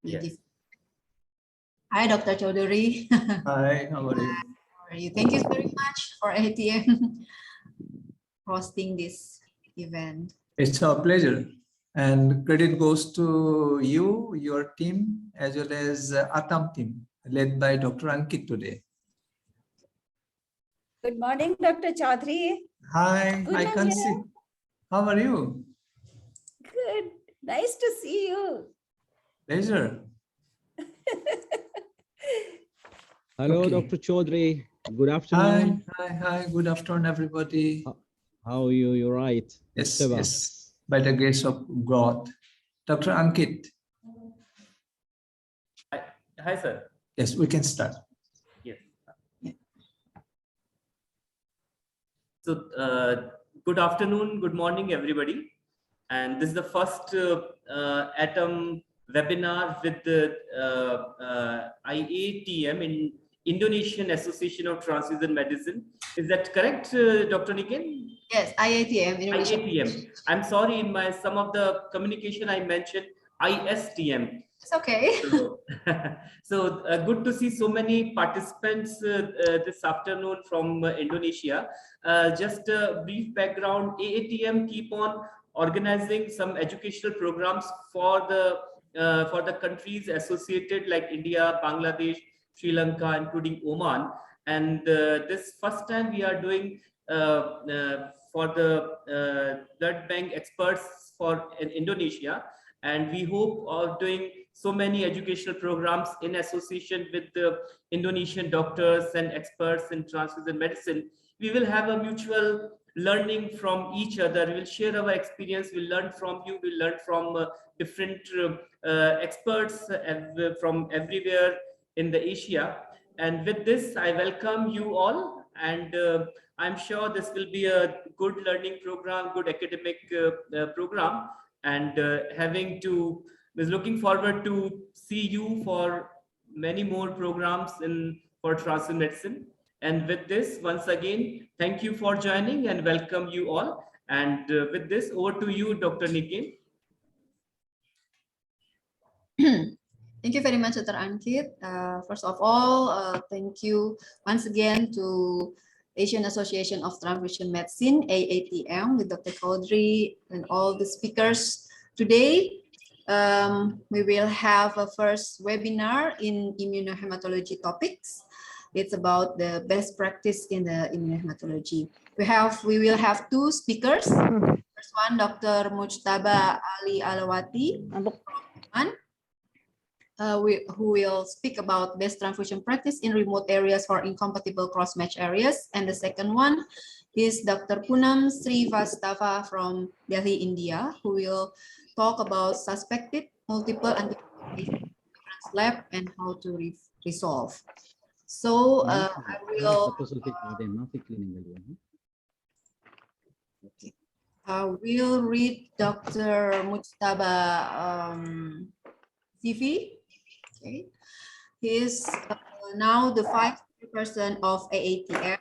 Yes. Hi, Dr. Chaudhary. Hi, how are you? How are you? Thank you very much for AATM hosting this event. It's our pleasure. And credit goes to you, your team, as well as ATM team, led by Dr. Ankit today. Good morning, Dr. Chaudhary. Hi, Good I can see. How are you? Good. Nice to see you. Pleasure. Hello, Okay. Dr. Chaudhary. Good afternoon. Hi. Good afternoon, everybody. How are you? You're right. Yes, Mustafa. yes. By the grace of God. Dr. Ankit. Hi, sir. Yes, we can start. Yes. So, good afternoon, good morning, everybody. And this is the first ATM webinar with the IATM, in Indonesian Association of Transfusion Medicine. Is that correct, Dr. Niken? Yes, IATM. IATM. I'm sorry, in some of the communication I mentioned ISTM. It's okay. So good to see so many participants this afternoon from Indonesia. Just a brief background: AATM keep on organizing some educational programs for the countries associated like India, Bangladesh, Sri Lanka, including Oman. And this first time we are doing for the blood bank experts in Indonesia. And we hope of doing so many educational programs in association with the Indonesian doctors and experts in transfusion medicine. We will have a mutual learning from each other. We will share our experience. We'll learn from you. We'll learn from different experts from everywhere in the Asia. And with this, I welcome you all. And I'm sure this will be a good learning program, good academic program. And was looking forward to see you for many more programs for transfusion medicine. And with this, once again, thank you for joining and welcome you all. And with this, over to you, Dr. Nikin. Thank you very much, Dr. Ankit. First of all, thank you once again to Asian Association of Transfusion Medicine, AATM, with Dr. Chaudhary and all the speakers. Today, we will have a first webinar in immunohematology topics. It's about the best practice in the immunohematology. We will have two speakers. First one, Dr. Mujtaba Ali Alawati, who will speak about best transfusion practice in remote areas for incompatible cross-match areas. And the second one is Dr. Poonam Srivastava from Delhi, India, who will talk about suspected multiple antibody lab and how to resolve. So I will read Dr. Mujtaba CV. Okay, he is now the vice chairperson of AATM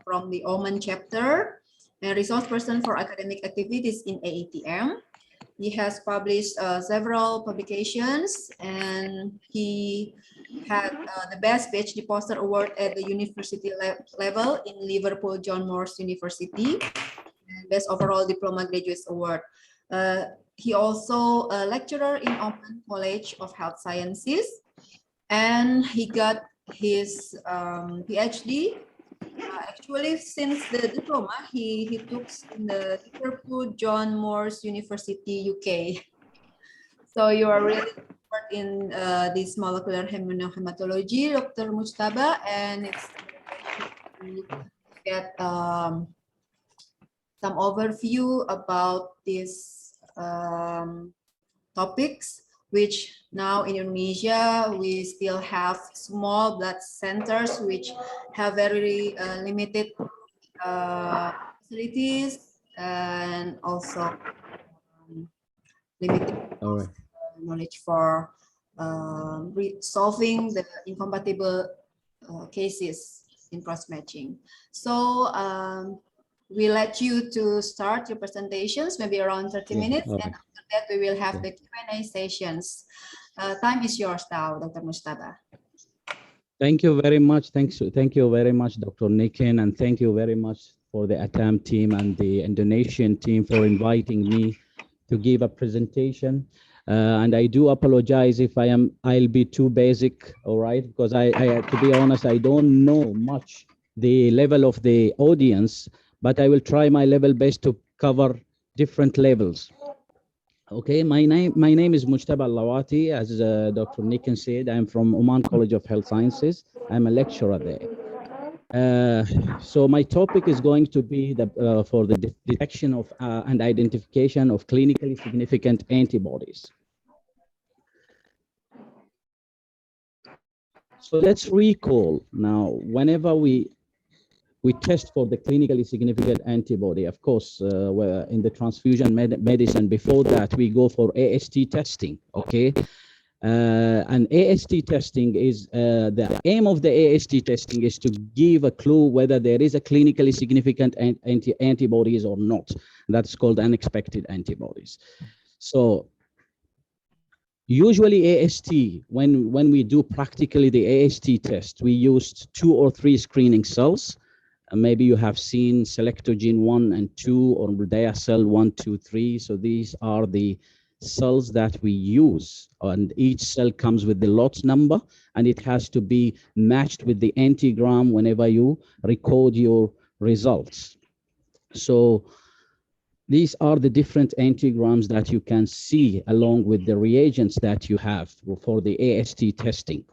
from the Oman chapter and resource person for academic activities in AATM. He has published several publications, and he had the best PhD poster award at the university level in Liverpool John Moores University, and best overall diploma graduates award. He also a lecturer in Oman College of Health Sciences, and he got his PhD. Actually, since the diploma, he took in the Liverpool John Moores University, UK. So you are really expert in this molecular immunohematology, Dr. Mujtaba, and it's to get some overview about these topics, which now in Indonesia, we still have small blood centers which have very limited facilities and also limited knowledge for solving the incompatible cases in cross-matching. So we let you to start your presentations, maybe around 30 minutes, and after that we will have the Q&A sessions. Time is yours now, Dr. Mujtaba. Thank you very much. Thank you very much, Dr. Nikin, and thank you very much for the AATM team and the Indonesian team for inviting me to give a presentation. And I do apologize if I'll be too basic, all right? Because I to be honest, I don't know much the level of the audience, but I will try my level best to cover different levels. Okay, my name is Mujtaba Lawati. As Dr. Nikin said, I'm from Oman College of Health Sciences. I'm a lecturer there. So my topic is going to be for the detection of and identification of clinically significant antibodies. So let's recall now, whenever we test for the clinically significant antibody, of course, in the transfusion medicine, before that, we go for AST testing, okay? And AST testing is, the aim of the AST testing is to give a clue whether there is a clinically significant antibodies or not. That's called unexpected antibodies. So usually AST, when we do practically the AST test, we used 2 or 3 screening cells. Maybe you have seen Selectogene 1 and 2 or Diacell 1, 2, 3. So these are the cells that we use, and each cell comes with the lot number, and it has to be matched with the antigram whenever you record your results. So these are the different antigrams that you can see along with the reagents that you have for the AST testing.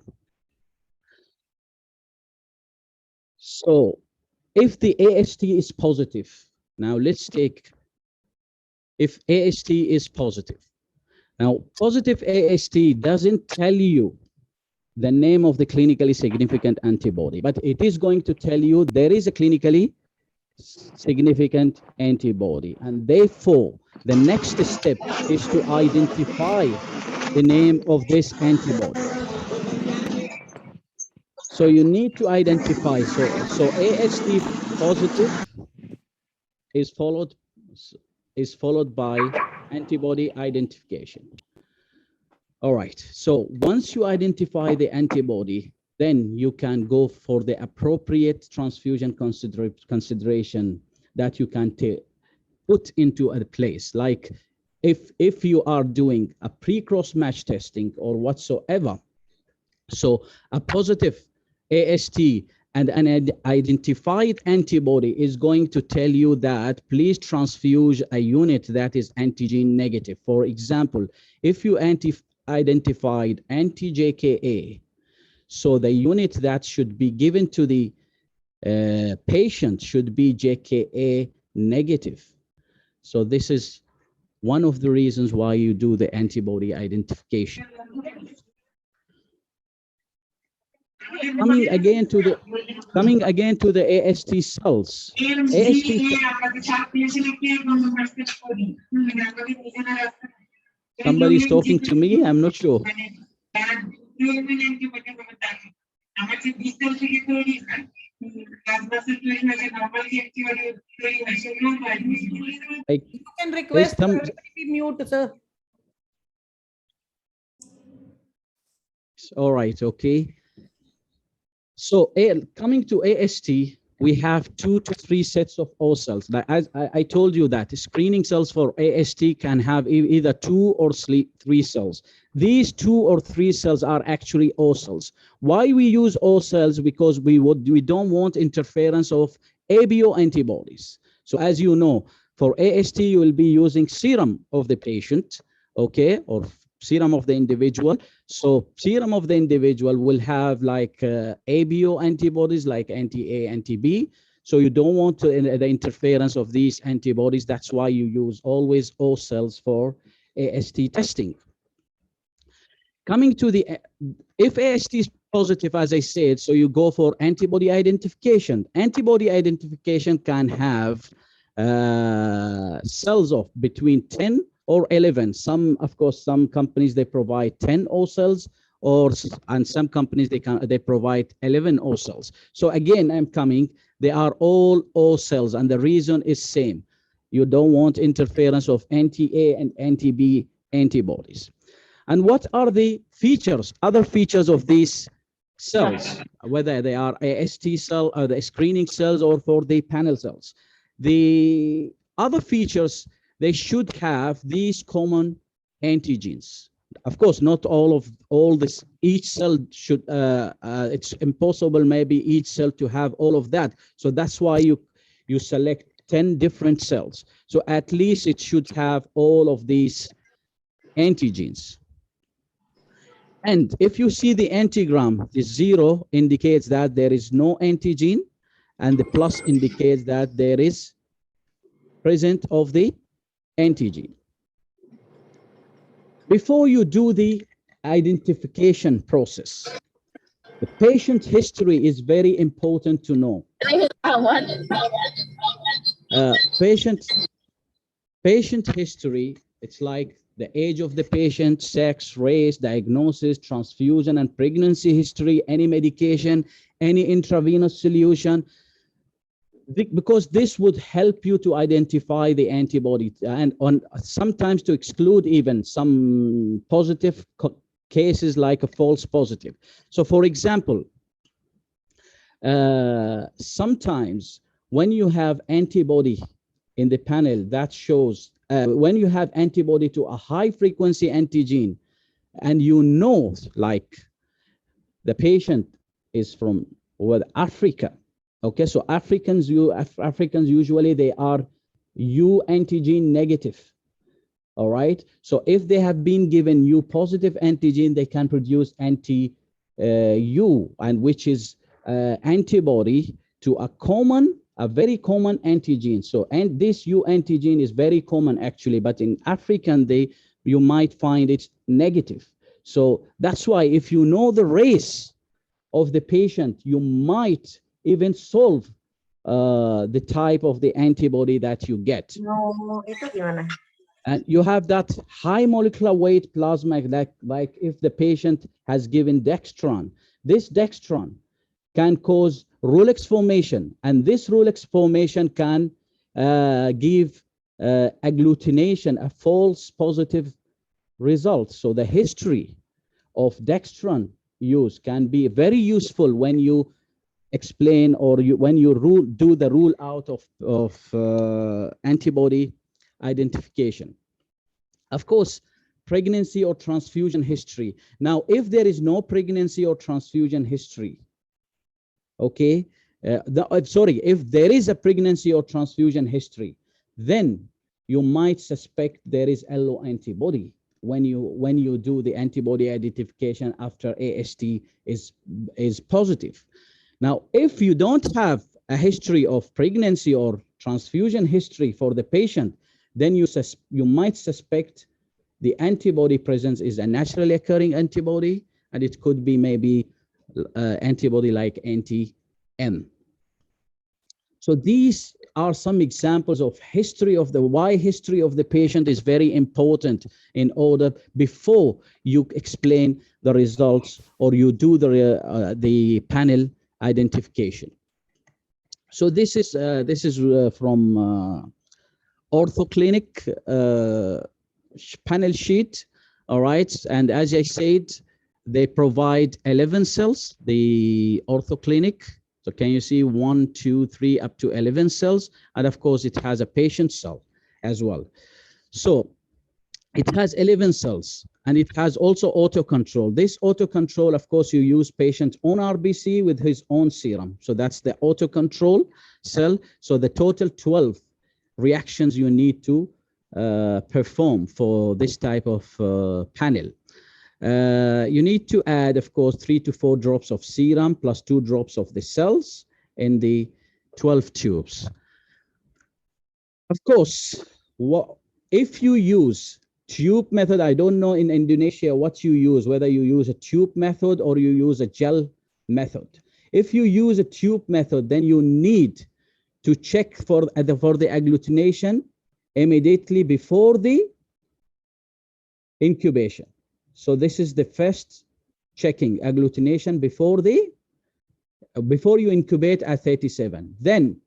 So if the AST is positive, now let's take, if AST is positive. Now, positive AST doesn't tell you the name of the clinically significant antibody, but it is going to tell you there is a clinically significant antibody. And therefore, the next step is to identify the name of this antibody. So you need to identify, so AST positive is followed by antibody identification. All right, so once you identify the antibody, then you can go for the appropriate transfusion consideration that you can put into a place. Like if you are doing a pre-cross match testing or whatsoever, so a positive AST and an identified antibody is going to tell you that please transfuse a unit that is antigen negative. For example, if you identified anti-JKA, so the unit that should be given to the patient should be JKA negative. So this is one of the reasons why you do the antibody identification. Coming again to the AST cells. Somebody is talking to me, I'm not sure. You can request everybody be mute, sir. All right, okay. So coming to AST, we have 2 to 3 sets of O cells. As I told you that screening cells for AST can have either 2 or 3 cells. These 2 or 3 cells are actually O cells. Why we use O cells? Because we don't want interference of ABO antibodies. So as you know, for AST, you will be using serum of the patient, okay, or serum of the individual. So serum of the individual will have like ABO antibodies like anti-A, anti-B. So you don't want the interference of these antibodies. That's why you use always O cells for AST testing. Coming to the, if AST is positive, as I said, so you go for antibody identification. Antibody identification can have cells of between 10 or 11. Some, of course, some companies, they provide 10 O cells, and some companies, they provide 11 O cells. So again, they are all O cells, and the reason is same. You don't want interference of anti-A and anti-B antibodies. And what are the features, other features of these cells, whether they are AST cell or the screening cells or for the panel cells? The other features, they should have these common antigens. Of course, not all this, each cell should, it's impossible maybe each cell to have all of that. So that's why you select 10 different cells. So at least it should have all of these antigens. And if you see the antigram, the 0 indicates that there is no antigen, and the plus indicates that there is present of the antigen. Before you do the identification process, the patient history is very important to know. Patient history, it's like the age of the patient, sex, race, diagnosis, transfusion and pregnancy history, any medication, any intravenous solution, because this would help you to identify the antibody and sometimes to exclude even some positive cases like a false positive. So for example, sometimes when you have antibody in the panel that shows, when you have antibody to a high frequency antigen and you know, like the patient is from Africa. Okay, so Africans usually they are U antigen negative. All right, so if they have been given U positive antigen, they can produce anti-U, and which is antibody to a very common antigen. So, and this U antigen is very common actually, but in African you might find it negative. So that's why if you know the race of the patient, you might even solve the type of the antibody that you get. No, itu gimana? And you have that high molecular weight plasma, like if the patient has given dextran. This dextran can cause Rolex formation, and this Rolex formation can give agglutination, a false positive result. So the history of dextran use can be very useful when you explain or when you do the rule out of antibody identification. Of course, pregnancy or transfusion history. Now, if there is no pregnancy or transfusion history, okay, if there is a pregnancy or transfusion history, then you might suspect there is LO antibody when you do the antibody identification after AST is positive. Now, if you don't have a history of pregnancy or transfusion history for the patient, then you might suspect the antibody presence is a naturally occurring antibody, and it could be maybe antibody like anti-M. So these are some examples of history of why history of the patient is very important in order before you explain the results or you do the panel identification. So this is from OrthoClinic panel sheet. All right, and as I said, they provide 11 cells, the OrthoClinic. So can you see 1, 2, 3, up to 11 cells? And of course, it has a patient cell as well. So it has 11 cells, and it has also auto control. This auto control, of course, you use patient's own RBC with his own serum. So that's the auto control cell. So the total 12 reactions you need to perform for this type of panel. You need to add, of course, 3 to 4 drops of serum plus 2 drops of the cells in the 12 tubes. Of course, if you use tube method, I don't know in Indonesia what you use, whether you use a tube method or you use a gel method. If you use a tube method, then you need to check for the agglutination immediately before the incubation. So this is the first checking, agglutination before you incubate at 37. Then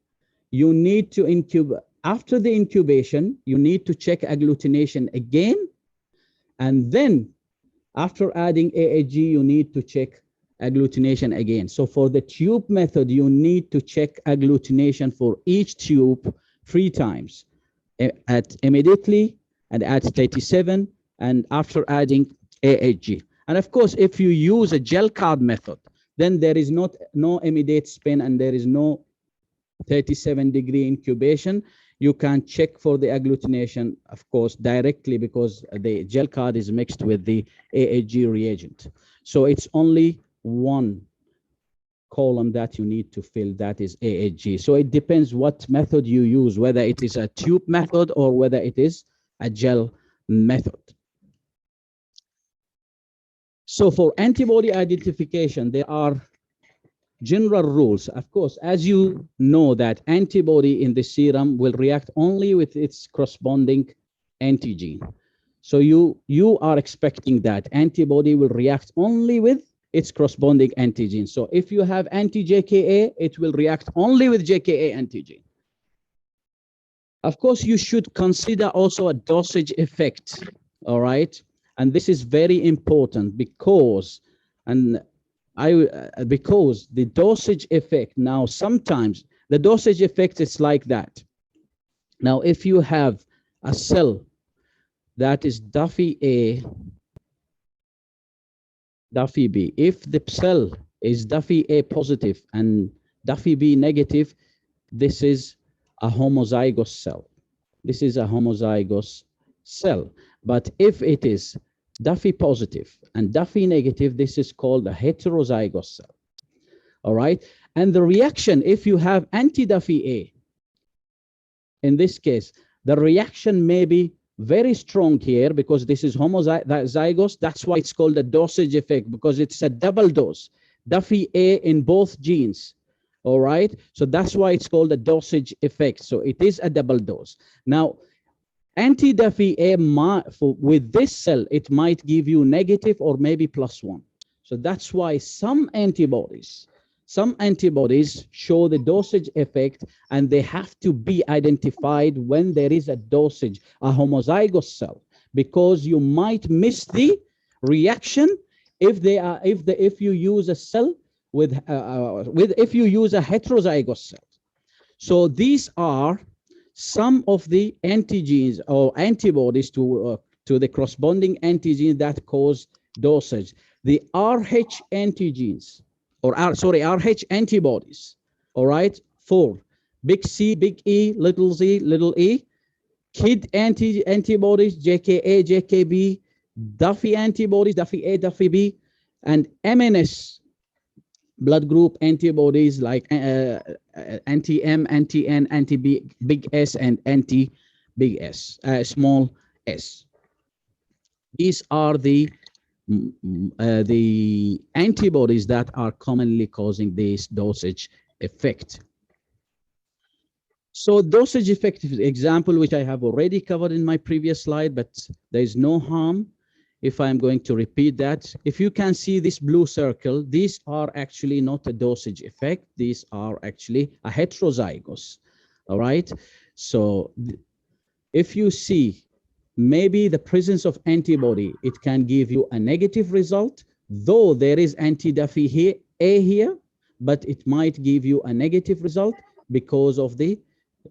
you need to incubate. After the incubation, you need to check agglutination again, and then After adding AAG, you need to check agglutination again. So for the tube method, you need to check agglutination for each tube 3 times, at immediately and at 37, and after adding AAG. And of course, if you use a gel card method, then there is no immediate spin and there is no 37-degree incubation. You can check for the agglutination, of course, directly, because the gel card is mixed with the AAG reagent. So it's only one column that you need to fill, that is AAG. So it depends what method you use, whether it is a tube method or whether it is a gel method. So for antibody identification, there are general rules. Of course, as you know, that antibody in the serum will react only with its corresponding antigen. So you are expecting that antibody will react only with its corresponding antigen. So if you have anti-JKA, it will react only with JKA antigen. Of course, you should consider also a dosage effect, all right? And this is very important because because the dosage effect, now sometimes the dosage effect is like that. Now, if you have a cell that is Duffy A, Duffy B, if the cell is Duffy A positive and Duffy B negative, this is a homozygous cell. This is a homozygous cell. But if it is Duffy positive and Duffy negative, this is called a heterozygous cell. All right. And the reaction, if you have anti-Duffy A, in this case, the reaction may be very strong here because this is homozygous. That's why it's called a dosage effect, because it's a double dose. Duffy A in both genes. All right. So that's why it's called a dosage effect. So it is a double dose. Now, anti-Duffy A with this cell, it might give you negative or maybe +1. So that's why some antibodies show the dosage effect, and they have to be identified when there is a dosage, a homozygous cell, because you might miss the reaction if you use a cell if you use a heterozygous cell. So these are some of the antigens or antibodies to the corresponding antigen that cause dosage. The RH antigens, or RH antibodies, all right, for big C, big E, little z, little e, KID antibodies, JKA, JKB, Duffy antibodies, Duffy A, Duffy B, and MNS blood group antibodies like anti-M, anti-N, anti-big S, and anti-big S, small s. These are the antibodies that are commonly causing this dosage effect. So dosage effect example, which I have already covered in my previous slide, but there is no harm if I'm going to repeat that. If you can see this blue circle, these are actually not a dosage effect. These are actually a heterozygous, all right? So if you see maybe the presence of antibody, it can give you a negative result, though there is anti-Duffy A here, but it might give you a negative result because of the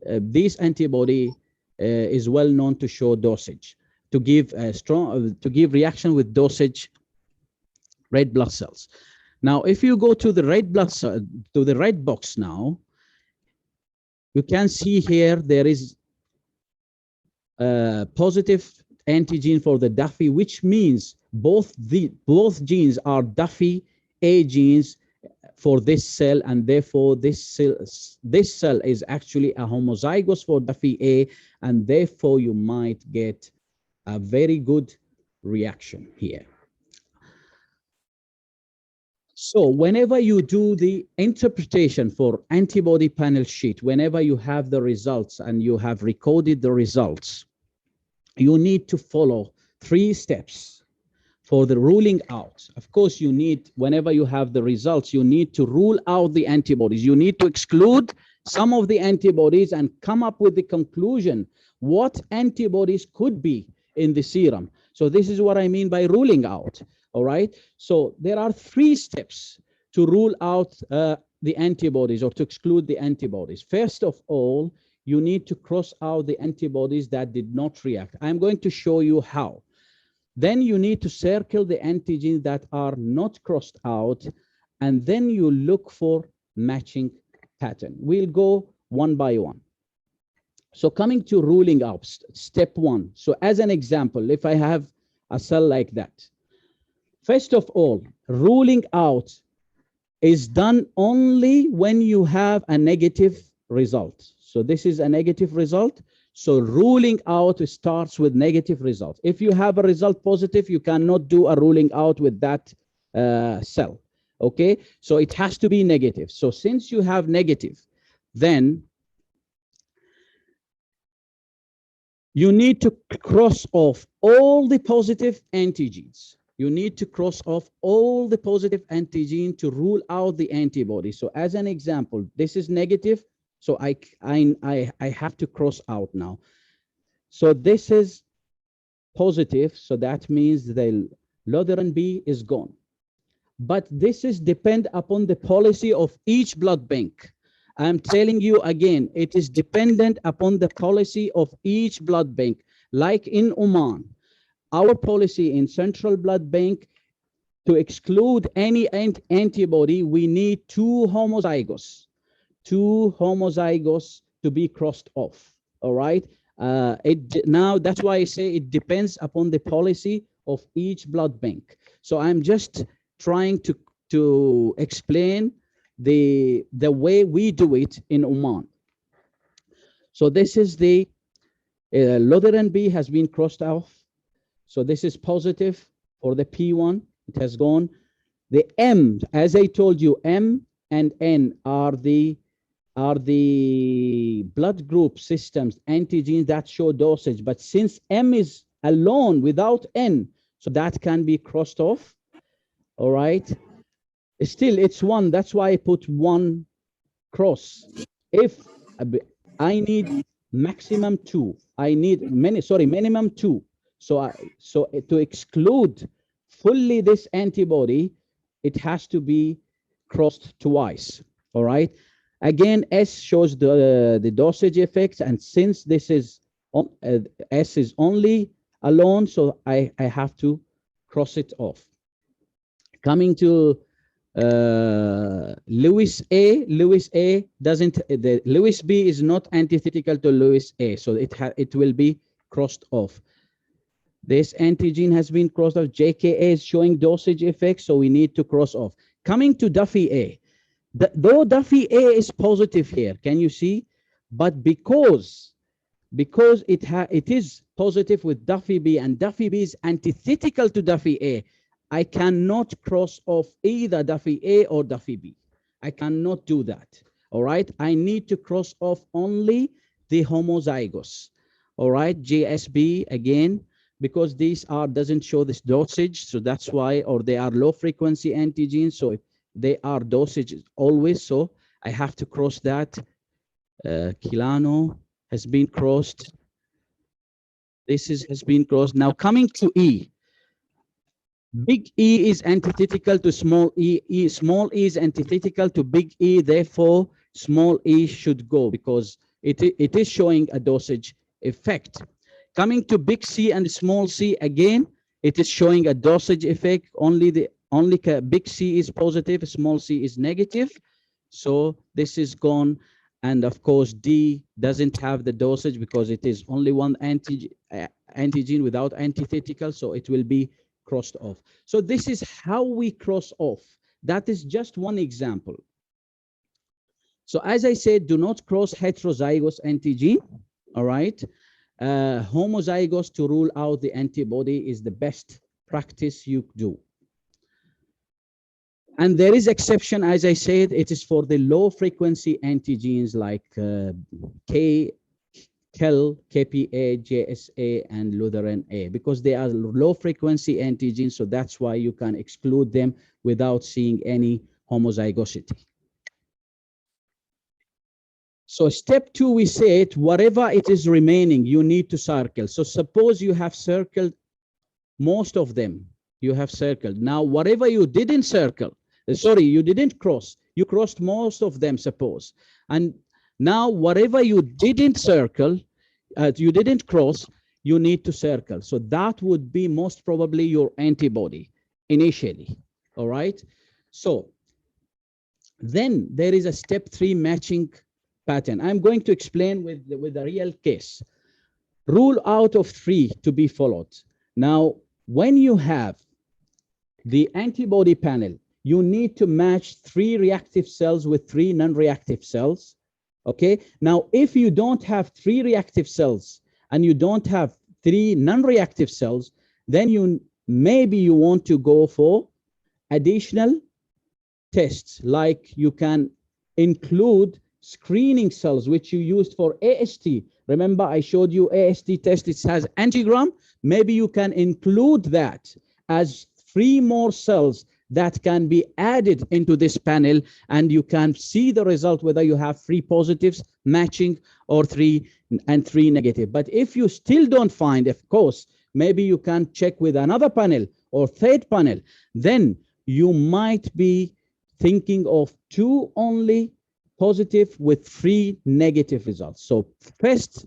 this antibody is well known to show dosage, to give reaction with dosage red blood cells. Now, if you go to the red blood cell, to the red box now, you can see here there is positive antigen for the Duffy, which means both genes are Duffy A genes for this cell, and therefore this cell is actually a homozygous for Duffy A, and therefore you might get a very good reaction here. So whenever you do the interpretation for antibody panel sheet, whenever you have the results and you have recorded the results, you need to follow 3 steps for the ruling out. Of course, you need, whenever you have the results, you need to rule out the antibodies. You need to exclude some of the antibodies and come up with the conclusion what antibodies could be in the serum. So this is what I mean by ruling out. All right. So there are 3 steps to rule out the antibodies or to exclude the antibodies. First of all, you need to cross out the antibodies that did not react. I'm going to show you how. Then you need to circle the antigens that are not crossed out, and then you look for matching pattern. We'll go one by one. So coming to ruling out, step 1. So as an example, if I have a cell like that, first of all, ruling out is done only when you have a negative result. So this is a negative result. So ruling out starts with negative result. If you have a result positive, you cannot do a ruling out with that cell. Okay, so it has to be negative. So since you have negative, then you need to cross off all the positive antigens. You need to cross off all the positive antigen to rule out the antibody. So as an example, this is negative. So I have to cross out now. So this is positive. So that means the Lutheran B is gone. But this is depend upon the policy of each blood bank. I'm telling you again, it is dependent upon the policy of each blood bank. Like in Oman, our policy in Central Blood Bank, to exclude any antibody, we need 2 homozygous. 2 homozygous to be crossed off. All right. Now that's why I say it depends upon the policy of each blood bank. So I'm just trying to explain the way we do it in Oman. So this is the Lutheran B has been crossed off. So this is positive for the P1. It has gone. The M, as I told you, M and N are the blood group systems, antigens that show dosage. But since M is alone without N, so that can be crossed off. All right. Still, it's 1. That's why I put 1 cross. If I need maximum 2, I need minimum 2. So to exclude fully this antibody, it has to be crossed twice. All right. Again, S shows the dosage effects, and since this is S is only alone, so I have to cross it off. Coming to Lewis A. Lewis A doesn't. The Lewis B is not antithetical to Lewis A, so it will be crossed off. This antigen has been crossed off. JKA is showing dosage effects, so we need to cross off. Coming to Duffy A. Though Duffy A is positive here, can you see? But because it is positive with Duffy B, and Duffy B is antithetical to Duffy A, I cannot cross off either Duffy A or Duffy B. I cannot do that. All right. I need to cross off only the homozygous. All right. JSB again, because these doesn't show this dosage. So that's why, or they are low frequency antigens. So they are dosage always. So I have to cross that. Kilano has been crossed. This has been crossed. Now coming to E. Big E is antithetical to small e. Small e is antithetical to big E. Therefore, small e should go because it is showing a dosage effect. Coming to big C and small c, again, it is showing a dosage effect. Only big C is positive, small c is negative. So this is gone. And of course, D doesn't have the dosage because it is only one antigen without antithetical. So it will be crossed off. So this is how we cross off. That is just one example. So as I said, do not cross heterozygous antigen. All right. Homozygous to rule out the antibody is the best practice you do. And there is exception, as I said, it is for the low frequency antigens like KEL, KPA, JSA, and Lutheran A, because they are low frequency antigens. So that's why you can exclude them without seeing any homozygosity. So step 2, we said, whatever it is remaining, you need to circle. So suppose you have circled most of them. You have circled. Now, whatever you didn't circle, sorry, you didn't cross, you crossed most of them, suppose. And now, whatever you didn't circle, you didn't cross, you need to circle. So that would be most probably your antibody initially. All right. So then there is a step 3 matching pattern. I'm going to explain with a real case. Rule out of 3 to be followed. Now, when you have the antibody panel, you need to match 3 reactive cells with 3 non-reactive cells. Okay. Now, if you don't have 3 reactive cells and you don't have 3 non-reactive cells, then maybe you want to go for additional tests, like you can include screening cells, which you used for AST. Remember, I showed you AST test, it has angiogram. Maybe you can include that as 3 more cells that can be added into this panel, and you can see the result whether you have 3 positives matching or 3 negative. But if you still don't find, of course, maybe you can check with another panel or third panel. Then you might be thinking of 2 only positive with 3 negative results. So first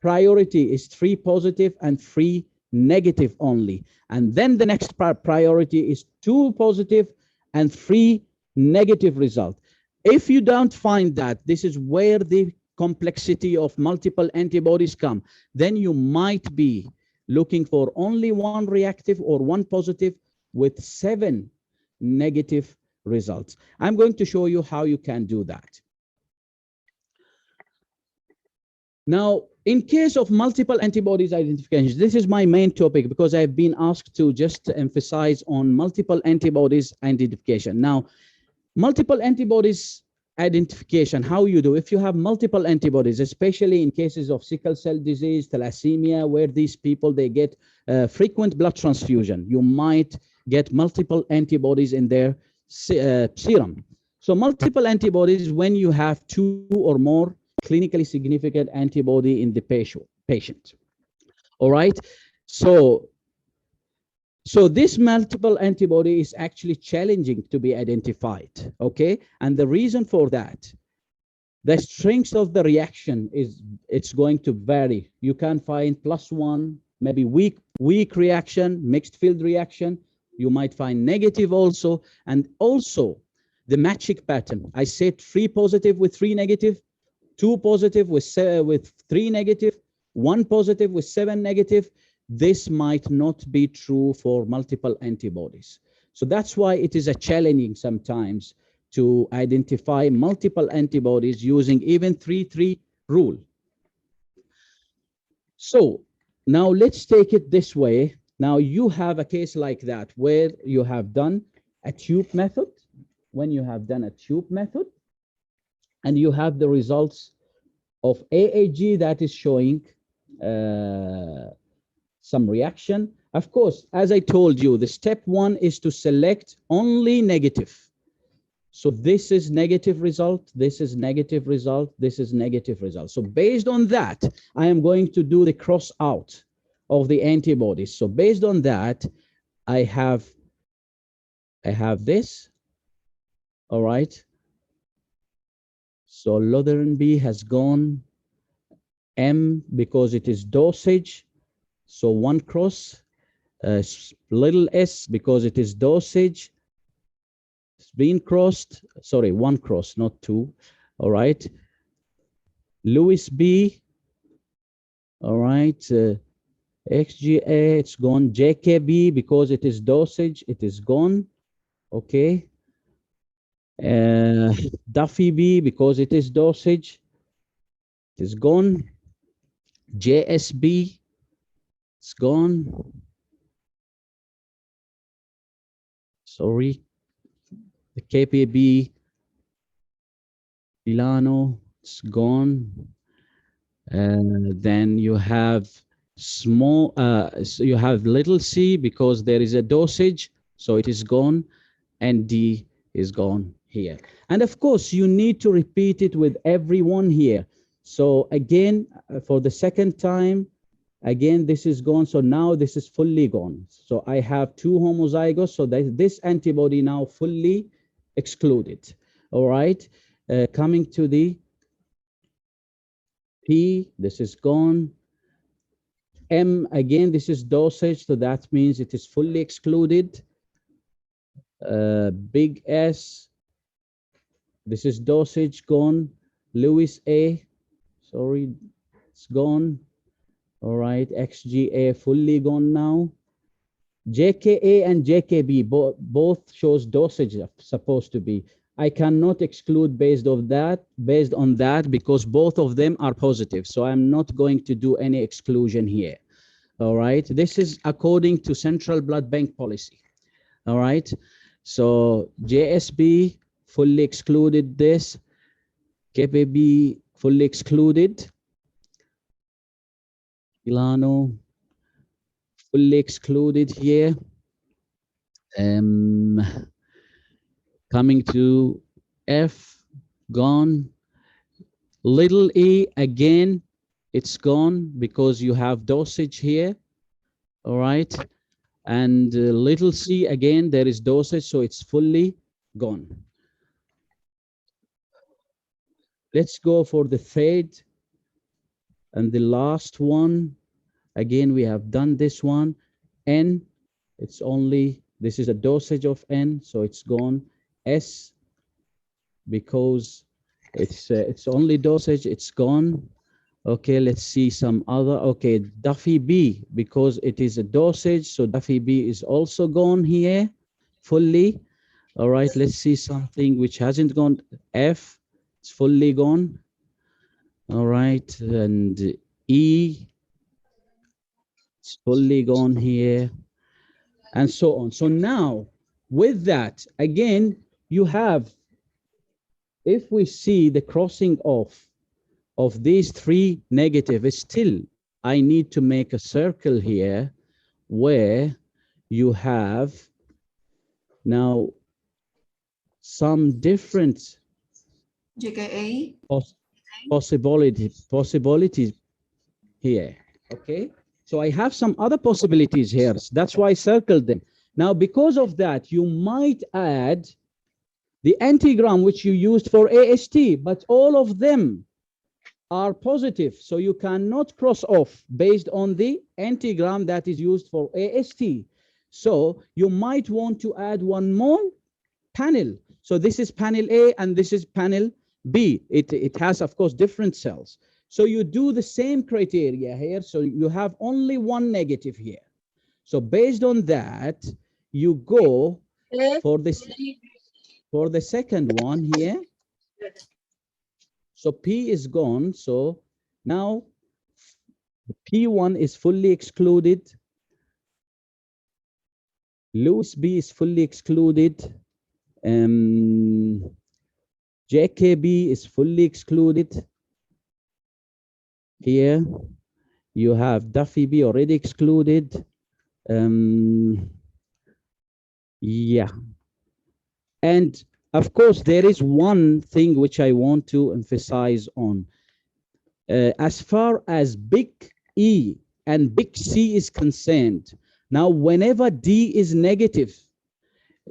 priority is 3 positive and 3 negative only. And then the next priority is 2 positive and 3 negative result. If you don't find that, this is where the complexity of multiple antibodies come. Then you might be looking for only 1 reactive or 1 positive with 7 negative results. I'm going to show you how you can do that. Now, in case of multiple antibodies identification, this is my main topic because I've been asked to just emphasize on multiple antibodies identification. Now, multiple antibodies identification, how you do, if you have multiple antibodies, especially in cases of sickle cell disease, thalassemia, where these people, they get frequent blood transfusion, you might get multiple antibodies in their serum. So multiple antibodies when you have 2 or more clinically significant antibody in the patient. All right. So this multiple antibody is actually challenging to be identified. Okay. And the reason for that, the strength of the reaction it's going to vary. You can find +1, maybe weak reaction, mixed field reaction. You might find negative also. And also the matching pattern. I said 3 positive with 3 negative, 2 positive with 3 negative, 1 positive with 7 negative. This might not be true for multiple antibodies. So that's why it is a challenging sometimes to identify multiple antibodies using even 3-3 rule. So now let's take it this way. Now you have a case like that where you have done a tube method. When you have done a tube method and you have the results of AAG that is showing some reaction. Of course, as I told you, the step 1 is to select only negative. So this is negative result, this is negative result, this is negative result. So based on that, I am going to do the cross out of the antibodies. So based on that, I have this. All right. So Lutheran B has gone M because it is dosage. So 1 cross, little s because it is dosage. It's been crossed, sorry, 1 cross, not 2. All right. Lewis B. All right. XGA, it's gone. JKB because it is dosage, it is gone. Okay. Duffy B because it is dosage, it is gone. JSB, it's gone. Sorry. The KPB, Milano, it's gone. Then you have small, so you have little c because there is a dosage, so it is gone, and D is gone here. And of course, you need to repeat it with everyone here. So again, for the second time, Again, this is gone. So now this is fully gone. So I have two homozygous. So that this antibody now fully excluded. All right. Coming to the P, this is gone. M, again, this is dosage. So that means it is fully excluded. Big S, this is dosage, gone. Lewis A, sorry, it's gone. All right, XGA fully gone now. JKA and JKB both shows dosage supposed to be. I cannot exclude based on that because both of them are positive. So I'm not going to do any exclusion here. All right, this is according to Central Blood Bank policy. All right, so JSB fully excluded this. KPB fully excluded. Ilano fully excluded here. Coming to F, gone. Little e, again, it's gone because you have dosage here. All right. And little c, again, there is dosage, so it's fully gone. Let's go for the third and the last one. Again, we have done this one. N, it's only, this is a dosage of N, so it's gone. S, because it's only dosage, it's gone. Okay, let's see some other. Okay, Duffy B, because it is a dosage, so Duffy B is also gone here fully. All right, let's see something which hasn't gone. F, it's fully gone. All right, and E, it's fully gone here, and so on. So now, with that, again, you have, if we see the crossing off of these three negatives, still, I need to make a circle here where you have now some different JKA. possibilities here. Okay, so I have some other possibilities here. That's why I circled them. Now, because of that, you might add the antigram which you used for AST, but all of them are positive. So you cannot cross off based on the antigram that is used for AST. So you might want to add one more panel. So this is panel A and this is panel B. It has, of course, different cells. So you do the same criteria here. So you have only one negative here. So based on that, you go for this, for the second one here. So P is gone. So now P1 is fully excluded. Lewis B is fully excluded. JKB is fully excluded. Here you have Duffy B already excluded. Yeah. And of course, there is one thing which I want to emphasize on. As far as big E and big C is concerned, now whenever D is negative,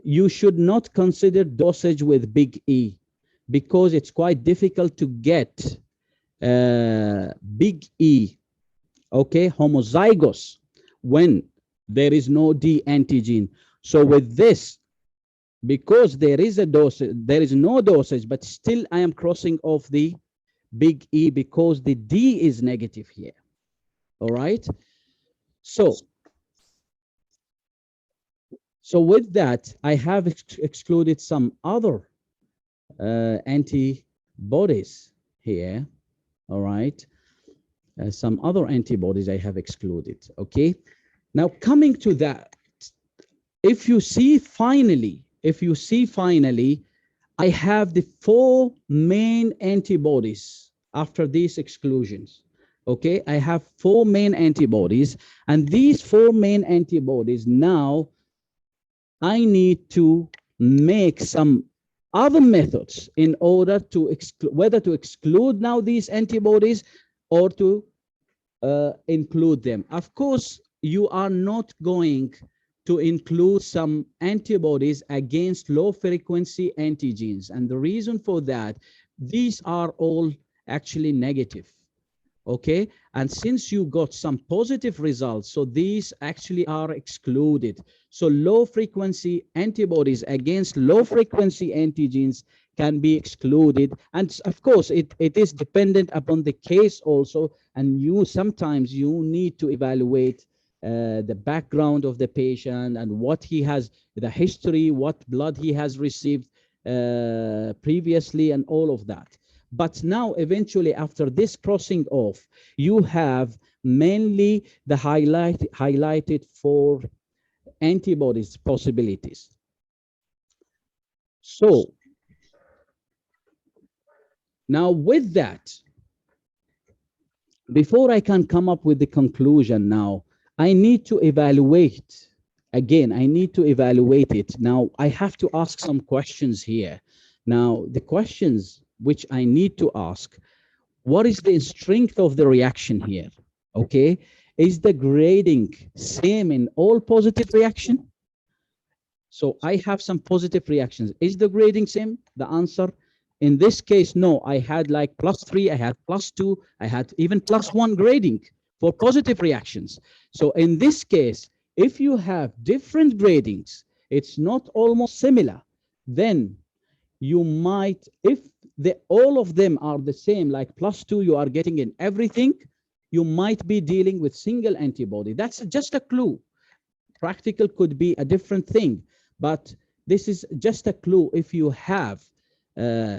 you should not consider dosage with big E because it's quite difficult to get big E, okay, homozygous when there is no D antigen. So with this, because there is a dosage, there is no dosage, but still I am crossing off the big E because the D is negative here. All right. So with that, I have excluded some other antibodies here. All right. Some other antibodies I have excluded. Okay. Now coming to that, if you see finally, I have the 4 main antibodies after these exclusions. Okay, I have 4 main antibodies, and these 4 main antibodies now I need to make some other methods in order to exclude, whether to exclude now these antibodies or to include them. Of course, you are not going to include some antibodies against low frequency antigens. And the reason for that, these are all actually negative. Okay, and since you got some positive results, so these actually are excluded. So low frequency antibodies against low frequency antigens can be excluded. And of course, it is dependent upon the case also. And you sometimes you need to evaluate the background of the patient and what he has, the history, what blood he has received previously, and all of that. But now, eventually, after this crossing off, you have mainly the highlighted for antibodies possibilities. So now with that, before I can come up with the conclusion now, I need to evaluate. Again, I need to evaluate it. Now, I have to ask some questions here. Now, the questions which I need to ask, what is the strength of the reaction here? Okay, is the grading same in all positive reaction? So I have some positive reactions. Is the grading same? The answer, in this case, no. I had like +3, I had +2, I had even +1 grading for positive reactions. So in this case, if you have different gradings, it's not almost similar, then you might, if all of them are the same, like +2 you are getting in everything, you might be dealing with single antibody. That's just a clue. Practical could be a different thing, but this is just a clue. If you have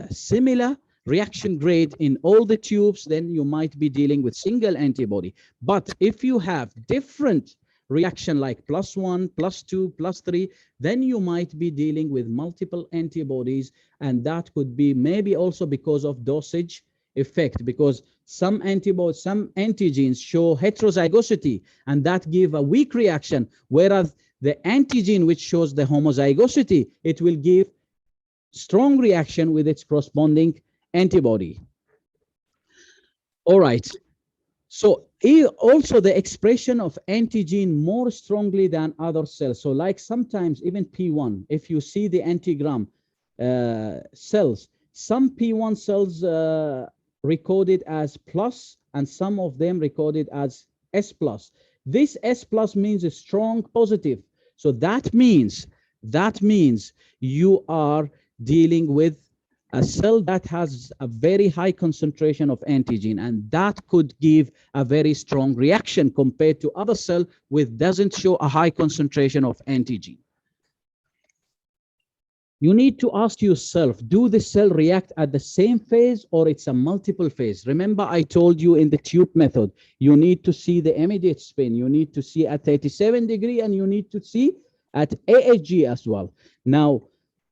similar reaction grade in all the tubes, then you might be dealing with single antibody. But if you have different reaction like +1, +2, +3, then you might be dealing with multiple antibodies, and that could be maybe also because of dosage effect, because some antibodies, some antigens show heterozygosity, and that give a weak reaction, whereas the antigen which shows the homozygosity, it will give strong reaction with its corresponding antibody. All right. So also the expression of antigen more strongly than other cells. So like sometimes even P1, if you see the antigram cells, some P1 cells recorded as plus, and some of them recorded as S plus. This S plus means a strong positive. So that means you are dealing with a cell that has a very high concentration of antigen, and that could give a very strong reaction compared to other cell which doesn't show a high concentration of antigen. You need to ask yourself, do the cell react at the same phase or it's a multiple phase? Remember, I told you in the tube method, you need to see the immediate spin, you need to see at 37 degree, and you need to see at AHG as well. Now,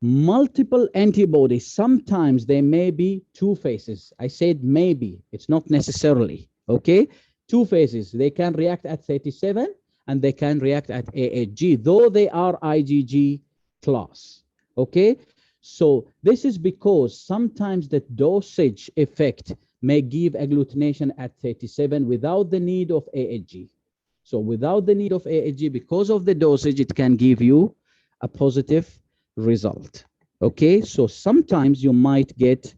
multiple antibodies, sometimes they may be two phases. I said maybe, it's not necessarily, okay? Two phases, they can react at 37 and they can react at AHG, though they are IgG class, okay? So this is because sometimes the dosage effect may give agglutination at 37 without the need of AHG. So without the need of AHG, because of the dosage, it can give you a positive result. Okay, so sometimes you might get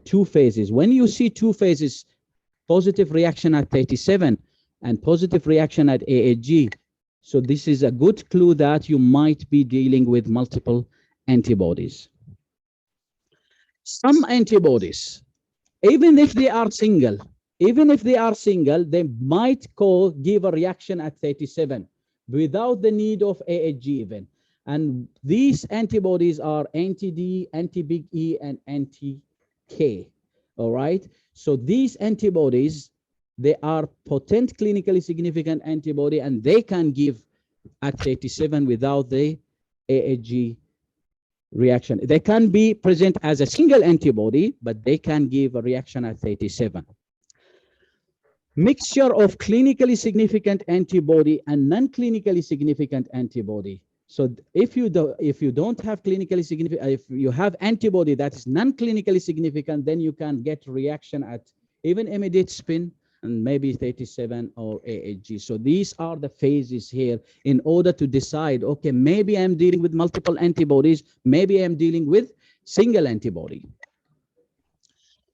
two phases. When you see two phases, positive reaction at 37 and positive reaction at AHG, so this is a good clue that you might be dealing with multiple antibodies. Some antibodies, even if they are single, they might give a reaction at 37 without the need of AHG even. And these antibodies are anti-D, anti-big E, and anti-K, all right? So these antibodies, they are potent clinically significant antibody, and they can give at 37 without the AHG reaction. They can be present as a single antibody, but they can give a reaction at 37. Mixture of clinically significant antibody and non-clinically significant antibody. So if you don't have clinically significant, if you have antibody that is non-clinically significant, then you can get reaction at even immediate spin and maybe 37 or AHG. So these are the phases here in order to decide, okay, maybe I'm dealing with multiple antibodies, maybe I'm dealing with single antibody.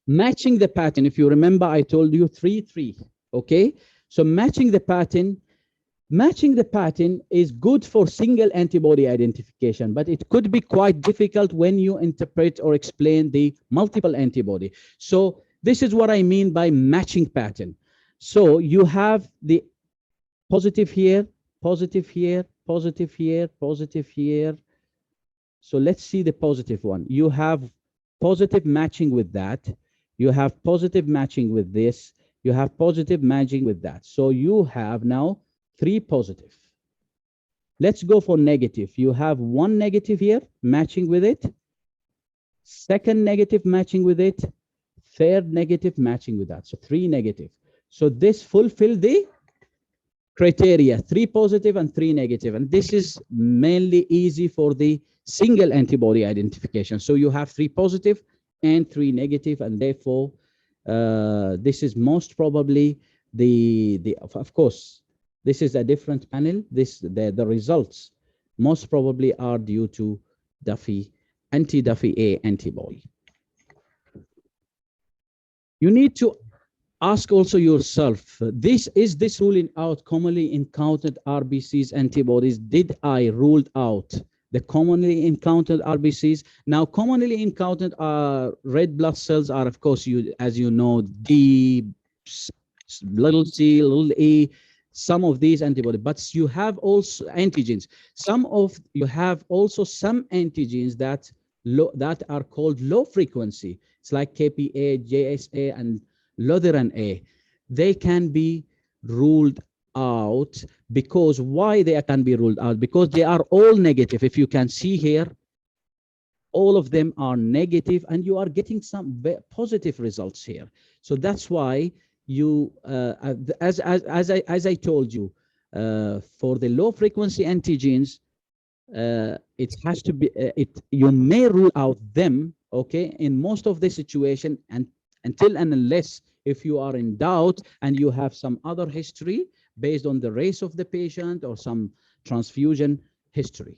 Matching the pattern, if you remember, I told you 3-3, okay? So matching the pattern is good for single antibody identification, but it could be quite difficult when you interpret or explain the multiple antibody. So this is what I mean by matching pattern. So you have the positive here, positive here, positive here, positive here. So let's see the positive one. You have positive matching with that. You have positive matching with this. You have positive matching with that. So you have now 3 positive. Let's go for negative. You have 1 negative here matching with it. 2nd negative matching with it. 3rd negative matching with that. So 3 negative. So this fulfilled the criteria, 3 positive and 3 negative. And this is mainly easy for the single antibody identification. So you have 3 positive and 3 negative, and therefore this is most probably of course, this is a different panel. The results most probably are due to anti-Duffy A antibody. You need to ask also yourself, is this ruling out commonly encountered RBCs antibodies? Did I rule out the commonly encountered RBCs? Now, commonly encountered red blood cells are, of course, as you know, D, little c, little e, some of these antibodies, but you have also antigens. You have also some antigens that are called low frequency. It's like KPA, JSA, and Lutheran A. They can be ruled out because why they can be ruled out? Because they are all negative. If you can see here, all of them are negative, and you are getting some positive results here. So that's why you, as I told you, for the low frequency antigens, it has to be you may rule out them, okay, in most of the situation, and until and unless if you are in doubt and you have some other history based on the race of the patient or some transfusion history.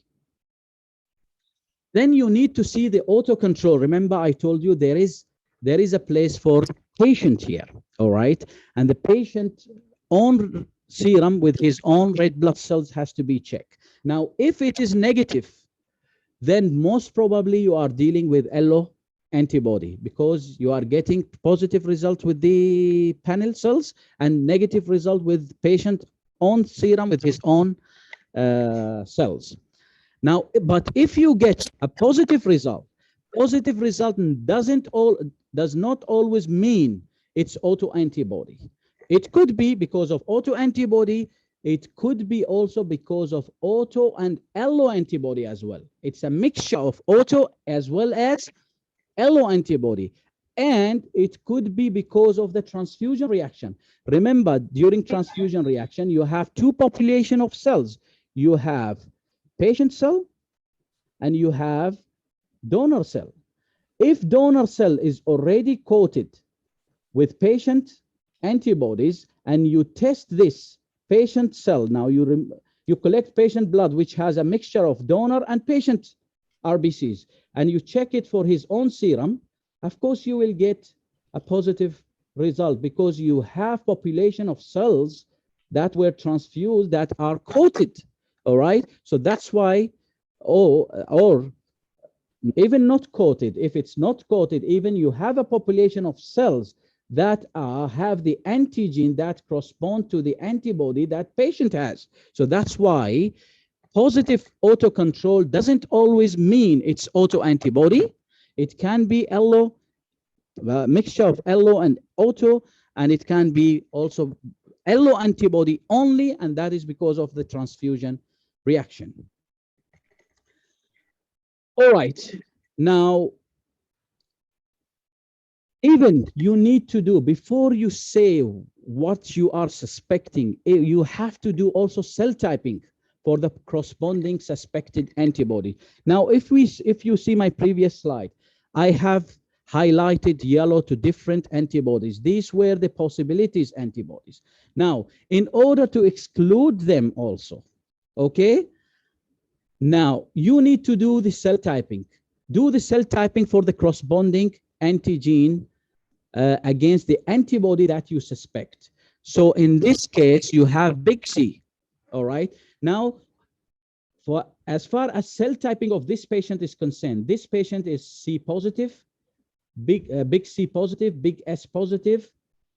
Then you need to see the auto control. Remember, I told you there is a place for patient here, all right? And the patient own serum with his own red blood cells has to be checked. Now, if it is negative, then most probably you are dealing with LO antibody, because you are getting positive result with the panel cells and negative result with patient own serum with his own cells. Now, but if you get a positive result does not always mean it's autoantibody. It could be because of autoantibody. It could be also because of auto and allo antibody as well. It's a mixture of auto as well as allo antibody. And it could be because of the transfusion reaction. Remember, during transfusion reaction, you have 2 population of cells. You have patient cell and you have donor cell. If donor cell is already coated with patient antibodies and you test this patient cell, now you collect patient blood, which has a mixture of donor and patient RBCs, and you check it for his own serum, of course you will get a positive result because you have population of cells that were transfused that are coated, all right? So that's why, or even not coated, if it's not coated, even you have a population of cells that have the antigen that correspond to the antibody that patient has. So that's why positive auto control doesn't always mean it's autoantibody. It can be allo, mixture of allo and auto, and it can be also allo antibody only, and that is because of the transfusion reaction. All right, now, even you need to do, before you say what you are suspecting, you have to do also cell typing for the corresponding suspected antibody. Now, if you see my previous slide, I have highlighted yellow to different antibodies. These were the possibilities antibodies. Now, in order to exclude them also, okay, now you need to do the cell typing. Do the cell typing for the corresponding antigen against the antibody that you suspect. So in this case, you have big C, all right? Now, for as far as cell typing of this patient is concerned, this patient is C positive, big C positive, big S positive.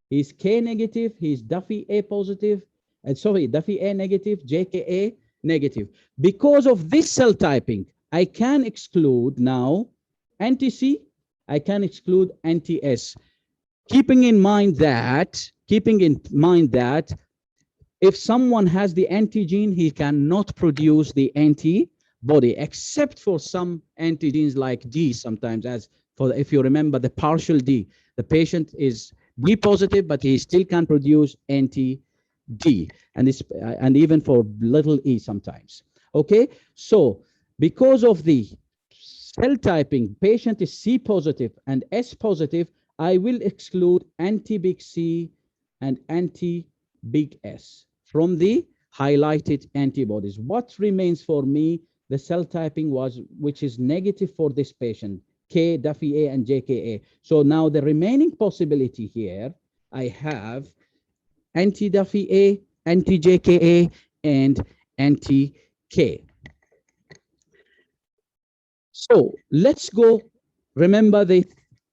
He's K negative, he's Duffy A positive, Duffy A negative, JKA negative. Because of this cell typing, I can exclude now anti-C, I can exclude anti-S. Keeping in mind that if someone has the antigen, he cannot produce the antibody, except for some antigens like D sometimes, as for, if you remember, the partial D. The patient is B positive, but he still can produce anti-D, and even for little e sometimes. Okay, so because of the cell typing, patient is C positive and S positive, I will exclude anti-big C and anti-big S from the highlighted antibodies. What remains for me, the cell typing which is negative for this patient, K, Duffy A, and JKA. So now the remaining possibility here, I have anti-Duffy A, anti-JKA, and anti-K. So let's go, remember the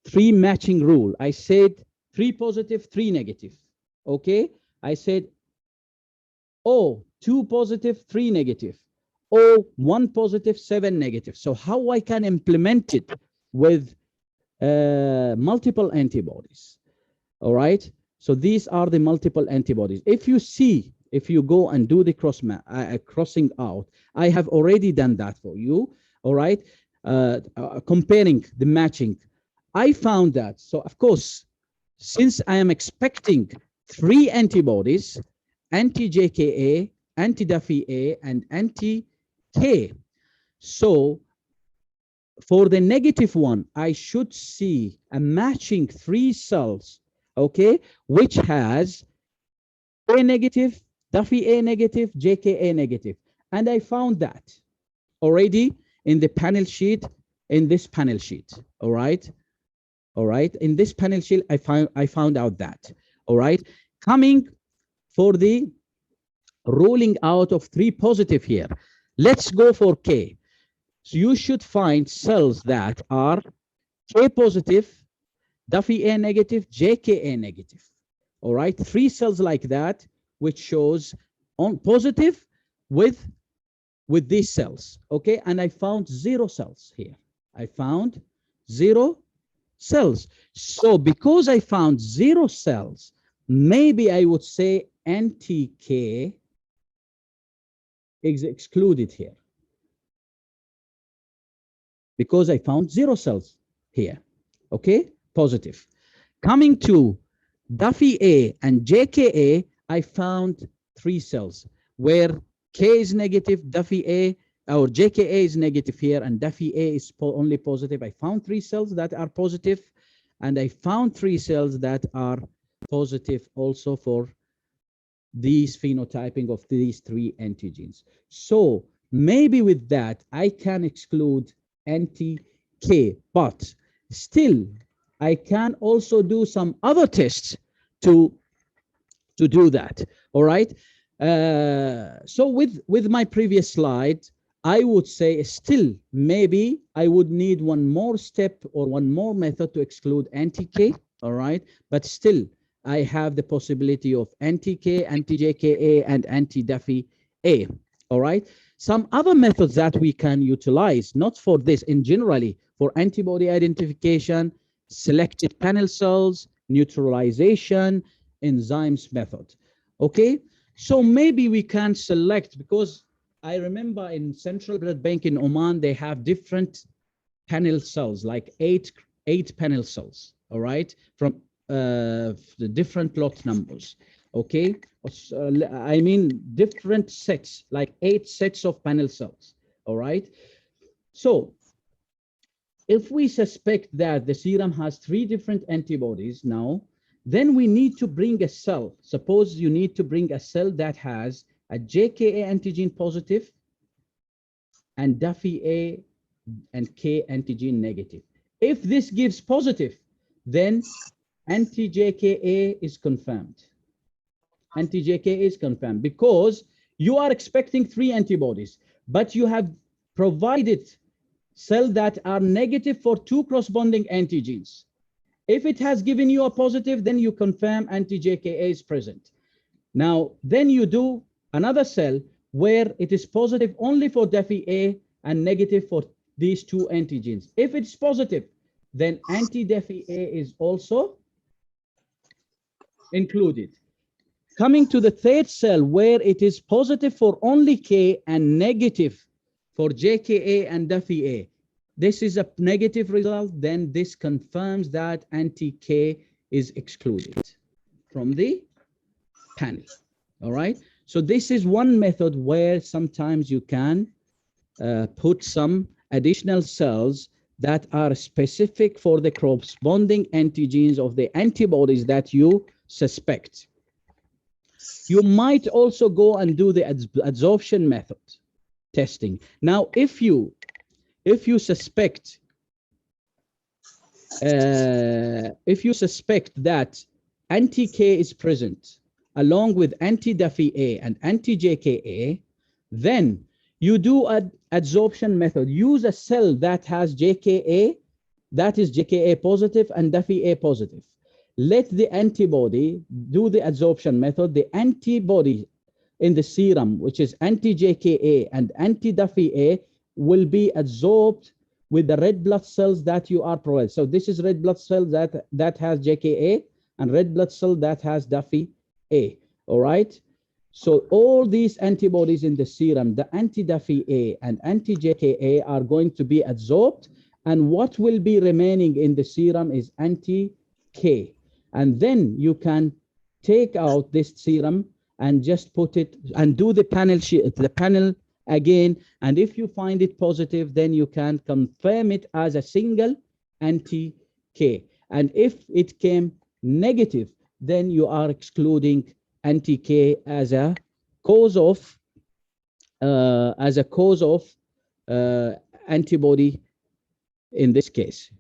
3 matching rule. I said 3 positive, 3 negative. Okay, I said, oh, 2 positive, 3 negative. Oh, 1 positive, 7 negative. So how I can implement it with multiple antibodies? All right, so these are the multiple antibodies. If you go and do the crossing out, I have already done that for you. All right, comparing the matching, I found that. So of course, since I am expecting 3 antibodies, anti-JKA, anti-Duffy A, and anti-K. So for the negative one, I should see a matching 3 cells, okay, which has A negative, Duffy A negative, JKA negative. And I found that already in the panel sheet, in this panel sheet, all right? All right, in this panel sheet, I found out that, all right? Coming for the ruling out of 3 positive here, let's go for K. So you should find cells that are K positive, Duffy A negative, JKA negative. All right, 3 cells like that, which shows on positive with these cells. Okay, and I found 0 cells here. I found 0 cells. So because I found 0 cells, maybe I would say anti-K is excluded here, because I found 0 cells here. Okay, positive. Coming to Duffy A and JKA, I found 3 cells where K is negative, Duffy A or JKA is negative here, and Duffy A is only positive. I found 3 cells that are positive, and I found 3 cells that are positive also for these phenotyping of these 3 antigens. So maybe with that, I can exclude anti-K, but still, I can also do some other tests to do that. All right. So with my previous slide, I would say still maybe I would need one more step or one more method to exclude anti-K. All right, but still I have the possibility of anti-K, anti-JKA, and anti-Duffy A. All right. Some other methods that we can utilize, not for this, in generally for antibody identification, selected panel cells, neutralization, enzymes method. Okay, so maybe we can select, because I remember in Central Blood Bank in Oman, they have different panel cells, like eight panel cells, all right, from the different lot numbers. Okay, I mean different sets, like 8 sets of panel cells. All right, so if we suspect that the serum has 3 different antibodies now, then we need to bring a cell. Suppose you need to bring a cell that has a JKA antigen positive and Duffy A and K antigen negative. If this gives positive, then anti-JKA is confirmed. Anti-JKA is confirmed because you are expecting 3 antibodies, but you have provided cells that are negative for 2 corresponding antigens. If it has given you a positive, then you confirm anti-JKA is present. Now, then you do another cell where it is positive only for Duffy A and negative for these 2 antigens. If it's positive, then anti-Duffy A is also included. Coming to the third cell where it is positive for only K and negative for JKA and Duffy A. This is a negative result, then this confirms that anti-K is excluded from the panel. All right. So this is one method where sometimes you can put some additional cells that are specific for the corresponding antigens of the antibodies that you suspect. You might also go and do the adsorption method testing. Now, if you suspect that anti-K is present along with anti-Duffy A and anti-JKA, then you do an adsorption method. Use a cell that has JKA, that is JKA positive and Duffy A positive. Let the antibody do the adsorption method. The antibody in the serum, which is anti-JKA and anti-Duffy A, will be adsorbed with the red blood cells that you are providing. So this is red blood cell that has JKA and red blood cell that has Duffy A. All right. So all these antibodies in the serum, the anti-Duffy A and anti-JKA, are going to be adsorbed, and what will be remaining in the serum is anti-K. And then you can take out this serum and just put it and do the panel again. And if you find it positive, then you can confirm it as a single anti-K. And if it came negative, then you are excluding anti-K as a cause of antibody in this case.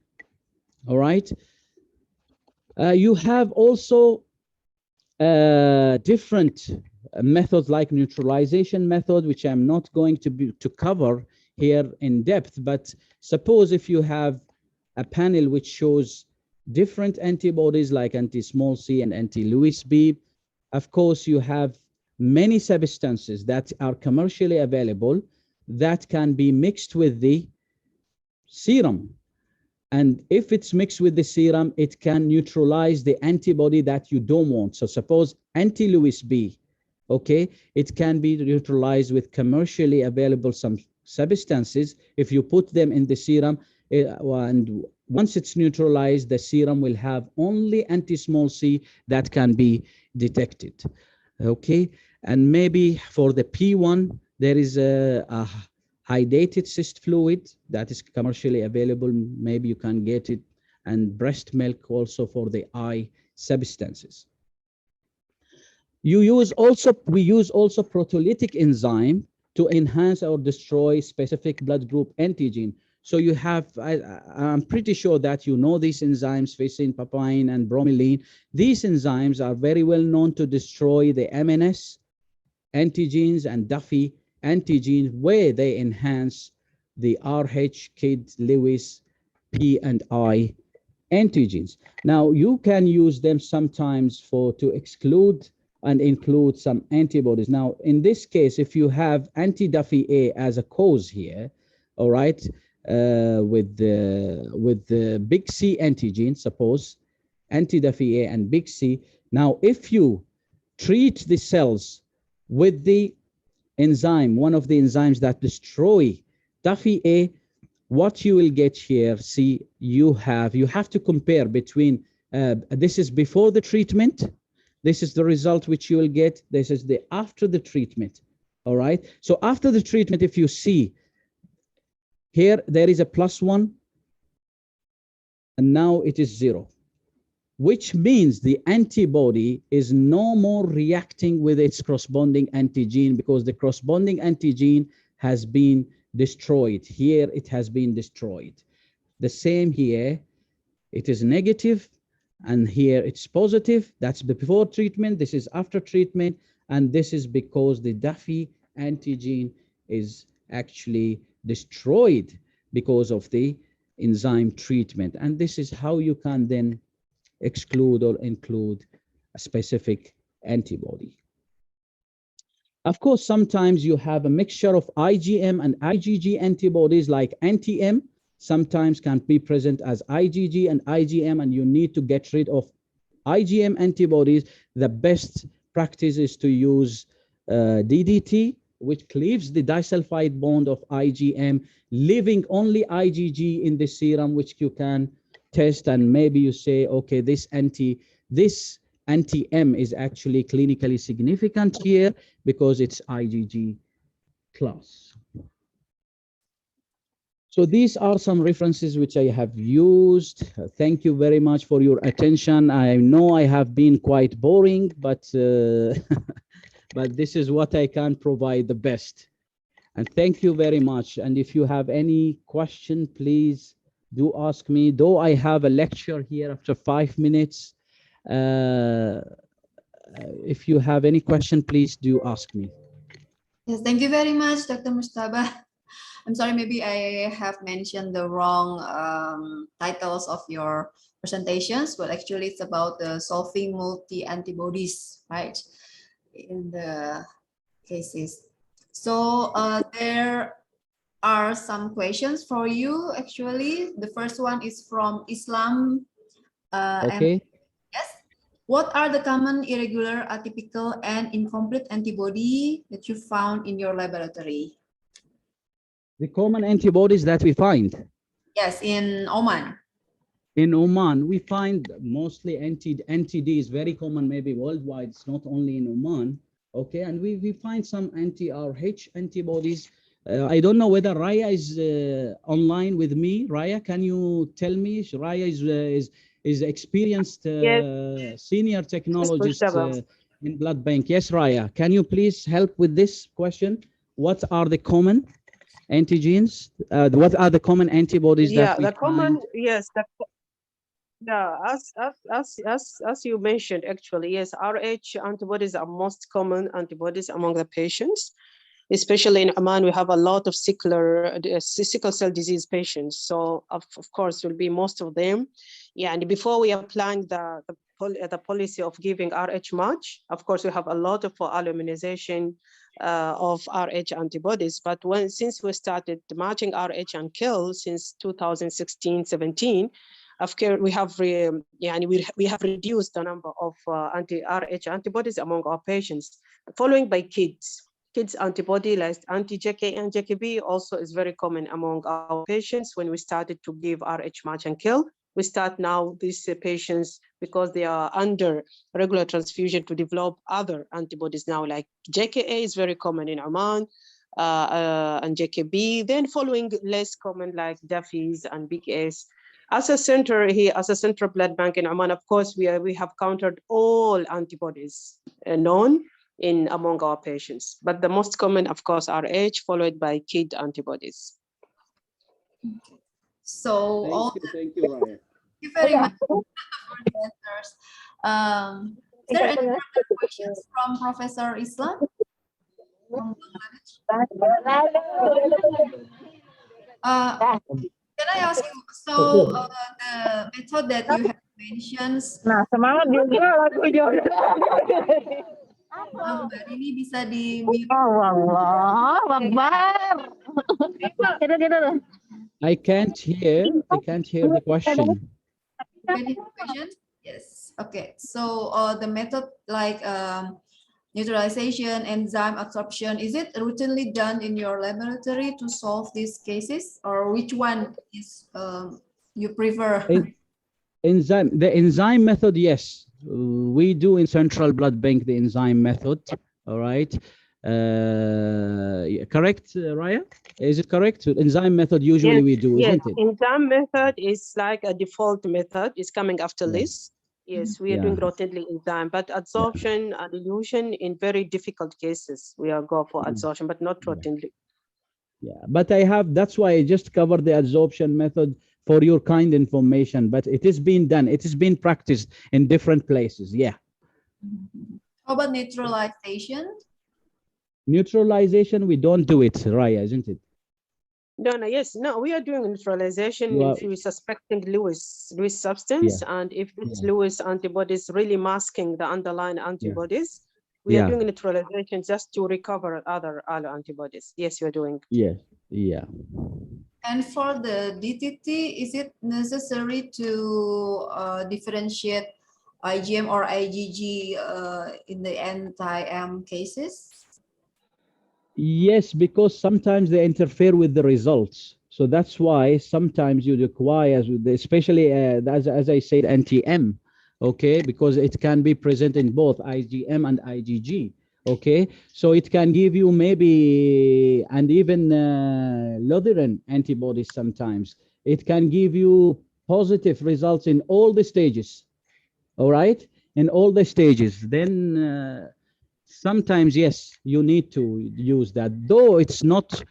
All right. You have also different methods like neutralization method, which I'm not going to cover here in depth. But suppose if you have a panel which shows different antibodies like anti-small c and anti-Lewis B, of course you have many substances that are commercially available that can be mixed with the serum. And if it's mixed with the serum, it can neutralize the antibody that you don't want. So suppose anti-Lewis B, okay, it can be neutralized with commercially available some substances. If you put them in the serum, and once it's neutralized, the serum will have only anti-small c that can be detected. Okay, and maybe for the P1, there is a hydrated cyst fluid that is commercially available. Maybe you can get it, and breast milk also for the eye substances. We use also proteolytic enzyme to enhance or destroy specific blood group antigen. So you have, I'm pretty sure that you know these enzymes, ficin, papain, and bromelain. These enzymes are very well known to destroy the MNS antigens and Duffy antigens, where they enhance the RH, KID, Lewis, P, and I antigens. Now, you can use them sometimes to exclude and include some antibodies. Now, in this case, if you have anti-Duffy A as a cause here, all right, with the big C antigen, suppose anti-Duffy A and big C. Now, if you treat the cells with the enzyme, one of the enzymes that destroy Duffy A, what you will get here, see, you have to compare between, this is before the treatment, this is the result which you will get, this is the after the treatment, all right? So after the treatment, if you see, here there is a +1, and now it is 0, which means the antibody is no more reacting with its corresponding antigen, because the corresponding antigen has been destroyed. Here it has been destroyed. The same here, it is negative, and here it's positive. That's before treatment, this is after treatment, and this is because the Duffy antigen is actually destroyed because of the enzyme treatment. And this is how you can then exclude or include a specific antibody. Of course, sometimes you have a mixture of IgM and IgG antibodies, like AATM sometimes can be present as IgG and IgM, and you need to get rid of IgM antibodies. The best practice is to use DDT, which cleaves the disulfide bond of IgM, leaving only IgG in the serum, which you can test, and maybe you say, okay, this anti-M is actually clinically significant here because it's IgG class. So these are some references which I have used. Thank you very much for your attention. I know I have been quite boring, but but this is what I can provide the best. And thank you very much. And if you have any question, please do ask me. Though I have a lecture here after 5 minutes, if you have any question, please do ask me. Yes, thank you very much, Dr. Mujtaba. I'm sorry, maybe I have mentioned the wrong titles of your presentations, but actually it's about the solving multi-antibodies, right, in the cases. So there are some questions for you, actually. The first one is from Islam. Okay. Yes. What are the common irregular, atypical, and incomplete antibody that you found in your laboratory? The common antibodies that we find. Yes, in Oman. In Oman, we find mostly anti-D is very common, maybe worldwide. It's not only in Oman. Okay, and we find some anti-RH antibodies. I don't know whether Raya is online with me. Raya, can you tell me? Raya is experienced senior technologist in blood bank. Yes, Raya, can you please help with this question? What are the common antigens? What are the common antibodies that we the common, find? yes, as you mentioned, actually, yes, RH antibodies are most common antibodies among the patients. Especially in Oman, we have a lot of sickle cell disease patients. So of course, will be most of them. Yeah, and before we applying the policy of giving RH match, of course, we have a lot of immunization of RH antibodies. But since we started matching RH and kill since 2016-17, of course, we have reduced the number of anti-RH antibodies among our patients, following by kids. Kids antibody like anti-JK and JKB also is very common among our patients. When we started to give RH match and kill, we start now these patients, because they are under regular transfusion, to develop other antibodies now, like JKA is very common in Oman, and JKB, then following less common like Duffy's and BKS. As a center here, as a central blood bank in Oman, of course, we have counted all antibodies known among our patients, but the most common, of course, are RH, followed by kid antibodies. So Thank you, Raya. Thank you very much for the answers. Is there any further questions from Professor Islam? From can I ask you, so the method that you have mentioned, semangat juga lagu Mbak Rini bisa di-mute. Allah Akbar. I can't hear the question. Any questions? Yes. Okay. So the method like neutralization, enzyme absorption, is it routinely done in your laboratory to solve these cases, or which one is you prefer? The enzyme method, yes, we do in central blood bank the enzyme method. All right. Correct, Raya? Is it correct? Enzyme method usually Yes, we do, yes. isn't it? Enzyme method is like a default method. It's coming after Yeah. this. Yes, we are doing rotantly enzyme, but adsorption and dilution in very difficult cases, we are go for adsorption, but not rotantly. Yeah, but that's why I just covered the adsorption method for your kind information, but it is being done. It is being practiced in different places. Yeah. How about neutralization? Neutralization, we don't do it, Raya, isn't it? No, we are doing neutralization if we're suspecting Lewis substance, and if this Lewis antibodies really masking the underlying antibodies, we are doing neutralization just to recover other antibodies. Yes, we are doing. Yes, yeah. And for the DTT, is it necessary to differentiate IgM or IgG in the anti-M cases? Yes, because sometimes they interfere with the results. So that's why sometimes you require, especially as I said, anti-M, okay, because it can be present in both IgM and IgG, okay. So it can give you maybe, and even Lutheran antibodies sometimes, it can give you positive results in all the stages, all right, in all the stages. Then sometimes, yes, you need to use that, though it's not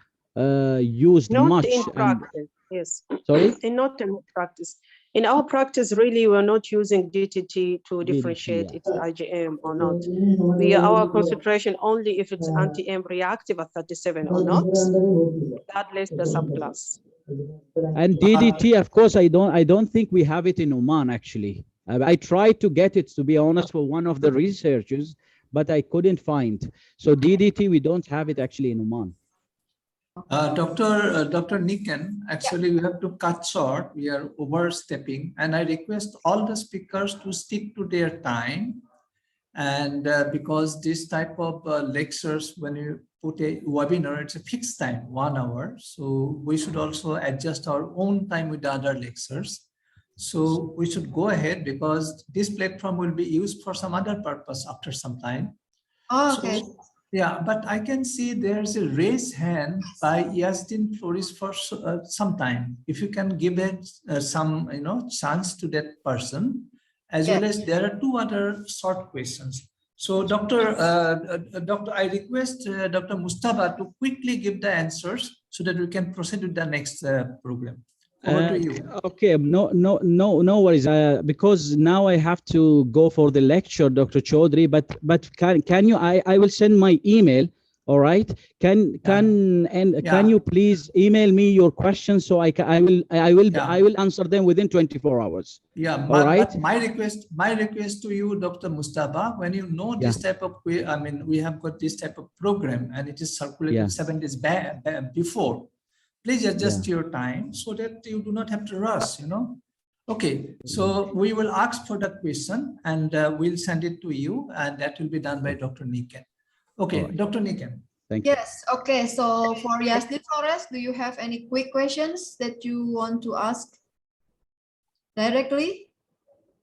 used Not much. in practice, yes. Sorry? Not in practice. In our practice, really, we're not using DTT to differentiate it's IgM or not. Our concentration only if it's anti-M reactive at 37 or not, regardless the subclass. And DDT, of course, I don't think we have it in Oman, actually. I tried to get it, to be honest, for one of the researchers, but I couldn't find. So DDT, we don't have it actually in Oman. Dr. Niken, actually we have to cut short. We are overstepping, and I request all the speakers to stick to their time. And because this type of lectures, when you put a webinar, it's a fixed time, 1 hour. So we should also adjust our own time with the other lectures. So we should go ahead, because this platform will be used for some other purpose after some time. Oh, okay. So, yeah, but I can see there's a raised hand by Yasdin Flores for some time. If you can give it some chance to that person, as well as there are 2 other short questions. So Doctor, I request Dr. Mustafa to quickly give the answers so that we can proceed with the next program. Over to you. Okay, no worries. Because now I have to go for the lecture, Dr. Chaudhry. But can you? I will send my email. All right. Can you please email me your questions, so I will answer them within 24 hours. Yeah. All right. But my request to you, Dr. Mustafa, when you know this type of, I mean, we have got this type of program and it is circulated 7 days before. Please adjust your time so that you do not have to rush, Okay, so we will ask for that question and we'll send it to you, and that will be done by Dr. Niken. Okay, right. Dr. Niken. Thank you. Yes, okay. So for Yasdin Flores, do you have any quick questions that you want to ask directly?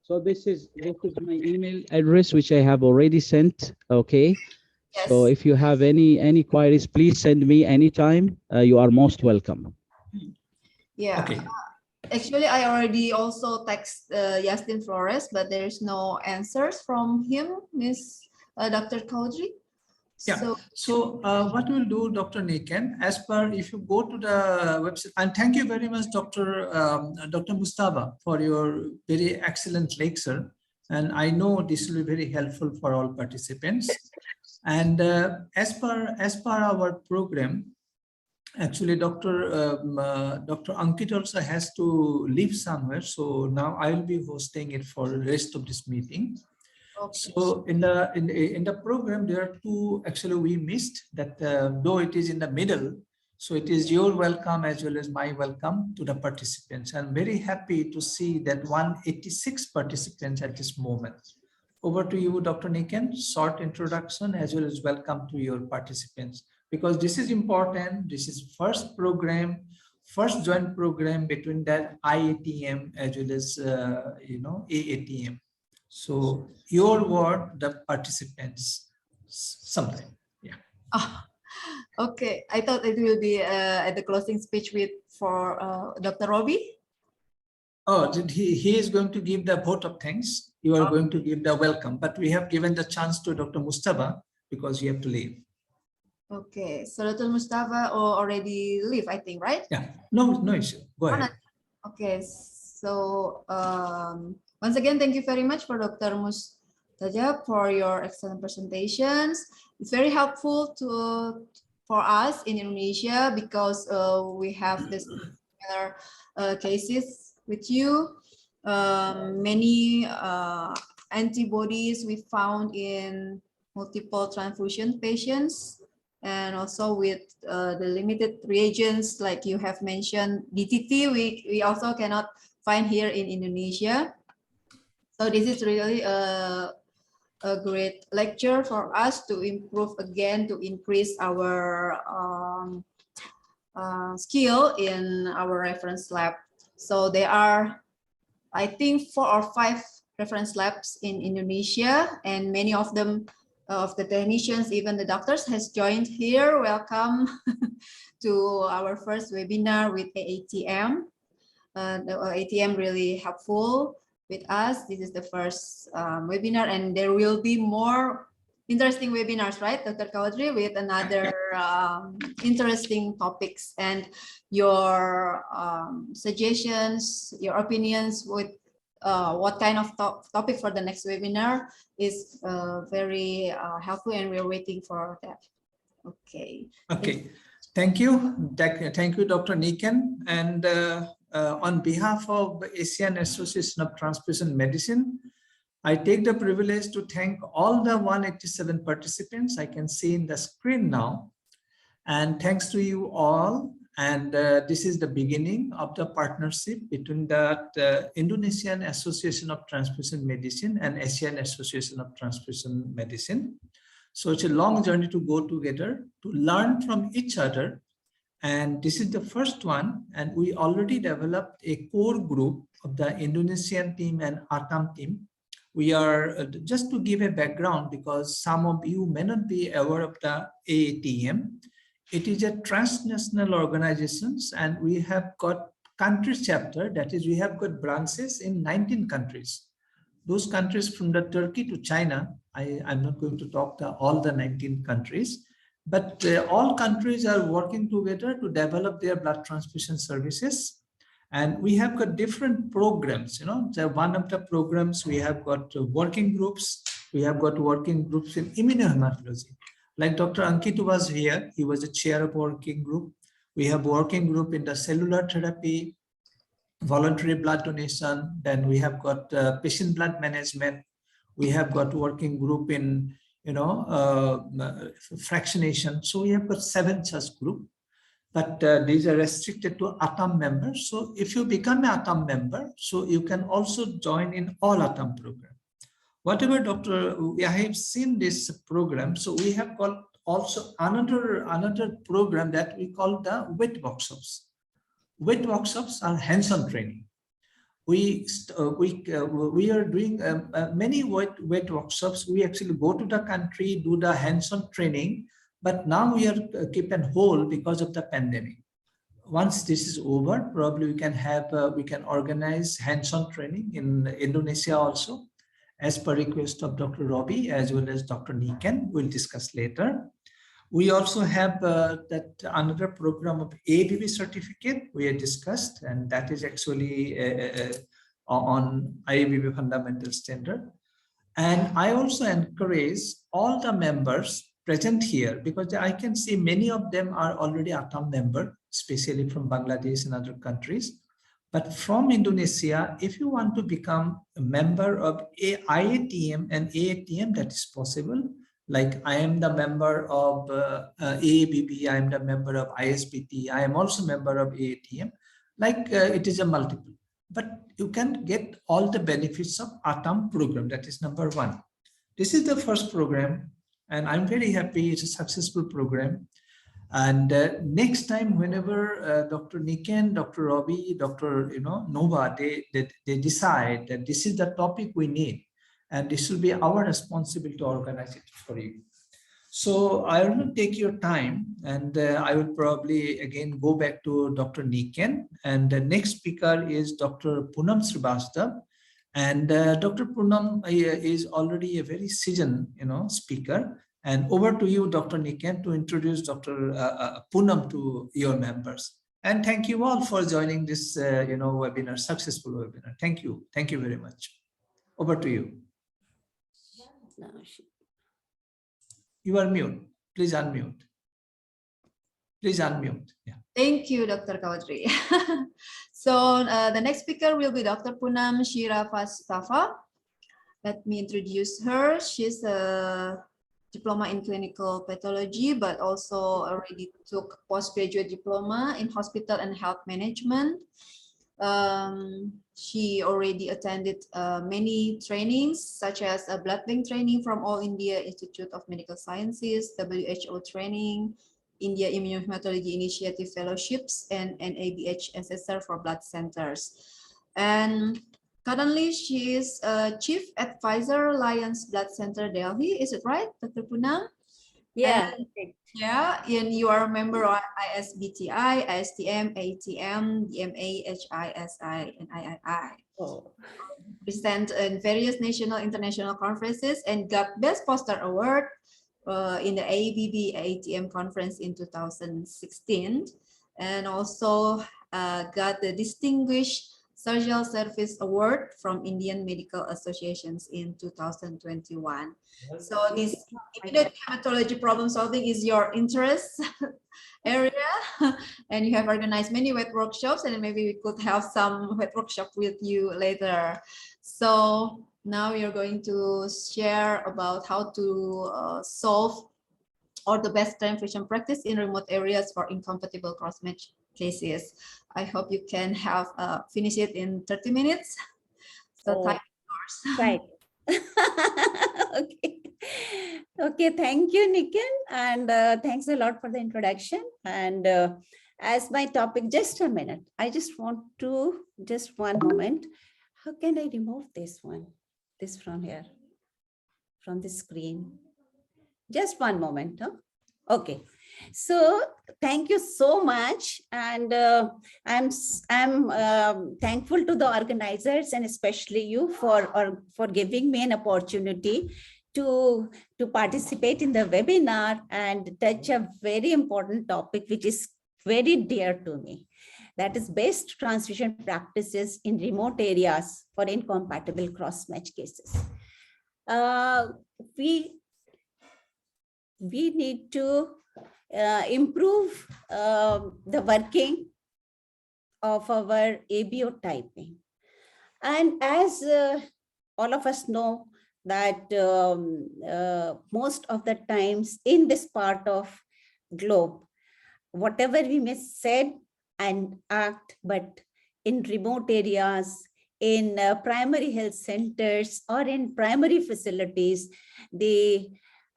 So this is my email address, which I have already sent. Okay. Yes. So if you have any queries, please send me anytime. You are most welcome. Yeah. Okay. Actually, I already also text Yasdin Flores, but there is no answers from him, Dr. Chaudhry. Yeah. So what we'll do, Dr. Niken, as per, if you go to the website, and thank you very much, Dr. Mustafa, for your very excellent lecture. And I know this will be very helpful for all participants. And as per our program, actually, Dr. Ankit also has to leave somewhere. So now I will be hosting it for the rest of this meeting. Okay. So in the program, there are 2 actually we missed that, though it is in the middle. So it is your welcome as well as my welcome to the participants. I'm very happy to see that 186 participants at this moment. Over to you, Dr. Niken, short introduction as well as welcome to your participants, because this is important. This is first joint program between that IATM as well as AATM. So your word, the participants, something. Yeah. Oh, okay, I thought it will be at the closing speech for Dr. Robbie. Oh, he is going to give the vote of thanks. You are going to give the welcome, but we have given the chance to Dr. Mustafa because you have to leave. Okay, so Dr. Mustafa already leave, I think, right? Yeah, no issue. Go ahead. Okay, so once again, thank you very much for Dr. Mustajab for your excellent presentations. It's very helpful for us in Indonesia because we have this similar cases with you. Many antibodies we found in multiple transfusion patients, and also with the limited reagents like you have mentioned, DTT, we also cannot find here in Indonesia. So this is really a great lecture for us to improve again, to increase our skill in our reference lab. So there are, I think, 4 or 5 reference labs in Indonesia, and many of them, of the technicians, even the doctors, has joined here. Welcome to our first webinar with AATM. The AATM really helpful with us. This is the first webinar, and there will be more interesting webinars, right, Dr. Kawadri, with another interesting topics, and your suggestions, your opinions with what kind of topic for the next webinar is very helpful, and we're waiting for that. Okay. Okay. Thank you. Thank you, Dr. Niken. And on behalf of Asian Association of Transfusion Medicine, I take the privilege to thank all the 187 participants I can see in the screen now. And thanks to you all. And this is the beginning of the partnership between the Indonesian Association of Transfusion Medicine and Asian Association of Transfusion Medicine. So it's a long journey to go together, to learn from each other. And this is the first one. And we already developed a core group of the Indonesian team and ATM team. We are, just to give a background, because some of you may not be aware of the AATM. It is a transnational organization, and we have got country chapter. That is, we have got branches in 19 countries. Those countries from the Turkey to China. I'm not going to talk all the 19 countries, but all countries are working together to develop their blood transfusion services. And we have got different programs, you know. So one of the programs, we have got working groups. We have got working groups in immunohematology. Like Dr. Ankit was here, he was a chair of working group. We have working group in the cellular therapy, voluntary blood donation. Then we have got patient blood management. We have got working group in, you know, fractionation. So we have got 7 such groups. But these are restricted to ATM members. So if you become an ATM member, so you can also join in all ATM programs. Whatever, Dr. I have seen this program. So we have got also another program that we call the wet workshops. Wet workshops are hands-on training. We are doing many wet workshops. We actually go to the country, do the hands-on training. But now we are kept on hold because of the pandemic. Once this is over, probably we can have we can organize hands-on training in Indonesia also, as per request of Dr. Robbie as well as Dr. Niken. We'll discuss later. We also have that another program of ABB certificate we had discussed, and that is actually on IABB fundamental standard. And I also encourage all the members present here, because I can see many of them are already ATM member, especially from Bangladesh and other countries. But from Indonesia, if you want to become a member of IATM and AATM, that is possible. Like I am the member of AABB, I am the member of ISBT, I am also member of AATM. Like it is a multiple. But you can get all the benefits of ATM program. That is number 1. This is the first program. And I'm very happy it's a successful program. And next time, whenever Dr. Niken, Dr. Robbie, Dr. Nova, they decide that this is the topic we need, and this will be our responsibility to organize it for you. So I will not take your time, and I will probably again go back to Dr. Niken, and the next speaker is Dr. Poonam Srivastava. And Dr. Poonam is already a very seasoned, speaker. And over to you, Dr. Niken, to introduce Dr. Poonam to your members. And thank you all for joining this, webinar, successful webinar. Thank you. Thank you very much. Over to you. No, You are mute. Please unmute. Please unmute. Yeah. Thank you, Dr. Kaudri. So the next speaker will be Dr. Poonam Srivastava. Let me introduce her. She's a diploma in clinical pathology, but also already took postgraduate diploma in hospital and health management. She already attended many trainings, such as a blood bank training from All India Institute of Medical Sciences, WHO training, India Immunohematology Initiative Fellowships, and NABH SSR for blood centers. And currently, she is Chief Advisor, Lions Blood Center, Delhi. Is it right, Dr. Poonam? yeah. Yeah, and you are a member of ISBTI, ISTM, AATM, DMA, HISI, and III. Oh. Present in various national, international conferences and got Best Poster Award in the ABB AATM conference in 2016, and also got the Distinguished Social Service Award from Indian Medical Associations in 2021. So this immunohematology problem solving is your interest area, and you have organized many web workshops, and maybe we could have some web workshop with you later. So now you're going to share about how to solve or the best transfusion practice in remote areas for incompatible cross-match cases. I hope you can have finish it in 30 minutes. So time is yours. Right. Okay. Okay, thank you, Niken, and thanks a lot for the introduction. And as my topic, just a minute, I just want to, just one moment. How can I remove this one? This from here, from the screen. Just one moment. Huh? Okay. So thank you so much, and I'm thankful to the organizers and especially you for giving me an opportunity to participate in the webinar and touch a very important topic which is very dear to me. That is best transfusion practices in remote areas for incompatible cross-match cases. We need to improve the working of our ABO typing. And as all of us know that most of the times in this part of globe, whatever we may said and act, but in remote areas, in primary health centers or in primary facilities, the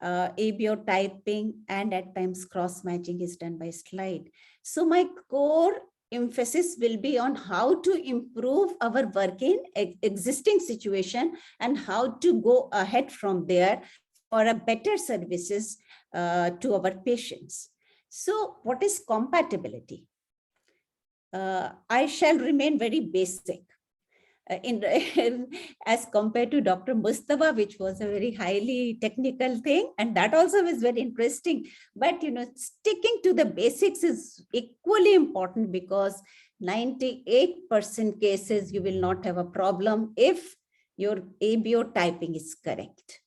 ABO typing and at times cross-matching is done by slide. So my core emphasis will be on how to improve our work in existing situation and how to go ahead from there for a better services to our patients. So what is compatibility? I shall remain very basic. As compared to Dr. Mustafa, which was a very highly technical thing, and that also is very interesting. But sticking to the basics is equally important, because 98% cases you will not have a problem if your ABO typing is correct.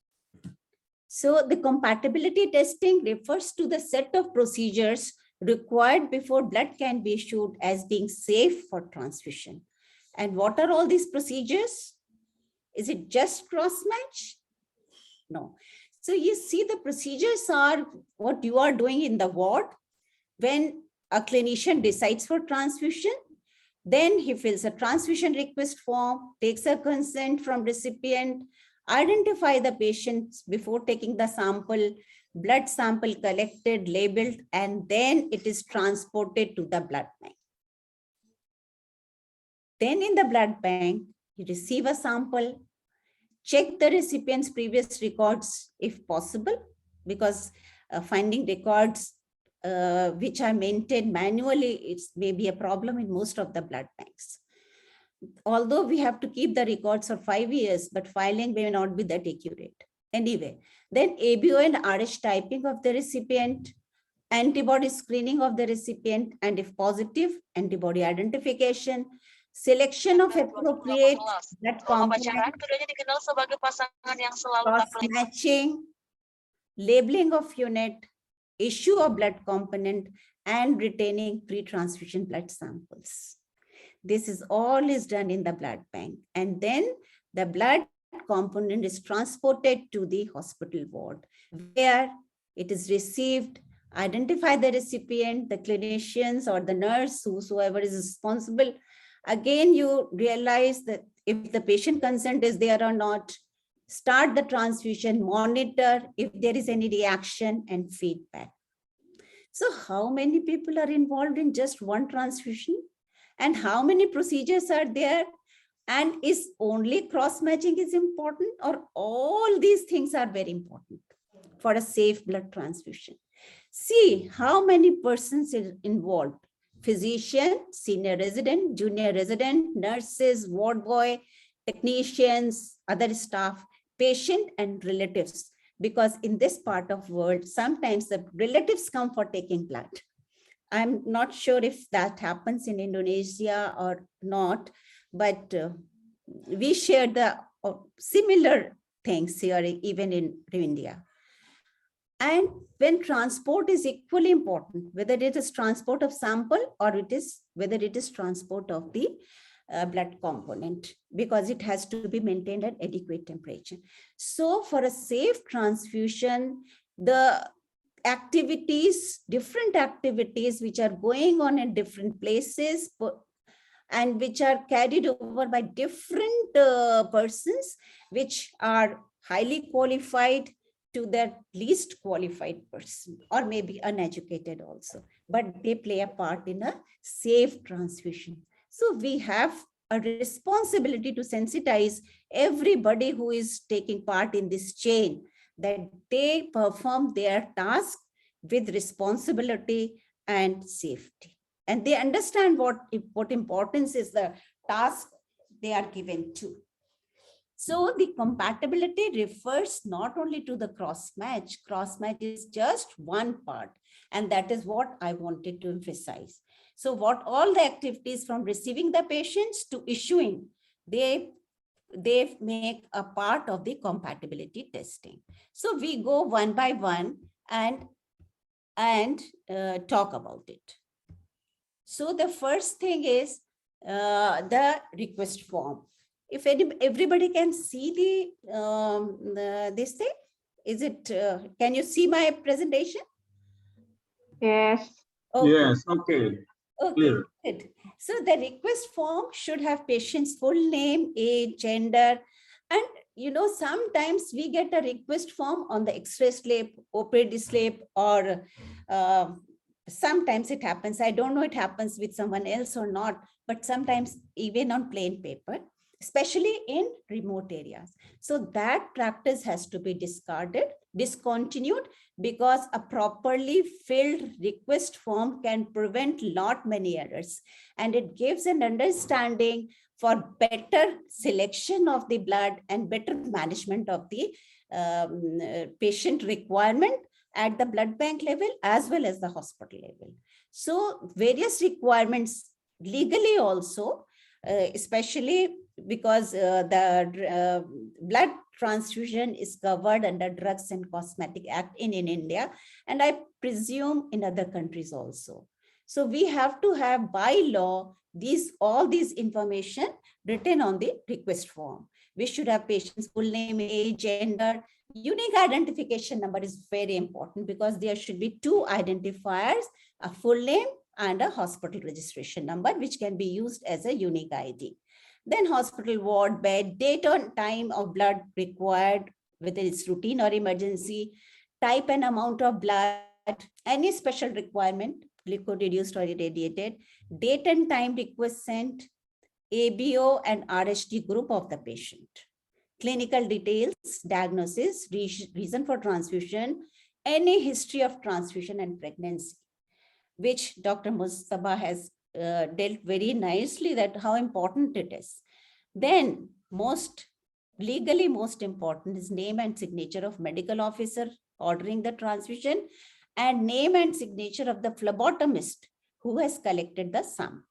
So the compatibility testing refers to the set of procedures required before blood can be issued as being safe for transfusion. And what are all these procedures? Is it just cross-match? No. So you see, the procedures are what you are doing in the ward. When a clinician decides for transfusion, then he fills a transfusion request form, takes a consent from recipient, identify the patients before taking the sample, blood sample collected, labeled, and then it is transported to the blood bank. Then in the blood bank, you receive a sample, check the recipient's previous records if possible, because finding records which are maintained manually, it may be a problem in most of the blood banks. Although we have to keep the records for 5 years, but filing may not be that accurate. Anyway, then ABO and RH typing of the recipient, antibody screening of the recipient, and if positive, antibody identification, selection of appropriate blood component, cross-matching, labeling of unit, issue of blood component, and retaining pre-transfusion blood samples. This is all is done in the blood bank. And then the blood component is transported to the hospital ward, where it is received, identify the recipient, the clinicians or the nurse, whosoever is responsible. Again, you realize that if the patient consent is there or not, start the transfusion, monitor if there is any reaction, and feedback. So how many people are involved in just one transfusion? And how many procedures are there? And is only cross-matching is important, or all these things are very important for a safe blood transfusion? See how many persons are involved: physician, senior resident, junior resident, nurses, ward boy, technicians, other staff, patient, and relatives. Because in this part of world, sometimes the relatives come for taking blood. I'm not sure if that happens in Indonesia or not, but we share the similar things here, even in India. And when transport is equally important, whether it is transport of sample or whether it is transport of the blood component, because it has to be maintained at adequate temperature. So for a safe transfusion, the activities, different activities which are going on in different places and which are carried over by different persons, which are highly qualified to the least qualified person, or maybe uneducated also, but they play a part in a safe transfusion. So we have a responsibility to sensitize everybody who is taking part in this chain, that they perform their task with responsibility and safety. And they understand what importance is the task they are given to. So the compatibility refers not only to the cross-match. Cross-match is just one part, and that is what I wanted to emphasize. So what all the activities from receiving the patients to issuing, they make a part of the compatibility testing. So we go one by one and talk about it. So the first thing is the request form. If everybody can see this thing, is it? Can you see my presentation? Yes. Okay. Yes, okay. Okay, Clear. good. So the request form should have patient's full name, age, gender, and sometimes we get a request form on the X-ray slip, OPD slip, or sometimes it happens. I don't know it happens with someone else or not, but sometimes even on plain paper, especially in remote areas. So that practice has to be discontinued, because a properly filled request form can prevent many errors, and it gives an understanding for better selection of the blood and better management of the patient requirement at the blood bank level as well as the hospital level. So various requirements legally also, especially because the blood transfusion is covered under Drugs and Cosmetic Act in India, and I presume in other countries also. So we have to have by law all these information written on the request form. We should have patient's full name, age, gender. Unique identification number is very important, because there should be two identifiers, a full name and a hospital registration number, which can be used as a unique ID. Then hospital ward, bed, date and time of blood required, whether it's routine or emergency, type and amount of blood, any special requirement, liquid reduced or irradiated, date and time request sent, ABO and RHD group of the patient, clinical details, diagnosis, reason for transfusion, any history of transfusion and pregnancy, which Dr. Mustaba has dealt very nicely, that how important it is. Then legally most important is name and signature of medical officer ordering the transfusion, and name and signature of the phlebotomist who has collected the sample.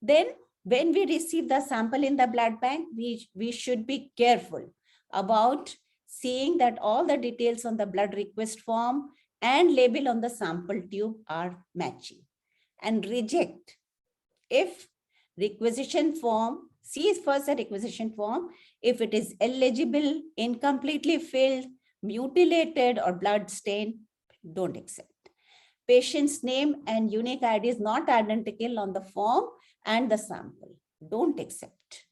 Then when we receive the sample in the blood bank, we should be careful about seeing that all the details on the blood request form and label on the sample tube are matching, and reject if requisition form, see first the requisition form, if it is illegible, incompletely filled, mutilated or blood stained, don't accept. Patient's name and unique ID is not identical on the form and the sample, don't accept.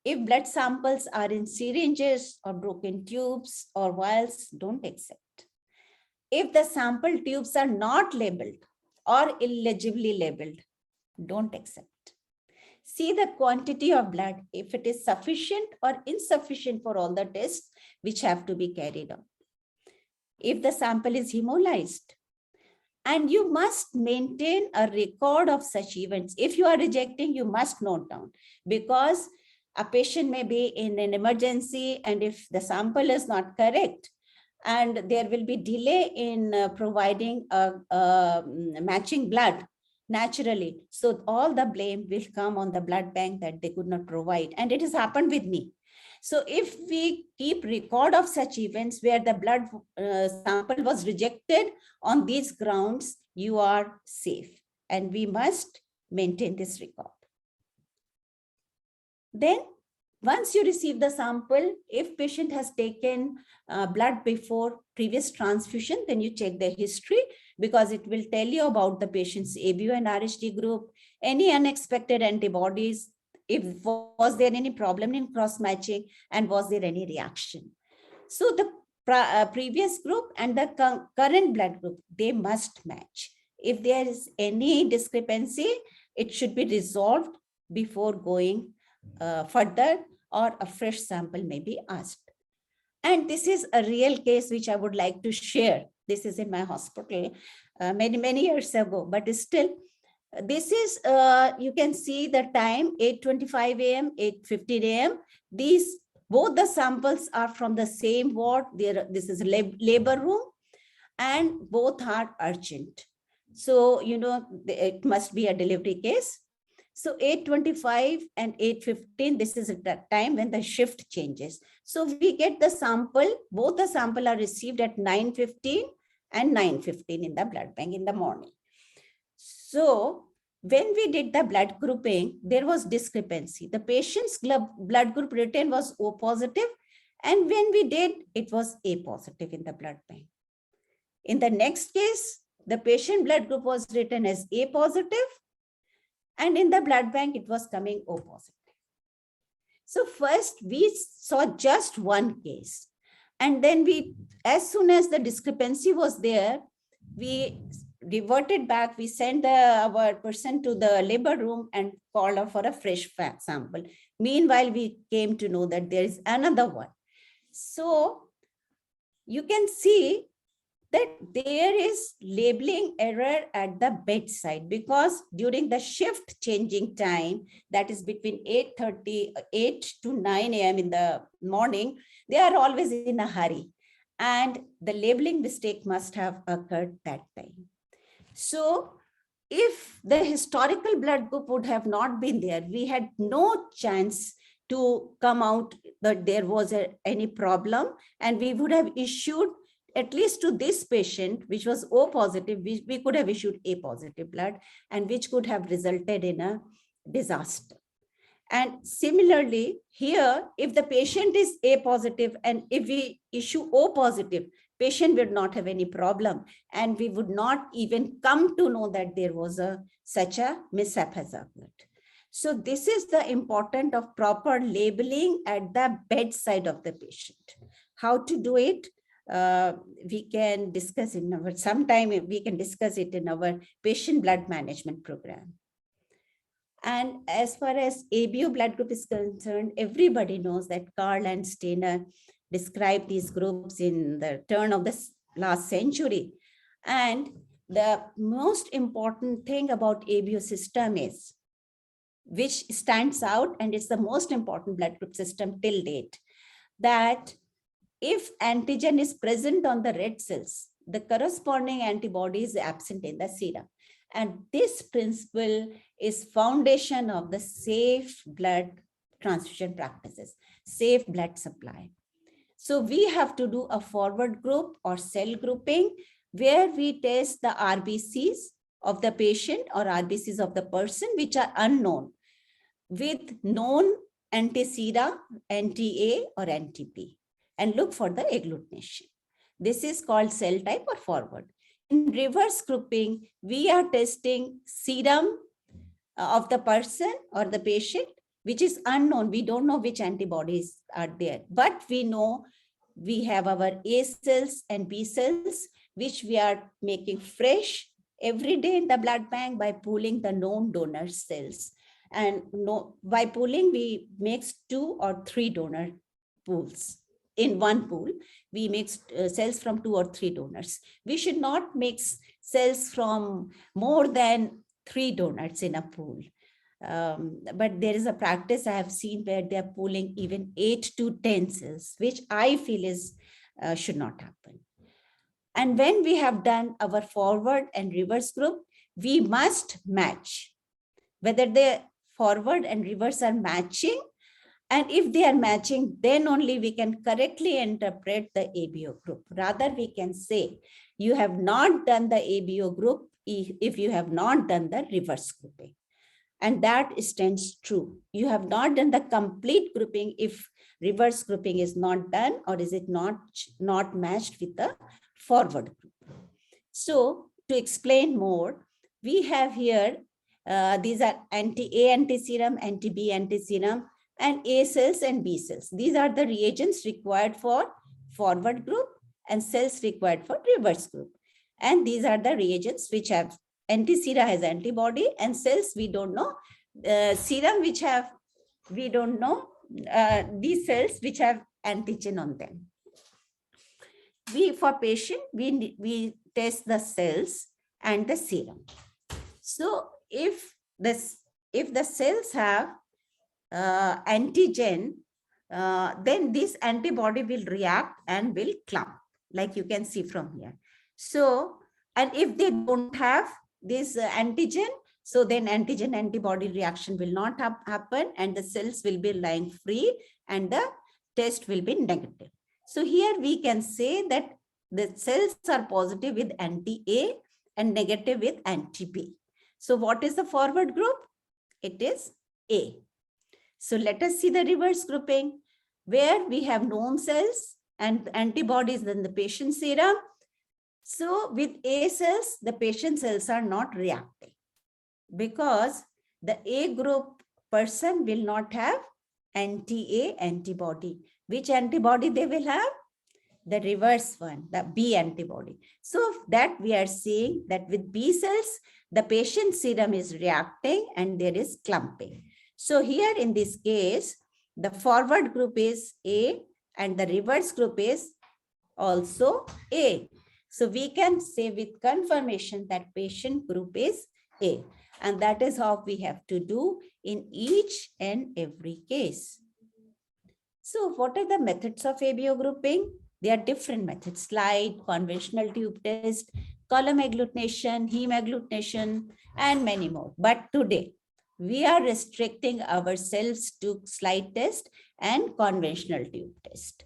If blood samples are in syringes or broken tubes or vials, don't accept. If the sample tubes are not labeled or illegibly labeled, don't accept. See the quantity of blood, if it is sufficient or insufficient for all the tests which have to be carried out. If the sample is hemolyzed, and you must maintain a record of such events. If you are rejecting, you must note down, because a patient may be in an emergency, and if the sample is not correct, and there will be delay in providing matching blood naturally. So all the blame will come on the blood bank that they could not provide. And it has happened with me. So if we keep record of such events where the blood sample was rejected on these grounds, you are safe. And we must maintain this record. Then once you receive the sample, if patient has taken blood before previous transfusion, then you check the history, because it will tell you about the patient's ABO and RHD group, any unexpected antibodies, if was there any problem in cross-matching, and was there any reaction. So the previous group and the current blood group, they must match. If there is any discrepancy, it should be resolved before going further, or a fresh sample may be asked. And this is a real case which I would like to share. This is in my hospital many years ago, but still, this is, you can see the time, 8:25 a.m., 8:15 a.m. Both the samples are from the same ward. This is labor room, and both are urgent. So, it must be a delivery case. So 8:25 and 8:15, this is the time when the shift changes. So we get the sample, both the sample are received at 9:15 and 9:15 in the blood bank in the morning. So when we did the blood grouping, there was discrepancy. The patient's blood group written was O positive, and when we did, it was A positive in the blood bank. In the next case, the patient blood group was written as A positive, and in the blood bank, it was coming O positive. So first, we saw just one case. And then as soon as the discrepancy was there, we reverted back. We sent our person to the labor room and called out for a fresh sample. Meanwhile, we came to know that there is another one. So you can see that there is labeling error at the bedside, because during the shift changing time, that is between 8 to 9 a.m. in the morning, they are always in a hurry. And the labeling mistake must have occurred that time. So if the historical blood group would have not been there, we had no chance to come out that there was any problem, and we would have issued, at least to this patient, which was O positive, we could have issued A positive blood, and which could have resulted in a disaster. And similarly, here, if the patient is A positive and if we issue O positive, patient would not have any problem, and we would not even come to know that there was such a mishap has occurred. So this is the importance of proper labeling at the bedside of the patient. How to do it? We can discuss sometime we can discuss it in our patient blood management program. And as far as ABO blood group is concerned, everybody knows that Carl and Steiner, described these groups in the turn of the last century. And the most important thing about ABO system is, which stands out, and it's the most important blood group system till date, that if antigen is present on the red cells, the corresponding antibody is absent in the serum. And this principle is foundation of the safe blood transfusion practices, safe blood supply. So we have to do a forward group or cell grouping where we test the RBCs of the patient or RBCs of the person, which are unknown, with known anti-sera, anti-A or anti-B, and look for the agglutination. This is called cell type or forward. In reverse grouping, we are testing serum of the person or the patient, which is unknown. We don't know which antibodies are there, but we know we have our A cells and B cells, which we are making fresh every day in the blood bank by pooling the known donor cells. And by pooling, we mix 2 or 3 donor pools. In one pool, we mix cells from 2 or 3 donors. We should not mix cells from more than 3 donors in a pool. But there is a practice I have seen where they're pooling even 8 to 10 cells, which I feel is should not happen. And when we have done our forward and reverse group, we must match whether the forward and reverse are matching. And if they are matching, then only we can correctly interpret the ABO group. Rather, we can say you have not done the ABO group if you have not done the reverse grouping. And that stands true. You have not done the complete grouping if reverse grouping is not done, or is it not matched with the forward group. So to explain more, we have here, these are anti-A antiserum, anti-B antiserum, and A cells and B cells. These are the reagents required for forward group and cells required for reverse group. And these are the reagents which have anti-sera has antibody, and cells we don't know, serum which have, we don't know, these cells which have antigen on them. For patient, we test the cells and the serum. So if the cells have antigen, then this antibody will react and will clump, like you can see from here. So, and if they don't have this antigen, so then antigen antibody reaction will not happen, and the cells will be lying free and the test will be negative. So here we can say that the cells are positive with anti-A and negative with anti-B. So what is the forward group? It is A. So let us see the reverse grouping, where we have known cells and antibodies in the patient serum. So with A cells, the patient cells are not reacting because the A group person will not have anti-A antibody. Which antibody they will have? The reverse one, the B antibody. So that we are seeing that with B cells, the patient serum is reacting and there is clumping. So here in this case, the forward group is A and the reverse group is also A. So we can say with confirmation that patient group is A. And that is how we have to do in each and every case. So what are the methods of ABO grouping? There are different methods: slide, conventional tube test, column agglutination, heme agglutination, and many more. But today, we are restricting ourselves to slide test and conventional tube test,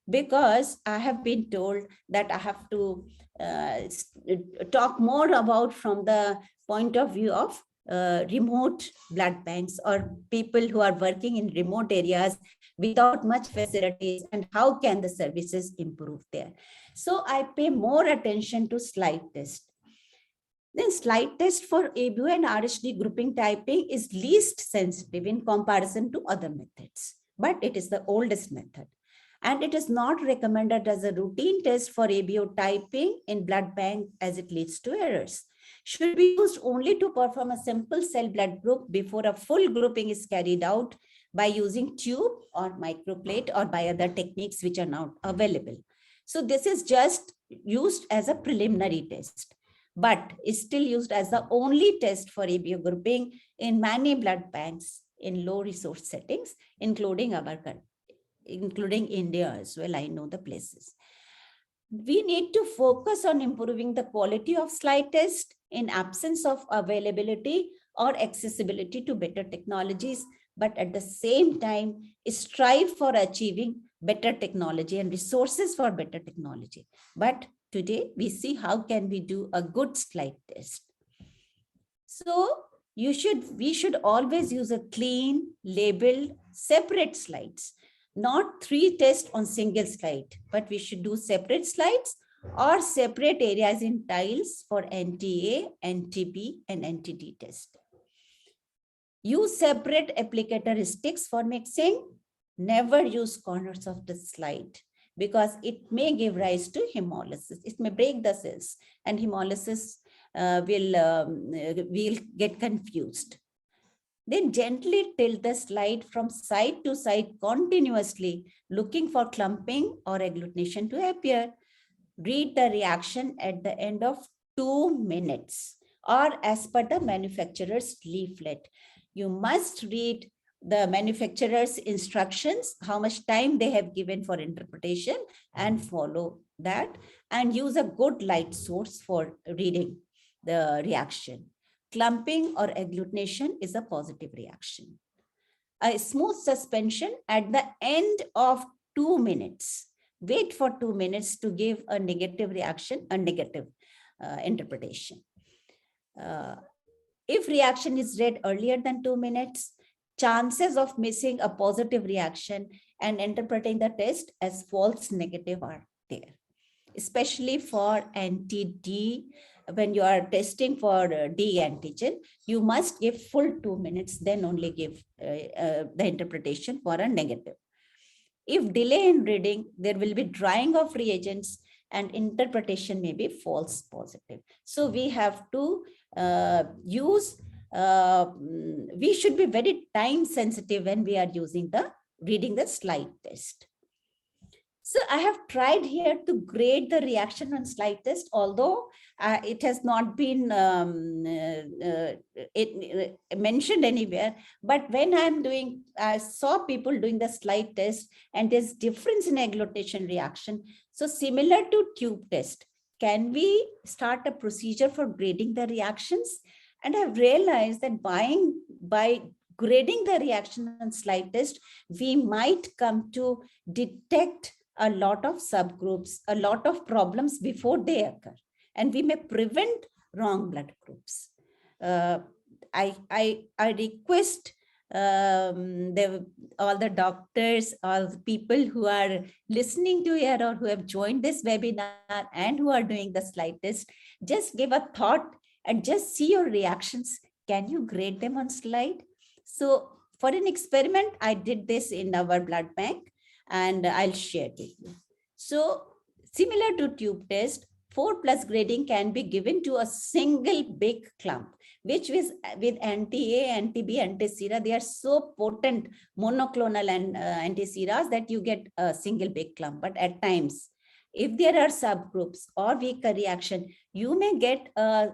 because I have been told that I have to talk more about from the point of view of remote blood banks or people who are working in remote areas without much facilities, and how can the services improve there. So I pay more attention to slide test. Then slide test for ABO and RHD grouping typing is least sensitive in comparison to other methods, but it is the oldest method. And it is not recommended as a routine test for ABO typing in blood bank as it leads to errors. should be used only to perform a simple cell blood group before a full grouping is carried out by using tube or microplate or by other techniques which are now available. So this is just used as a preliminary test, but is still used as the only test for ABO grouping in many blood banks in low resource settings, including India as well. I know the places. We need to focus on improving the quality of slide test in absence of availability or accessibility to better technologies, but at the same time strive for achieving better technology and resources for better technology. But today we see how can we do a good slide test. So we should always use a clean, labeled, separate slides, not 3 tests on single slide, but we should do separate slides or separate areas in tiles for NTA, NTB, and NTD test. Use separate applicator sticks for mixing. Never use corners of the slide because it may give rise to hemolysis. It may break the cells and hemolysis will get confused. Then gently tilt the slide from side to side continuously, looking for clumping or agglutination to appear. Read the reaction at the end of 2 minutes or as per the manufacturer's leaflet. You must read the manufacturer's instructions, how much time they have given for interpretation, and follow that, and use a good light source for reading the reaction. Clumping or agglutination is a positive reaction. A smooth suspension at the end of 2 minutes. Wait for 2 minutes to give a negative reaction, a negative interpretation. If reaction is read earlier than 2 minutes, chances of missing a positive reaction and interpreting the test as false negative are there. Especially for anti-D, when you are testing for D antigen, you must give full 2 minutes, then only give the interpretation for a negative. If delay in reading, there will be drying of reagents and interpretation may be false positive. So we have to we should be very time sensitive when we are using reading the slide test. So I have tried here to grade the reaction on slide test, although it has not been mentioned anywhere. But when I saw people doing the slide test and there's difference in agglutination reaction. So similar to tube test, can we start a procedure for grading the reactions? And I've realized that by grading the reaction on slide test, we might come to detect a lot of subgroups, a lot of problems before they occur, and we may prevent wrong blood groups. I request all the doctors, all the people who are listening to here or who have joined this webinar and who are doing the slide test, just give a thought and just see your reactions. Can you grade them on slide? So for an experiment, I did this in our blood bank, and I'll share with you. So similar to tube test, 4+ grading can be given to a single big clump, which is with anti-A, anti-B, anti-sera. They are so potent monoclonal and anti-seras that you get a single big clump. But at times, if there are subgroups or weaker reaction, you may get a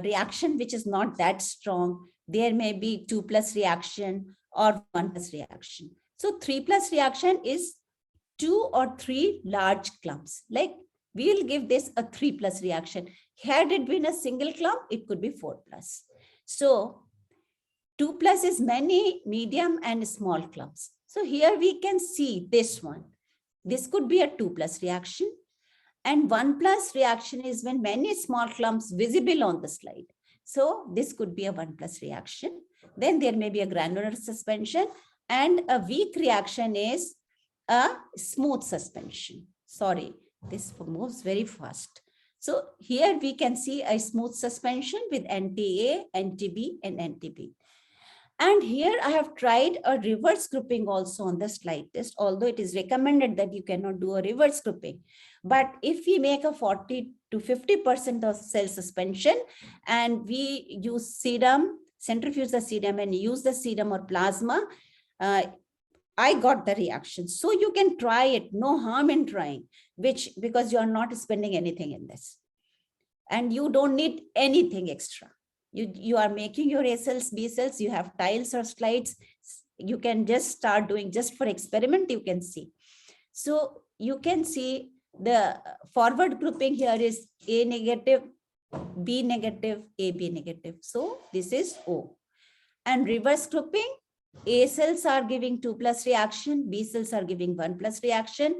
reaction which is not that strong. There may be 2+ reaction or 1+ reaction. So 3+ reaction is 2 or 3 large clumps. Like we will give this a 3+ reaction. Had it been a single clump, it could be 4+. So 2+ is many medium and small clumps. So here we can see this one. This could be a 2+ reaction. And 1+ reaction is when many small clumps visible on the slide. So this could be a 1+ reaction. Then there may be a granular suspension, and a weak reaction is a smooth suspension. Sorry, this moves very fast. So here we can see a smooth suspension with anti-A, anti-B, and anti-B. And here I have tried a reverse grouping also on the slide test, although it is recommended that you cannot do a reverse grouping. But if we make a 40 to 50% of cell suspension and we use serum, centrifuge the serum and use the serum or plasma, I got the reaction. So you can try it, no harm in trying, because you are not spending anything in this. And you don't need anything extra. You are making your A cells, B cells, you have tiles or slides. You can just start doing just for experiment, you can see. So you can see the forward grouping here is A negative, B negative, AB negative. So this is O. And reverse grouping, A cells are giving 2+ reaction, B cells are giving 1+ reaction.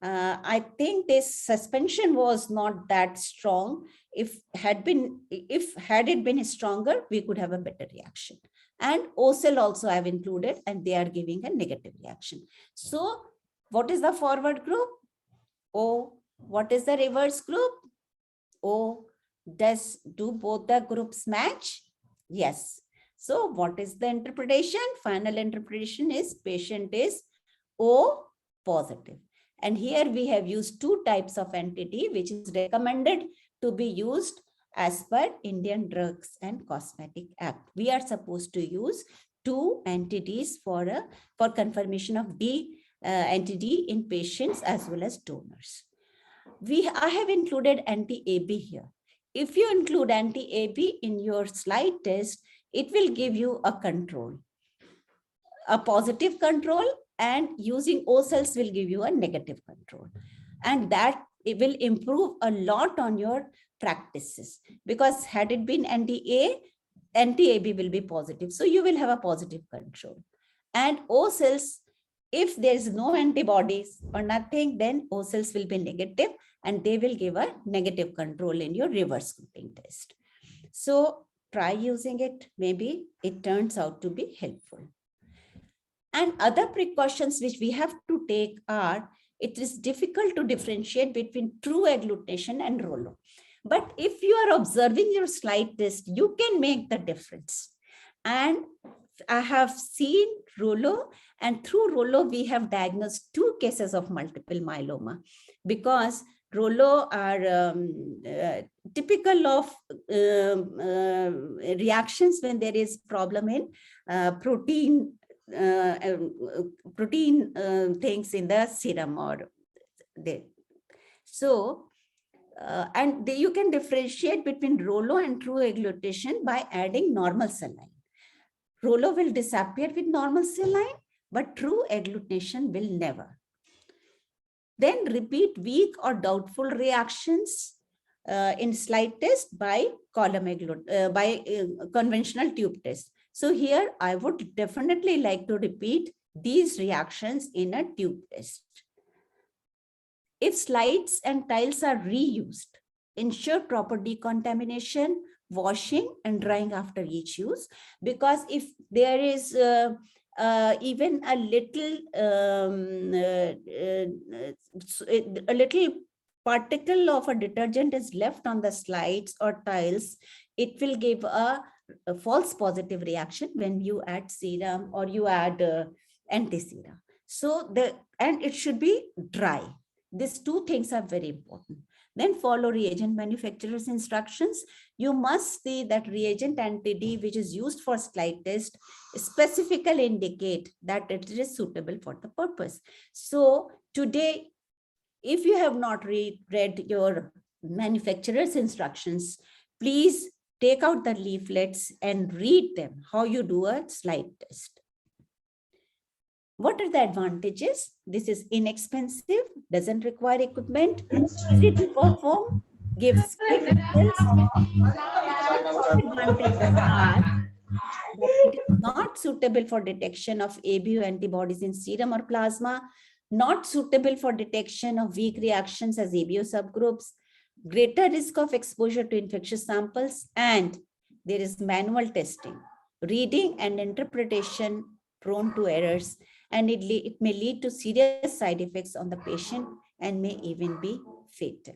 I think this suspension was not that strong. If had it been stronger, we could have a better reaction. And O cell also I have included, and they are giving a negative reaction. So what is the forward group? O. What is the reverse group? O. Do both the groups match? Yes. So what is the interpretation? Final interpretation is patient is O positive. And here we have used 2 types of entity, which is recommended to be used as per Indian Drugs and Cosmetic Act. We are supposed to use 2 entities for confirmation of D entity in patients as well as donors. I have included anti-AB here. If you include anti-AB in your slide test, it will give you a control, a positive control, and using O cells will give you a negative control. And that it will improve a lot on your practices, because had it been anti-A, anti-AB will be positive. So you will have a positive control. And O cells, if there is no antibodies or nothing, then O cells will be negative and they will give a negative control in your reverse grouping test. So try using it. Maybe it turns out to be helpful. And other precautions which we have to take are, it is difficult to differentiate between true agglutination and rollo. But if you are observing your slide test, you can make the difference. And I have seen rollo, and through rollo, we have diagnosed 2 cases of multiple myeloma, because rollo are typical of reactions when there is problem in protein things in the serum or there. So, and you can differentiate between rollo and true agglutination by adding normal cell line. Rollo will disappear with normal cell line, but true agglutination will never. Then repeat weak or doubtful reactions in slide test by conventional tube test. So here I would definitely like to repeat these reactions in a tube test. If slides and tiles are reused, ensure proper decontamination, washing and drying after each use, because if there is even a little particle of a detergent is left on the slides or tiles, it will give a false positive reaction when you add serum or you add anti-serum. So and it should be dry. These 2 things are very important. Then follow reagent manufacturer's instructions. You must see that reagent entity which is used for slide test specifically indicate that it is suitable for the purpose. So today, if you have not read your manufacturer's instructions, please take out the leaflets and read them, how you do a slide test. What are the advantages? This is inexpensive, doesn't require equipment, easy to perform, gives quick results. Advantages are that it is not suitable for detection of ABO antibodies in serum or plasma, not suitable for detection of weak reactions as ABO subgroups, greater risk of exposure to infectious samples, and there is manual testing, reading and interpretation prone to errors, and it may lead to serious side effects on the patient and may even be fatal.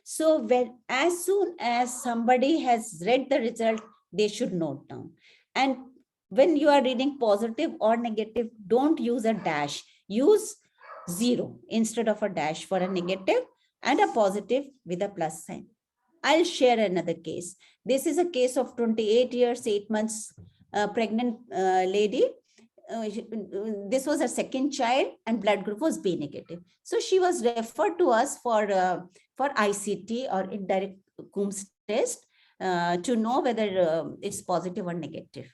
So as soon as somebody has read the result, they should note down. And when you are reading positive or negative, don't use a dash. Use 0 instead of a dash for a negative and a positive with a plus sign. I'll share another case. This is a case of 28 years, 8 months pregnant lady. This was her second child and blood group was B negative. So she was referred to us for ICT or indirect Coombs test to know whether it's positive or negative.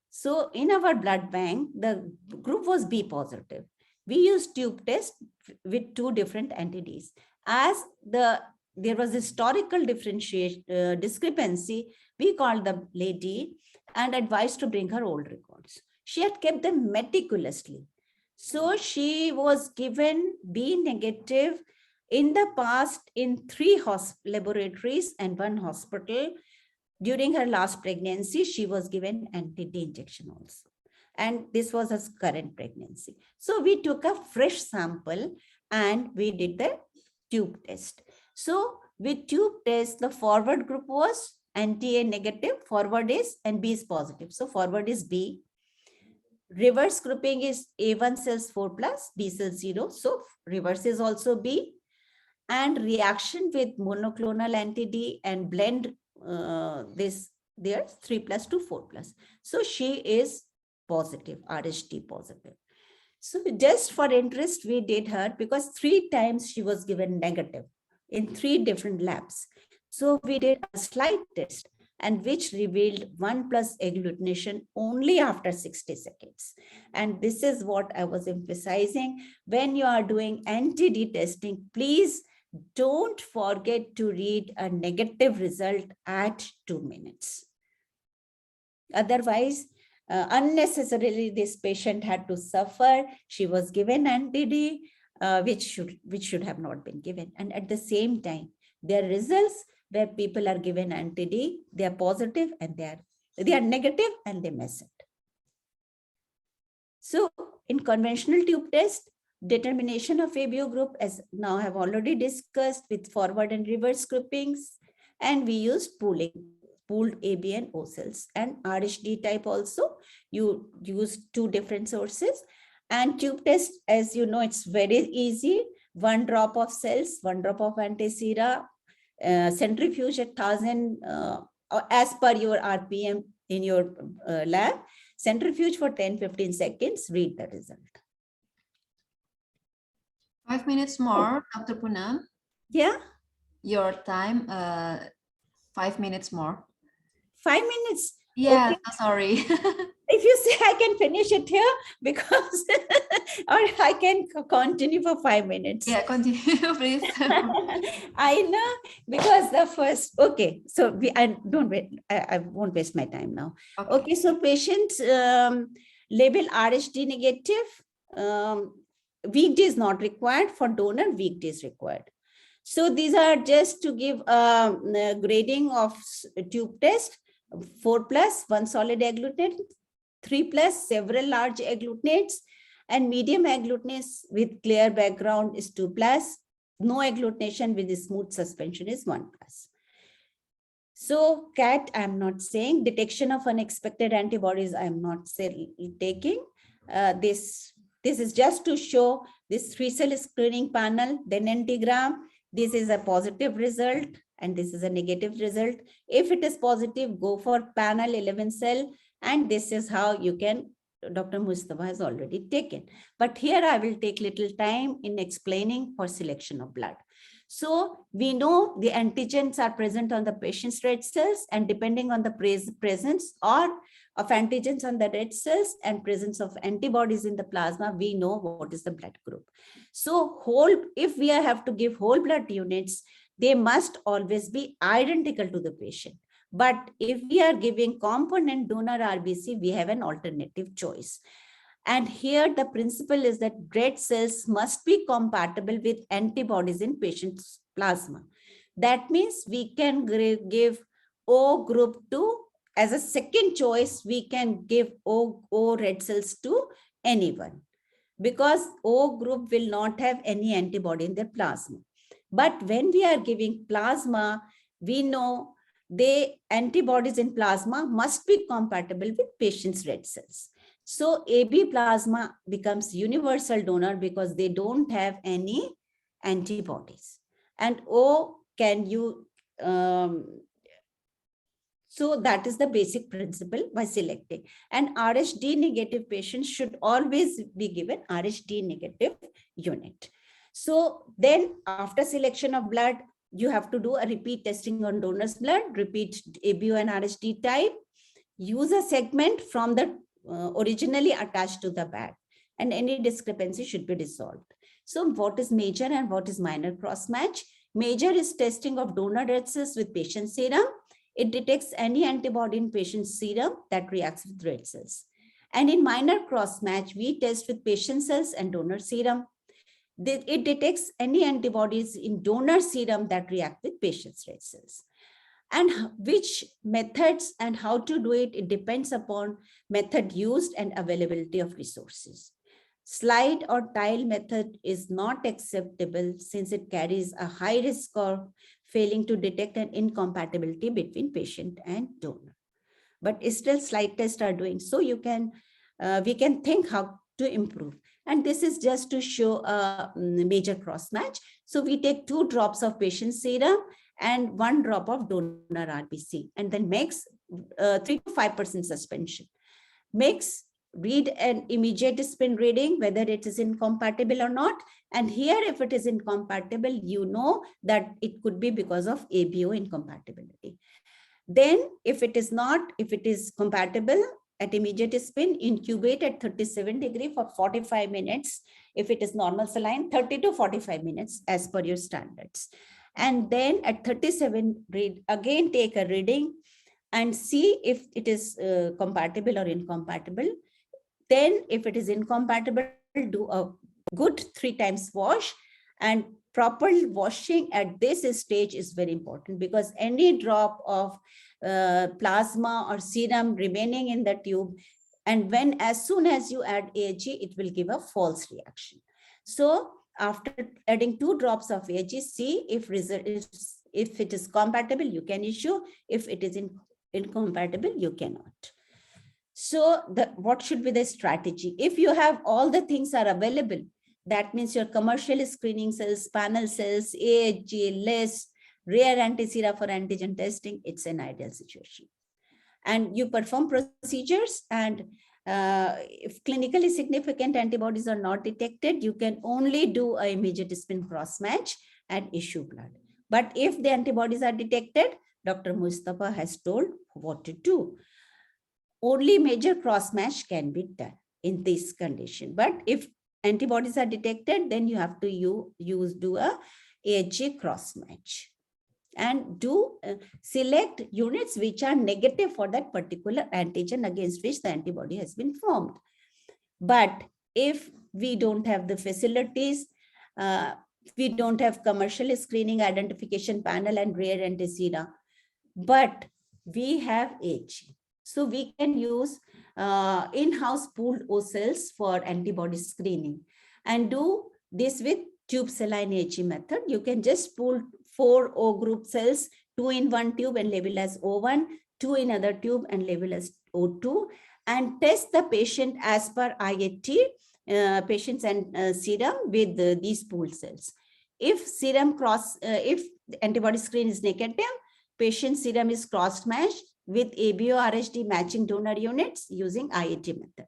So in our blood bank, the group was B positive. We used tube test with 2 different entities. As there was historical discrepancy, we called the lady and advised to bring her old records. She had kept them meticulously. So she was given B negative in the past in 3 laboratories and 1 hospital. During her last pregnancy, she was given anti-D injection also. And this was her current pregnancy. So we took a fresh sample and we did the tube test. So with tube test, the forward group was anti-A negative, forward is, and B is positive. So forward is B. Reverse grouping is A1 cells 4 plus, B cells 0. So reverse is also B. And reaction with monoclonal anti-D and blend there's 3 plus to 4 plus. So she is positive, RHD positive. So just for interest, we did her because 3 times she was given negative in 3 different labs. So we did a slide test and which revealed 1 plus agglutination only after 60 seconds. And this is what I was emphasizing. When you are doing anti-D testing, please don't forget to read a negative result at 2 minutes. Otherwise, unnecessarily, this patient had to suffer. She was given anti-D, which should have not been given. And at the same time, their results where people are given anti-D, they are positive and they are negative and they miss it. So in conventional tube test, determination of ABO group, as now have already discussed, with forward and reverse groupings, and we use pooled AB and O cells. And RHD type also, you use 2 different sources. And tube test, as you know, it's very easy. 1 drop of cells, 1 drop of anti-sera, centrifuge at 1000 as per your RPM in your lab, centrifuge for 10-15 seconds, read the result. 5 minutes more, Dr. Poonam. Yeah. Your time, 5 minutes more. 5 minutes. Yeah, Okay. sorry. If you say I can finish it here, because or I can continue for 5 minutes. Yeah, continue, please. I know, because the first, okay, so I won't waste my time now. Okay, so patients label RHD negative, weekday is not required. For donor, weekday is required. So these are just to give grading of tube test. 4 plus, 1 solid agglutinate, 3 plus, several large agglutinates, and medium agglutinates with clear background is 2 plus. No agglutination with a smooth suspension is 1 plus. So CAT, I'm not saying. Detection of unexpected antibodies, I'm not taking. This is just to show this 3-cell screening panel, then antigram. This is a positive result and this is a negative result. If it is positive, go for panel 11 cell. And this is how you can, Dr. Mustafa has already taken. But here I will take little time in explaining for selection of blood. So we know the antigens are present on the patient's red cells, and depending on the presence or of antigens on the red cells and presence of antibodies in the plasma, we know what is the blood group. So if we have to give whole blood units, they must always be identical to the patient. But if we are giving component donor RBC, we have an alternative choice. And here the principle is that red cells must be compatible with antibodies in patient's plasma. That means we can give O group to, as a second choice, we can give O red cells to anyone, because O group will not have any antibody in their plasma. But when we are giving plasma, we know antibodies in plasma must be compatible with patient's red cells. So AB plasma becomes universal donor because they don't have any antibodies. And O can you, so that is the basic principle by selecting. And RHD negative patients should always be given RHD negative unit. So then after selection of blood, you have to do a repeat testing on donor's blood, repeat ABO and RHD type, use a segment from the originally attached to the bag, and any discrepancy should be resolved. So what is major and what is minor cross match? Major is testing of donor red cells with patient serum. It detects any antibody in patient's serum that reacts with red cells. And in minor cross match, we test with patient cells and donor serum. It detects any antibodies in donor serum that react with patient's red cells. And which methods and how to do it, it depends upon method used and availability of resources. Slide or tile method is not acceptable since it carries a high risk of failing to detect an incompatibility between patient and donor. But still slide tests are doing so. We can think how to improve. And this is just to show a major cross match. So we take 2 drops of patient serum and 1 drop of donor RBC, and then mix 3 to 5% suspension. Mix, read an immediate spin reading, whether it is incompatible or not. And here, if it is incompatible, you know that it could be because of ABO incompatibility. Then if it is not, if it is compatible, at immediate spin, incubate at 37 degrees for 45 minutes. If it is normal saline, 30 to 45 minutes as per your standards. And then at 37, again take a reading and see if it is compatible or incompatible. Then if it is incompatible, do a good 3 times wash. And proper washing at this stage is very important, because any drop of plasma or serum remaining in the tube, and as soon as you add AG, it will give a false reaction. So after adding 2 drops of AG, see if it is compatible, you can issue. If it is incompatible, you cannot. So what should be the strategy? If you have all the things are available, that means your commercial screening cells, panel cells, AHG, list, rare anti-sera for antigen testing, it's an ideal situation. And you perform procedures, and if clinically significant antibodies are not detected, you can only do an immediate spin cross match and issue blood. But if the antibodies are detected, Dr. Mustafa has told what to do. Only major cross match can be done in this condition. But if antibodies are detected, then you have to do a AHG cross match and select units which are negative for that particular antigen against which the antibody has been formed. But if we don't have the facilities, we don't have commercial screening identification panel and rare anti-sera, but we have AHG. So we can use in-house pooled O cells for antibody screening and do this with tube saline AHG method. You can just pool 4 O group cells, 2 in one tube and label as O1, 2 in other tube and label as O2, and test the patient as per IAT, patients and serum with these pooled cells. If if antibody screen is negative, patient serum is cross-matched with ABO RHD matching donor units using IAT method.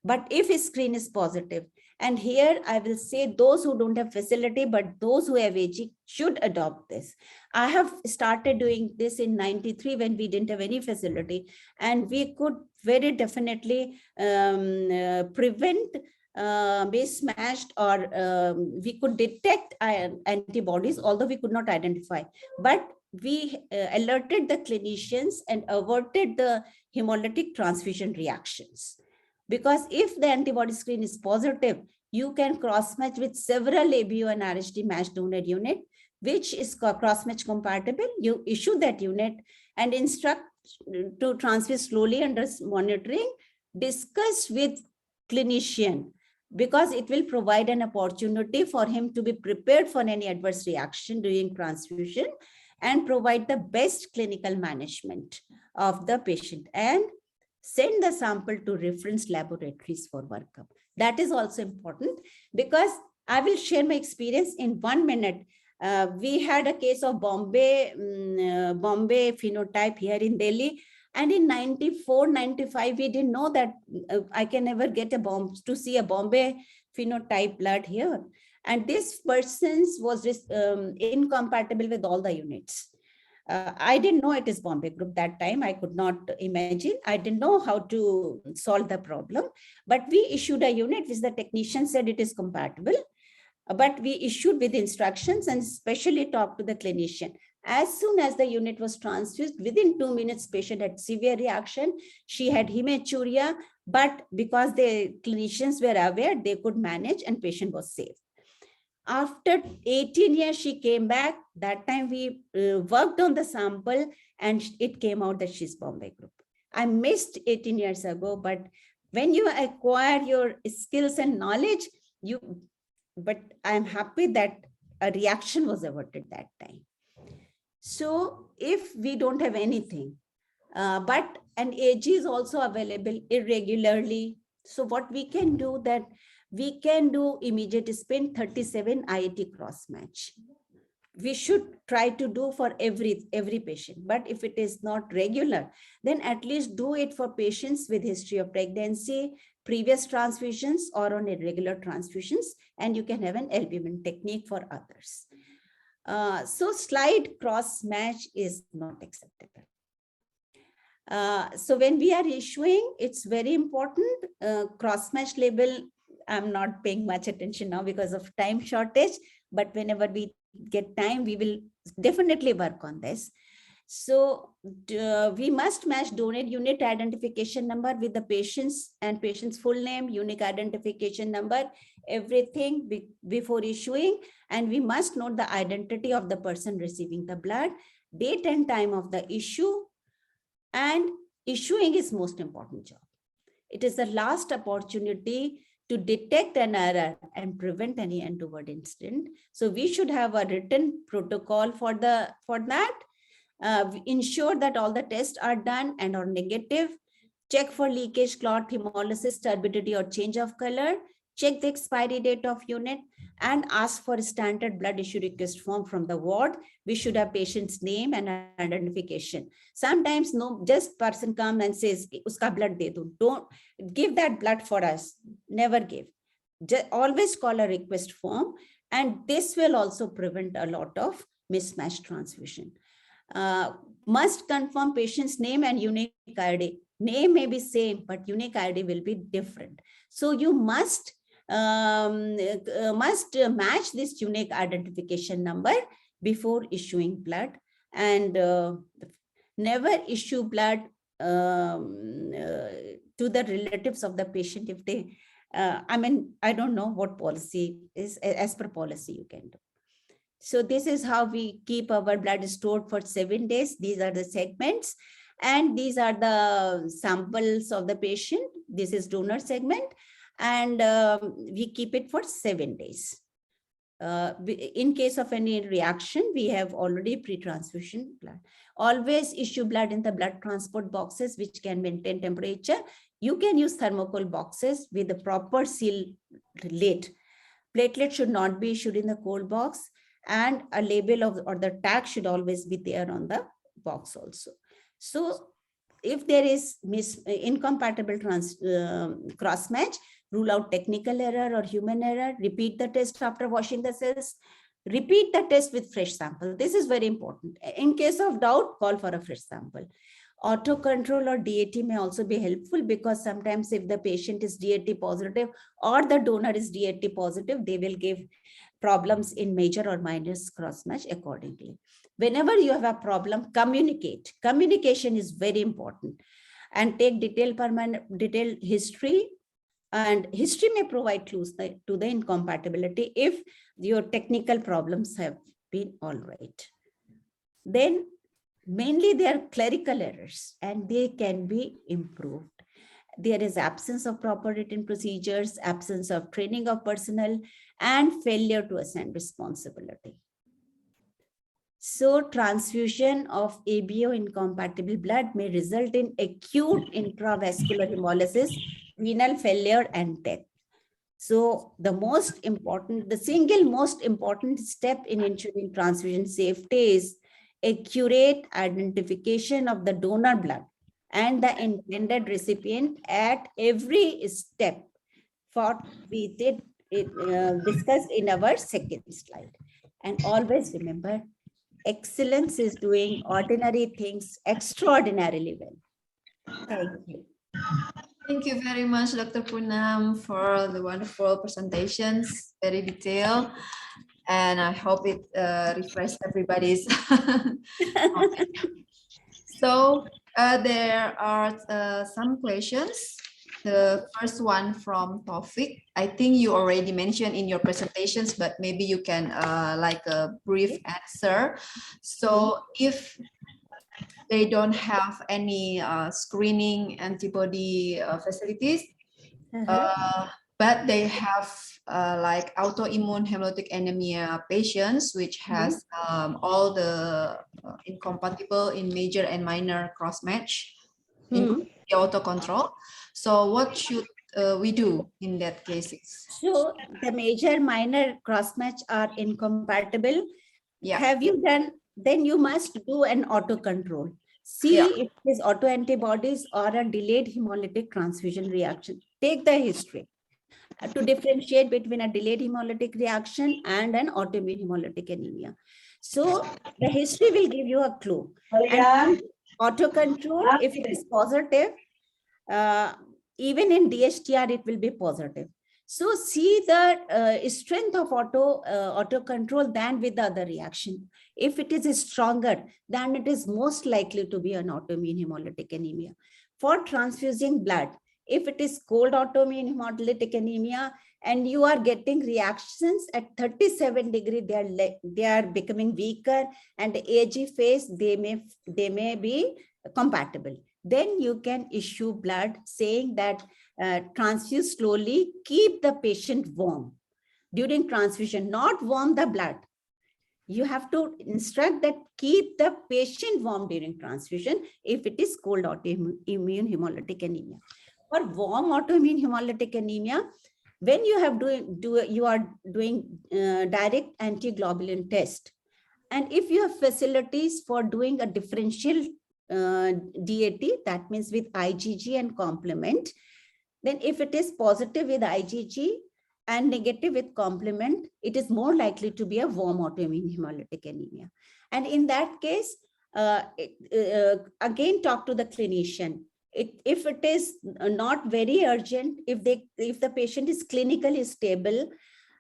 But if his screen is positive, and here I will say those who don't have facility, but those who have AG should adopt this. I have started doing this in 93 when we didn't have any facility, and we could very definitely prevent mismatched, or we could detect antibodies, although we could not identify. But we alerted the clinicians and averted the hemolytic transfusion reactions. Because if the antibody screen is positive, you can cross-match with several ABO and RHD matched donor unit, which is cross-match compatible. You issue that unit and instruct to transfuse slowly under monitoring, discuss with clinician, because it will provide an opportunity for him to be prepared for any adverse reaction during transfusion. and provide the best clinical management of the patient, and send the sample to reference laboratories for workup. That is also important, because I will share my experience in 1 minute. We had a case of Bombay phenotype here in Delhi. And in 94, 95, we didn't know that I can never get to see a Bombay phenotype blood here. And this person was incompatible with all the units. I didn't know it is Bombay group that time. I could not imagine. I didn't know how to solve the problem. But we issued a unit which the technician said it is compatible. But we issued with instructions and specially talked to the clinician. As soon as the unit was transfused, within 2 minutes, patient had severe reaction. She had hematuria, but because the clinicians were aware, they could manage and patient was safe. After 18 years, she came back. That time we worked on the sample and it came out that she's Bombay group. I missed 18 years ago, but when you acquire your skills and knowledge, but I'm happy that a reaction was averted that time. So if we don't have anything, but an AG is also available irregularly. So what we can do that, we can do immediate spin 37 IAT cross match. We should try to do for every patient, but if it is not regular, then at least do it for patients with history of pregnancy, previous transfusions, or on irregular transfusions, and you can have an albumin technique for others. So slide cross match is not acceptable. So when we are issuing, it's very important. Cross match label, I'm not paying much attention now because of time shortage, but whenever we get time, we will definitely work on this. So we must match donor unit identification number with the patient's and patient's full name, unique identification number, everything before issuing. And we must note the identity of the person receiving the blood, date and time of the issue, and issuing is most important job. It is the last opportunity to detect an error and prevent any untoward incident. So we should have a written protocol for that. Ensure that all the tests are done and are negative. Check for leakage, clot, hemolysis, turbidity, or change of color. Check the expiry date of unit and ask for a standard blood issue request form from the ward. We should have patient's name and identification. Sometimes just person comes and says, "Uska blood de do." Don't give that blood for us. Never give. Just always call a request form, and this will also prevent a lot of mismatched transfusion. Must confirm patient's name and unique ID. Name may be same, but unique ID will be different. So you must match this unique identification number before issuing blood, and never issue blood to the relatives of the patient if they, I don't know what policy is, as per policy you can do. So this is how we keep our blood stored for 7 days. These are the segments, and these are the samples of the patient. This is donor segment, and we keep it for 7 days. In case of any reaction, we have already pre-transfusion blood. Always issue blood in the blood transport boxes, which can maintain temperature. You can use thermocol boxes with the proper seal lid. Platelet should not be issued in the cold box, and a label or the tag should always be there on the box also. So if there is incompatible cross match, rule out technical error or human error, repeat the test after washing the cells, repeat the test with fresh sample. This is very important. In case of doubt, call for a fresh sample. Auto control or DAT may also be helpful, because sometimes if the patient is DAT positive or the donor is DAT positive, they will give problems in major or minor cross match accordingly. Whenever you have a problem, communicate. Communication is very important, and take detailed history. And history may provide clues to the incompatibility if your technical problems have been all right. Then mainly they are clerical errors, and they can be improved. There is absence of proper written procedures, absence of training of personnel, and failure to assign responsibility. So transfusion of ABO incompatible blood may result in acute intravascular hemolysis, renal failure, and death. So the single most important step in ensuring transfusion safety is accurate identification of the donor blood and the intended recipient at every step. For we did discussed in our second slide. And always remember, excellence is doing ordinary things extraordinarily well. Thank you. Thank you very much, Dr. Poonam, for the wonderful presentations, very detailed, and I hope it refreshed everybody's. So there are some questions. The first one from Taufik. I think you already mentioned in your presentations, but maybe you can like a brief answer. So if they don't have any screening antibody facilities, but they have like autoimmune hemolytic anemia patients, which has all the incompatible in major and minor cross-match in the auto control. So what should we do in that cases? So the major minor cross-match are incompatible. Yeah. Have you done? Then you must do an auto control. See if it is autoantibodies or a delayed hemolytic transfusion reaction. Take the history to differentiate between a delayed hemolytic reaction and an autoimmune hemolytic anemia. So the history will give you a clue. And auto control, if it is positive, even in DHTR, it will be positive. So see the strength of auto control than with the other reaction. If it is stronger, then it is most likely to be an autoimmune hemolytic anemia. For transfusing blood, if it is cold autoimmune hemolytic anemia and you are getting reactions at 37 degree, they are becoming weaker, and the AG phase, they may be compatible. Then you can issue blood saying that transfuse slowly, keep the patient warm during transfusion, not warm the blood. You have to instruct that keep the patient warm during transfusion if it is cold autoimmune hemolytic anemia. For warm autoimmune hemolytic anemia, when you have you are doing direct antiglobulin test, and if you have facilities for doing a differential DAT, that means with IgG and complement, then if it is positive with IgG and negative with complement, it is more likely to be a warm autoimmune hemolytic anemia. And in that case, again, talk to the clinician. If it is not very urgent, if the patient is clinically stable,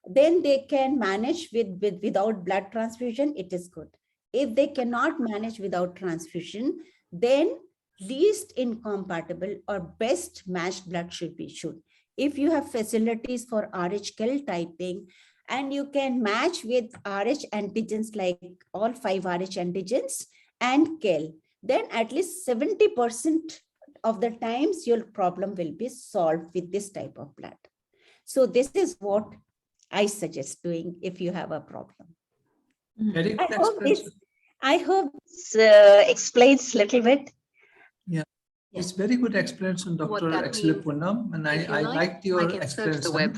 then they can manage without blood transfusion, it is good. If they cannot manage without transfusion, then least incompatible or best matched blood should be issued. If you have facilities for RH-KEL typing and you can match with RH antigens like all 5 RH antigens and KEL, then at least 70% of the times your problem will be solved with this type of blood. So this is what I suggest doing if you have a problem. Very good I hope this explains a little bit. Yeah, it's very good explanation, Dr. Poonam, and I liked your explanation.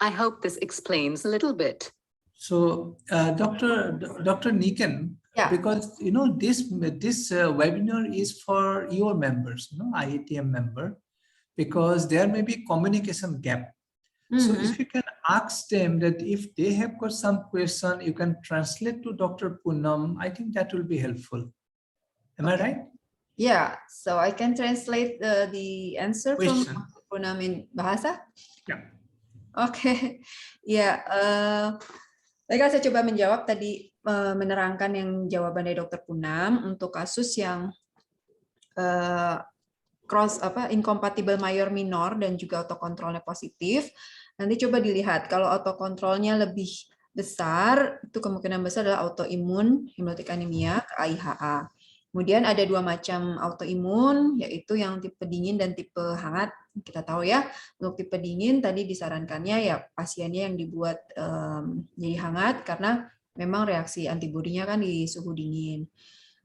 I hope this explains a little bit. So, Dr. Niken, because you know this webinar is for your members, IATM member, because there may be communication gap. So if you can ask them that if they have got some question, you can translate to Dr. Poonam. I think that will be helpful. Am I right? Yeah, so I can translate the answer from Dr. Poonam in bahasa. Yeah. Oke, ya. Baiklah, saya coba menjawab tadi, menerangkan yang jawaban dari Dr. Poonam untuk kasus yang incompatible mayor minor dan juga autokontrolnya positif. Nanti coba dilihat kalau autokontrolnya lebih besar, itu kemungkinan besar adalah autoimun hemolytic anemia ke AIHA. Kemudian ada 2 macam autoimun, yaitu yang tipe dingin dan tipe hangat. Kita tahu ya, untuk tipe dingin tadi disarankannya ya pasiennya yang dibuat jadi hangat karena memang reaksi antibodinya kan di suhu dingin.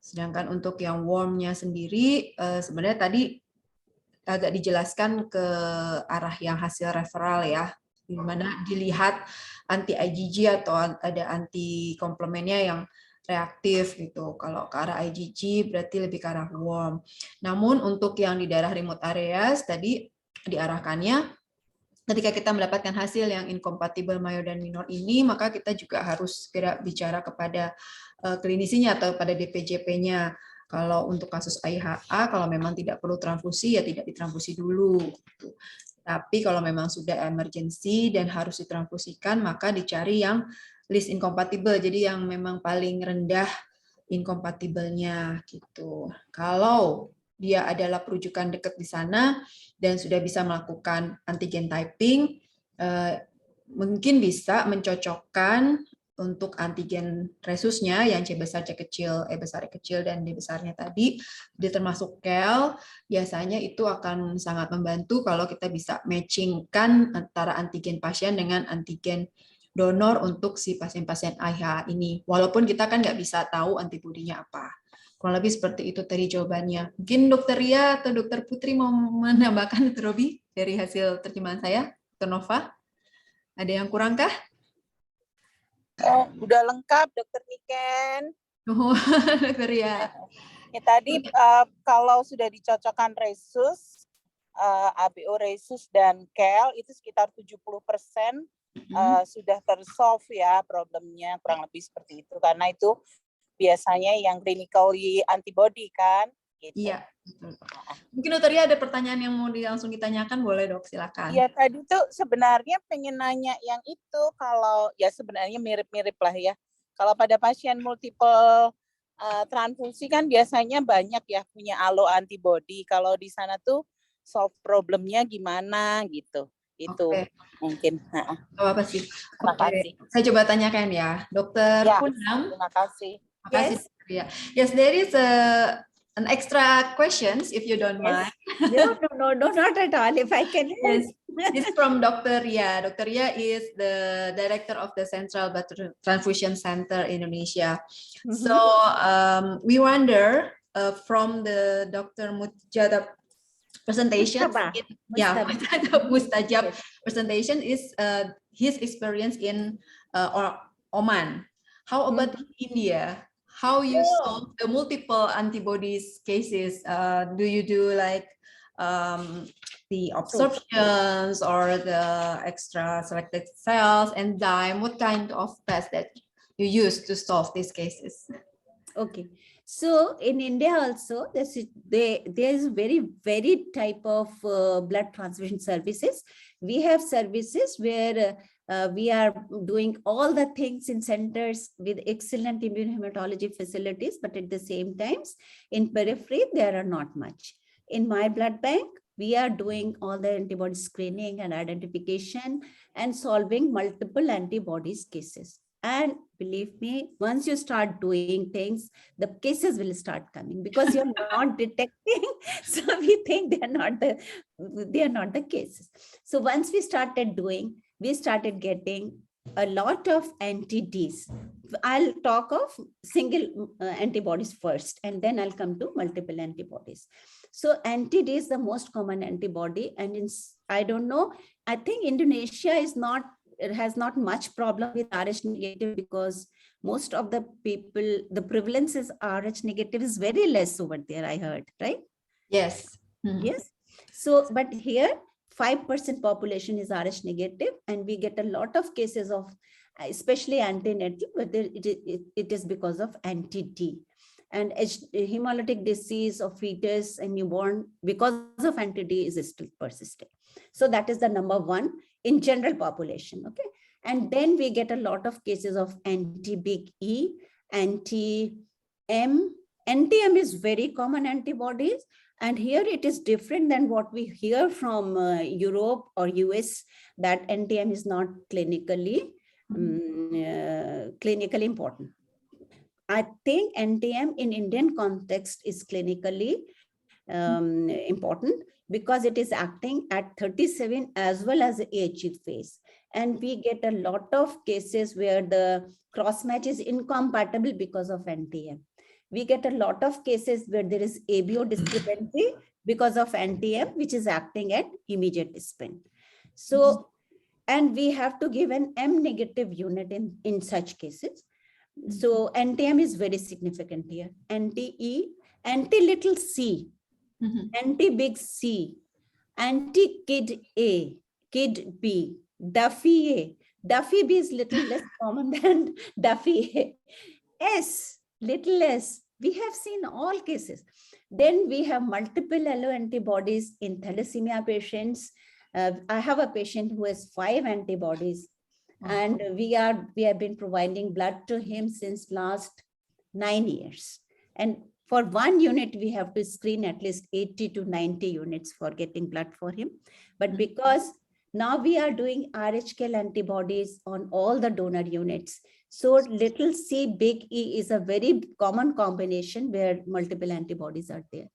Sedangkan untuk yang warmnya sendiri, sebenarnya tadi agak dijelaskan ke arah yang hasil referral ya, di mana dilihat anti IgG atau ada anti komplemennya yang reaktif gitu. Kalau ke arah IgG berarti lebih ke arah warm. Namun untuk yang di daerah remote areas tadi diarahkannya ketika kita mendapatkan hasil yang incompatible mayor dan minor ini, maka kita juga harus segera bicara kepada klinisinya atau pada DPJP-nya. Kalau untuk kasus IHA, kalau memang tidak perlu transfusi, ya tidak ditransfusi dulu. Tapi kalau memang sudah emergency dan harus ditransfusikan, maka dicari yang least incompatible, jadi yang memang paling rendah incompatible-nya gitu. Kalau dia adalah perujukan dekat di sana dan sudah bisa melakukan antigen typing, mungkin bisa mencocokkan untuk antigen resusnya yang C besar, C kecil, E besar, E kecil, dan D besarnya tadi, dia termasuk KEL, biasanya itu akan sangat membantu kalau kita bisa matchingkan antara antigen pasien dengan antigen donor untuk si pasien-pasien IHA ini. Walaupun kita kan nggak bisa tahu antibodinya apa. Kurang lebih seperti itu tadi jawabannya. Mungkin Dokter Ria atau Dokter Putri mau menambahkan, Dokter Robi, dari hasil terjemahan saya, Dokter Nova? Ada yang kurang kah? Oh, udah lengkap, Dokter Niken. Oh, Dokter Ria. Ya, tadi kalau sudah dicocokkan resus, ABO resus dan KEL itu sekitar 70% sudah tersolve ya problemnya, kurang lebih seperti itu. Karena itu biasanya yang clinically antibody kan. Gitu. Iya, betul. Mungkin Dokter Ria ada pertanyaan yang mau langsung ditanyakan, boleh Dok, silakan. Iya, tadi tuh sebenarnya pengen nanya yang itu, kalau ya sebenarnya mirip-mirip lah ya. Kalau pada pasien multiple transfusi kan biasanya banyak ya punya allo antibody. Kalau di sana tuh solve problemnya gimana gitu. Itu mungkin. Apa sih? Terima kasih. Saya coba tanyakan ya, Dokter Punam. Terima kasih. Terima kasih, Dokter Ria. Yes, there is an extra questions if you don't mind. No, not at all. If I can. Yes, this is from Dr. Ria. Dr. Ria is the director of the Central Blood Transfusion Center Indonesia. So we wonder from the Dr. Mujadab presentation, Mustajab presentation is his experience in Oman. How about in India? How you solve the multiple antibodies cases? Do you do like the absorptions or the extra selected cells, enzyme? What kind of test that you use to solve these cases? Okay, so in India also, there is very varied type of blood transfusion services. We have services where we are doing all the things in centers with excellent immunohematology facilities, but at the same times, in periphery, there are not much. In my blood bank, we are doing all the antibody screening and identification and solving multiple antibodies cases. And believe me, once you start doing things, the cases will start coming because you're not detecting. So we think they are not the cases. So once we started doing, we started getting a lot of anti-Ds. I'll talk of single antibodies first, and then I'll come to multiple antibodies. So anti-D is the most common antibody, and I don't know, I think Indonesia has not much problem with Rh negative because most of the people, the prevalence is Rh negative is very less over there, I heard, right? Yes. Yes. So, but here 5% population is Rh negative, and we get a lot of cases of especially antenatal, but it is because of anti-D. And hemolytic disease of fetus and newborn because of anti-D is still persisting. So that is the number one in general population, okay? And then we get a lot of cases of anti-big E, anti-M. Anti-M is very common antibodies. And here it is different than what we hear from Europe or US, that anti-M is not clinically important. I think NTM in Indian context is clinically important. because it is acting at 37 as well as the AHE phase. And we get a lot of cases where the cross match is incompatible because of NTM. We get a lot of cases where there is ABO discrepancy because of NTM, which is acting at immediate spin. So, and we have to give an M negative unit in such cases. So NTM is very significant here. NTE, anti-little c, anti-big C, anti-kid A, kid B, Duffy A. Duffy B is little less common than Duffy A. S, little s, we have seen all cases. Then we have multiple alloantibodies in thalassemia patients. I have a patient who has 5 antibodies, and we have been providing blood to him since last 9 years. And for 1 unit, we have to screen at least 80 to 90 units for getting blood for him. But because now we are doing RHKL antibodies on all the donor units, so little c, big E is a very common combination where multiple antibodies are there.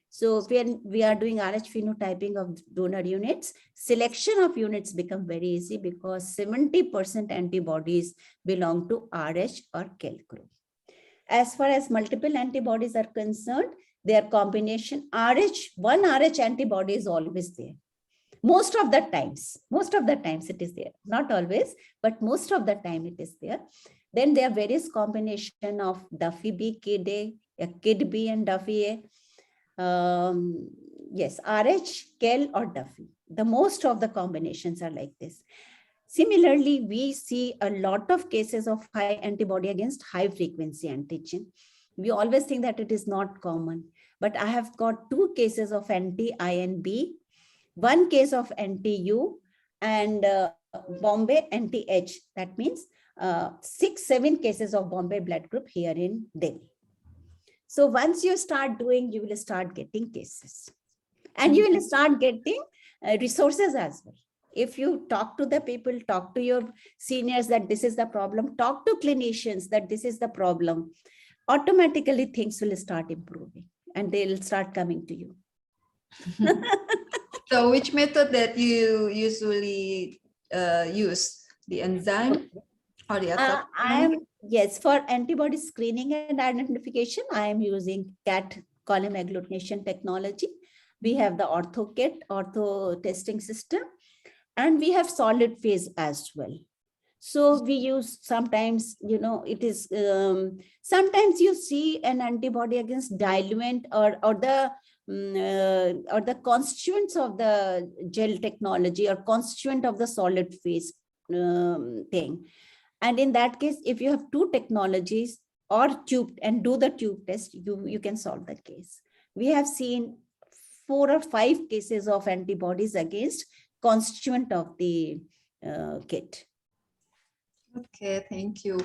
So when we are doing RH phenotyping of donor units, selection of units become very easy because 70% antibodies belong to RH or KEL group. As far as multiple antibodies are concerned, their combination one RH antibody is always there. Most of the times it is there, not always, but most of the time it is there. Then there are various combination of Duffy B, Kid A, Kid B and Duffy A. Yes, RH, KEL or Duffy. The most of the combinations are like this. Similarly, we see a lot of cases of high antibody against high frequency antigen. We always think that it is not common, but I have got 2 cases of anti-INB, 1 case of anti-U, and Bombay anti-H. That means 6-7 cases of Bombay blood group here in Delhi. So once you start doing, you will start getting cases, and you will start getting resources as well. If you talk to the people, talk to your seniors that this is the problem, talk to clinicians that this is the problem, automatically things will start improving and they'll start coming to you. So which method that you usually use? The enzyme or the other? Yes, for antibody screening and identification, I am using CAT, column agglutination technology. We have the ortho testing system, and we have solid phase as well. So we use sometimes, it is, sometimes you see an antibody against diluent or the constituents of the gel technology or constituent of the solid phase thing. And in that case, if you have 2 technologies or tube and do the tube test, you can solve the case. We have seen 4 or 5 cases of antibodies against constituent of the kit. Okay, thank you.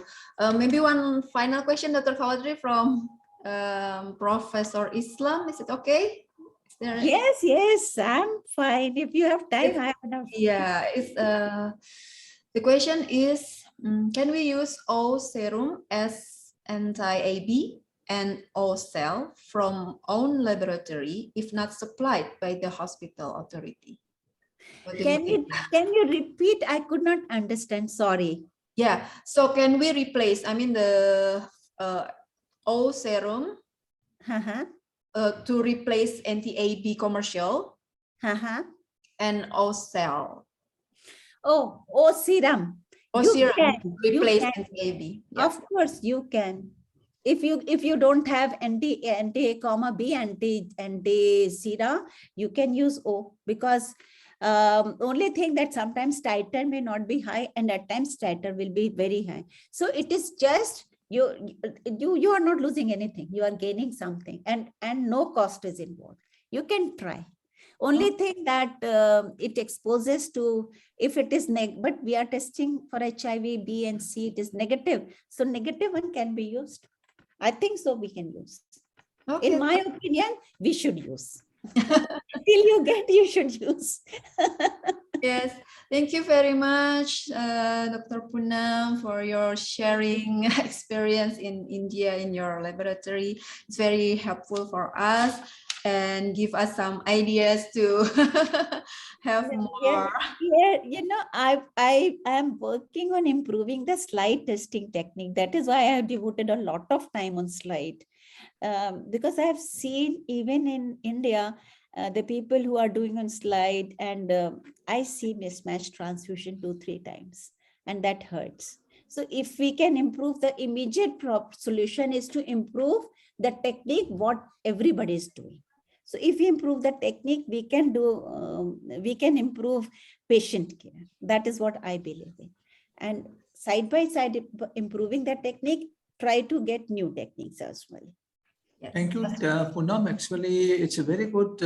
Maybe one final question, Dr. Khawadri, from Professor Islam. Is it okay? Is there Yes, I'm fine. If you have time, I have enough. Yeah, the question is, can we use O serum as anti-AB and O cell from own laboratory if not supplied by the hospital authority? Can you repeat? I could not understand. Sorry. Yeah. So can we replace? I mean the O serum to replace anti-AB commercial and O cell. O serum. O serum replace anti-AB. Yeah. Of course you can. If you don't have anti B anti sera, you can use O, because only thing that sometimes titer may not be high and at times titer will be very high. So it is just you are not losing anything. You are gaining something, and no cost is involved. You can try. Only thing that it exposes to, if it is but we are testing for HIV B and C, it is negative. So negative one can be used. I think so we can use. Okay. In my opinion, we should use. Till you should use. Yes, thank you very much, Dr. Poonam, for your sharing experience in India in your laboratory. It's very helpful for us. and give us some ideas to have more. Yeah, you know, I am working on improving the slide testing technique. That is why I have devoted a lot of time on slide. Because I have seen even in India, the people who are doing on slide, and I see mismatched transfusion 2-3 times, and that hurts. So if we can improve, the immediate solution is to improve the technique, what everybody is doing. So if we improve the technique, we can improve patient care. That is what I believe in. And side by side, improving the technique, try to get new techniques as well. Yes. Thank you, Poonam. Actually, it's a very good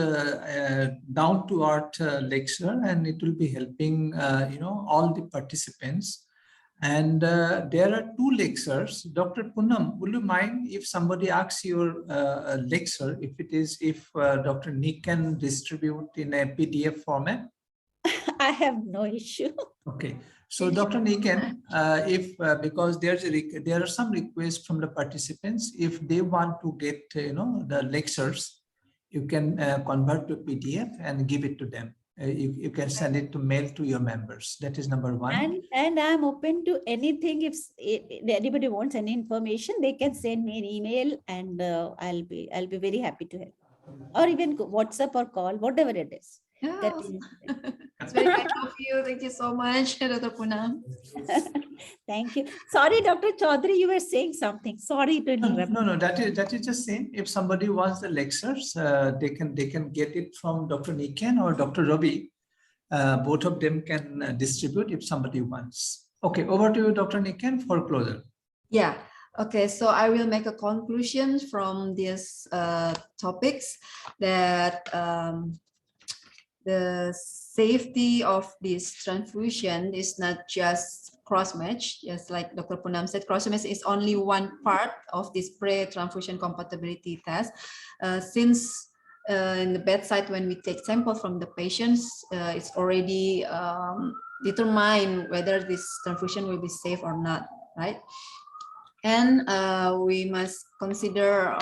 down-to-earth lecture, and it will be helping all the participants. And there are 2 lectures. Dr. Poonam, will you mind if somebody asks your lecture, if Dr. Nick can distribute in a PDF format? I have no issue. Okay. So Dr. Niken, because there are some requests from the participants, if they want to get the lectures, you can convert to PDF and give it to them. You can send it to mail to your members. That is number 1. And I'm open to anything. If anybody wants any information, they can send me an email, and I'll be very happy to help, or even WhatsApp or call, whatever it is. Yeah. It's very kind of you. Thank you so much, Dr. Poonam. Thank you. Sorry, Dr. Chaudhary, you were saying something. Sorry to interrupt. No. That is just saying. If somebody wants the lectures, they can get it from Dr. Niken or Dr. Ravi. Both of them can distribute if somebody wants. Okay, over to you, Dr. Niken, for closure. Yeah. Okay, so I will make a conclusion from these topics that the safety of this transfusion is not just cross-match, just like Dr. Poonam said. Cross-match is only one part of this pre-transfusion compatibility test. Since in the bedside, when we take sample from the patients, it's already determined whether this transfusion will be safe or not, right? And we must consider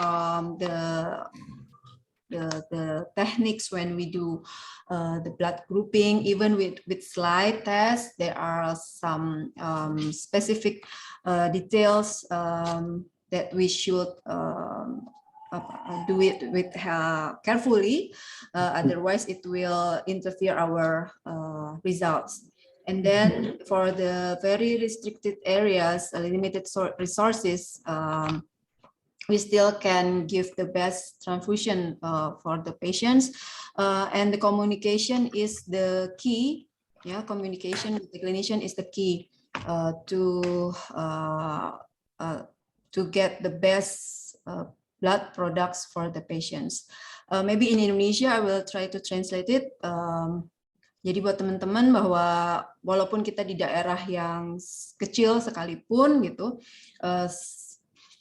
the techniques when we do the blood grouping. Even with slide tests, there are some specific details that we should do it with carefully, otherwise it will interfere our results. And then for the very restricted areas, limited resources, we still can give the best transfusion for the patients, and the communication is the key. Yeah, communication with the clinician is the key to get the best blood products for the patients. Maybe in Indonesia, I will try to translate it. Jadi buat teman-teman, bahwa walaupun kita di daerah yang kecil sekalipun gitu,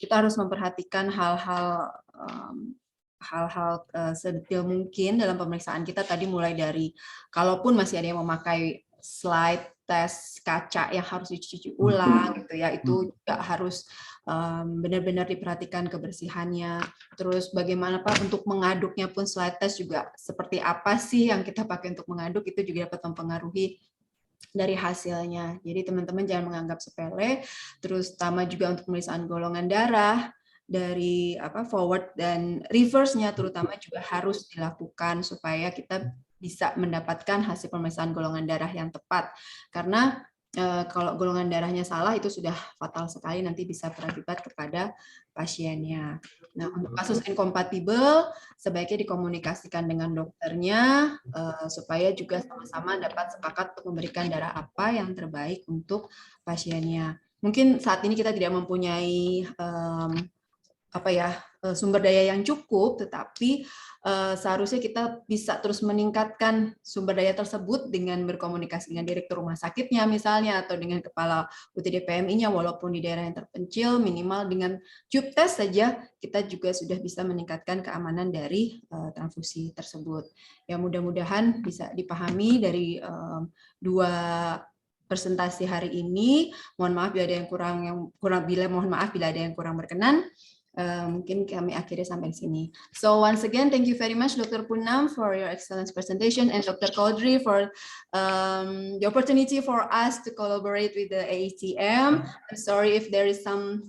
kita harus memperhatikan hal-hal sedetail mungkin dalam pemeriksaan kita. Tadi mulai dari kalaupun masih ada yang memakai slide tes kaca yang harus dicuci ulang gitu ya, itu juga harus benar-benar diperhatikan kebersihannya. Terus bagaimana Pak untuk mengaduknya pun, slide test juga seperti apa sih yang kita pakai untuk mengaduk, itu juga dapat mempengaruhi dari hasilnya. Jadi teman-teman jangan menganggap sepele. Terus sama juga untuk pemeriksaan golongan darah, dari forward dan reverse-nya terutama juga harus dilakukan supaya kita bisa mendapatkan hasil pemeriksaan golongan darah yang tepat. Karena kalau golongan darahnya salah itu sudah fatal sekali, nanti bisa berakibat kepada pasiennya. Nah, untuk kasus inkompatibel sebaiknya dikomunikasikan dengan dokternya supaya juga sama-sama dapat sepakat untuk memberikan darah apa yang terbaik untuk pasiennya. Mungkin saat ini kita tidak mempunyai sumber daya yang cukup, tetapi seharusnya kita bisa terus meningkatkan sumber daya tersebut dengan berkomunikasi dengan direktur rumah sakitnya misalnya, atau dengan kepala UTD PMI-nya, walaupun di daerah yang terpencil, minimal dengan tube test saja kita juga sudah bisa meningkatkan keamanan dari transfusi tersebut. Ya, mudah-mudahan bisa dipahami dari dua presentasi hari ini. Mohon maaf bila ada yang kurang, mohon maaf bila ada yang kurang berkenan. Mungkin kami akhiri sampai sini. So once again, thank you very much, Dr. Poonam, for your excellent presentation, and Dr. Chaudhry for the opportunity for us to collaborate with the AATM. I'm sorry if there is some.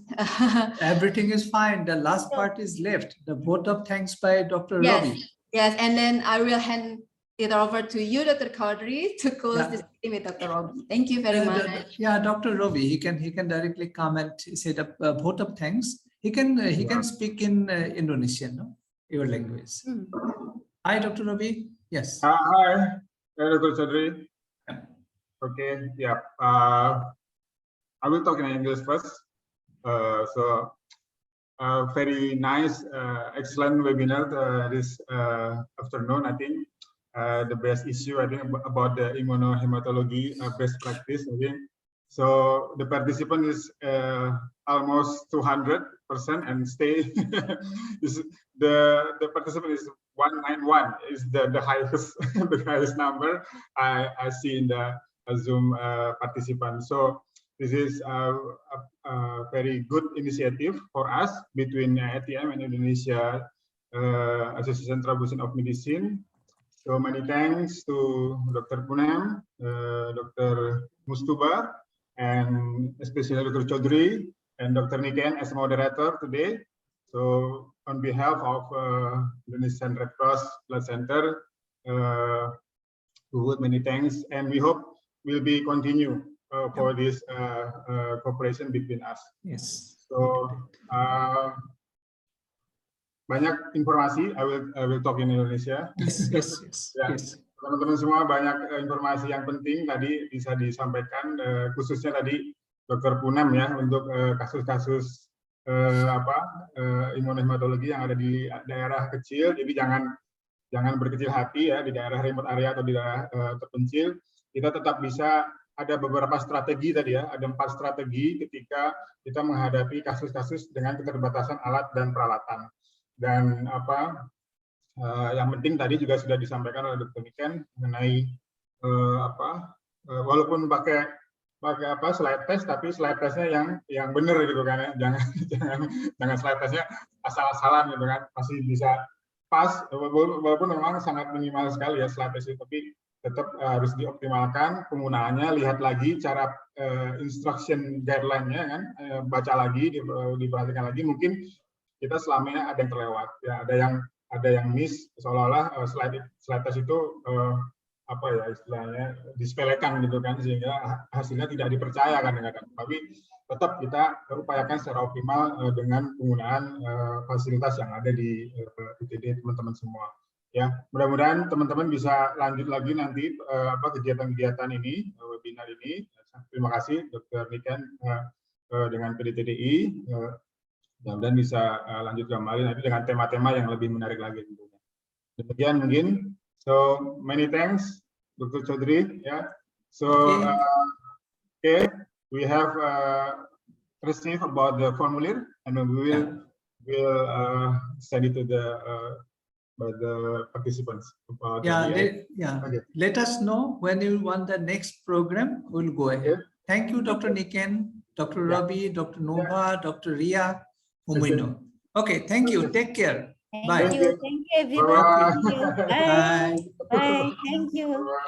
Everything is fine. The last part is left. The vote of thanks by Dr. Ravi. Yes, and then I will hand it over to you, Dr. Chaudhry, to close this meeting with Dr. Ravi. Thank you very much. Dr. Ravi, he can directly come and say the vote of thanks. He can speak in Indonesian, no? Your language. Hi, Dr. Ravi. Yes. Hi, Dr. Chaudhry. Okay, yeah. I will talk in English first. Very nice, excellent webinar this afternoon. I think the best issue, I think, about the immunohematology best practice. I think so. The participant is almost 200%, and stay. the participant is 191. Is the highest the highest number I see in the Zoom participant. So this is a very good initiative for us between AATM and Indonesia Association Troubleshooting of Medicine. So many thanks to Dr. Poonam, Dr. Mustuba, and especially Dr. Chaudhry and Dr. Niken as moderator today. So on behalf of Indonesian Red Cross Blood Center, many thanks, and we hope will be continue for this cooperation between us. Yes. So banyak informasi. I will talk in Indonesia. Yes. Teman-teman semua, banyak informasi yang penting tadi bisa disampaikan, khususnya tadi Dr. Poonam ya, untuk kasus-kasus imunohematologi yang ada di daerah kecil. Jadi jangan berkecil hati ya, di daerah remote area atau di daerah terpencil. Kita tetap bisa, ada beberapa strategi tadi ya, ada 4 strategi ketika kita menghadapi kasus-kasus dengan keterbatasan alat dan peralatan. Dan yang penting tadi juga sudah disampaikan oleh Dr. Niken mengenai walaupun pakai slide test, tapi slide testnya yang benar gitu kan ya, jangan slide testnya asal-asalan gitu kan, masih bisa pas walaupun memang sangat minimal sekali ya slide test itu, tapi tetap harus dioptimalkan penggunaannya. Lihat lagi cara instruction guideline-nya kan, baca lagi, diperhatikan lagi. Mungkin kita selamanya ada yang terlewat ya, ada yang miss, seolah-olah slide test itu istilahnya disepelekan gitu kan, sehingga hasilnya tidak dipercaya kadang-kadang. Tapi tetap kita upayakan secara optimal dengan penggunaan fasilitas yang ada di ITD teman-teman semua. Ya, mudah-mudahan teman-teman bisa lanjut lagi nanti kegiatan-kegiatan ini, webinar ini. Terima kasih Dr. Niken dengan PDTDI. Dan bisa lanjut kembali nanti dengan tema-tema yang lebih menarik lagi tentunya. Demikian mungkin. So many thanks Dr. Chaudhry. Yeah. So okay, we have received about the formula, and we will send it to the participants. Okay. Let us know when you want the next program. We'll go ahead. Okay. Thank you, Dr. Niken, Dr. Ravi, Dr. Nova, Dr. Ria. Okay, thank you. Take care. Bye. Thank you everyone. Bye. Bye. Thank you.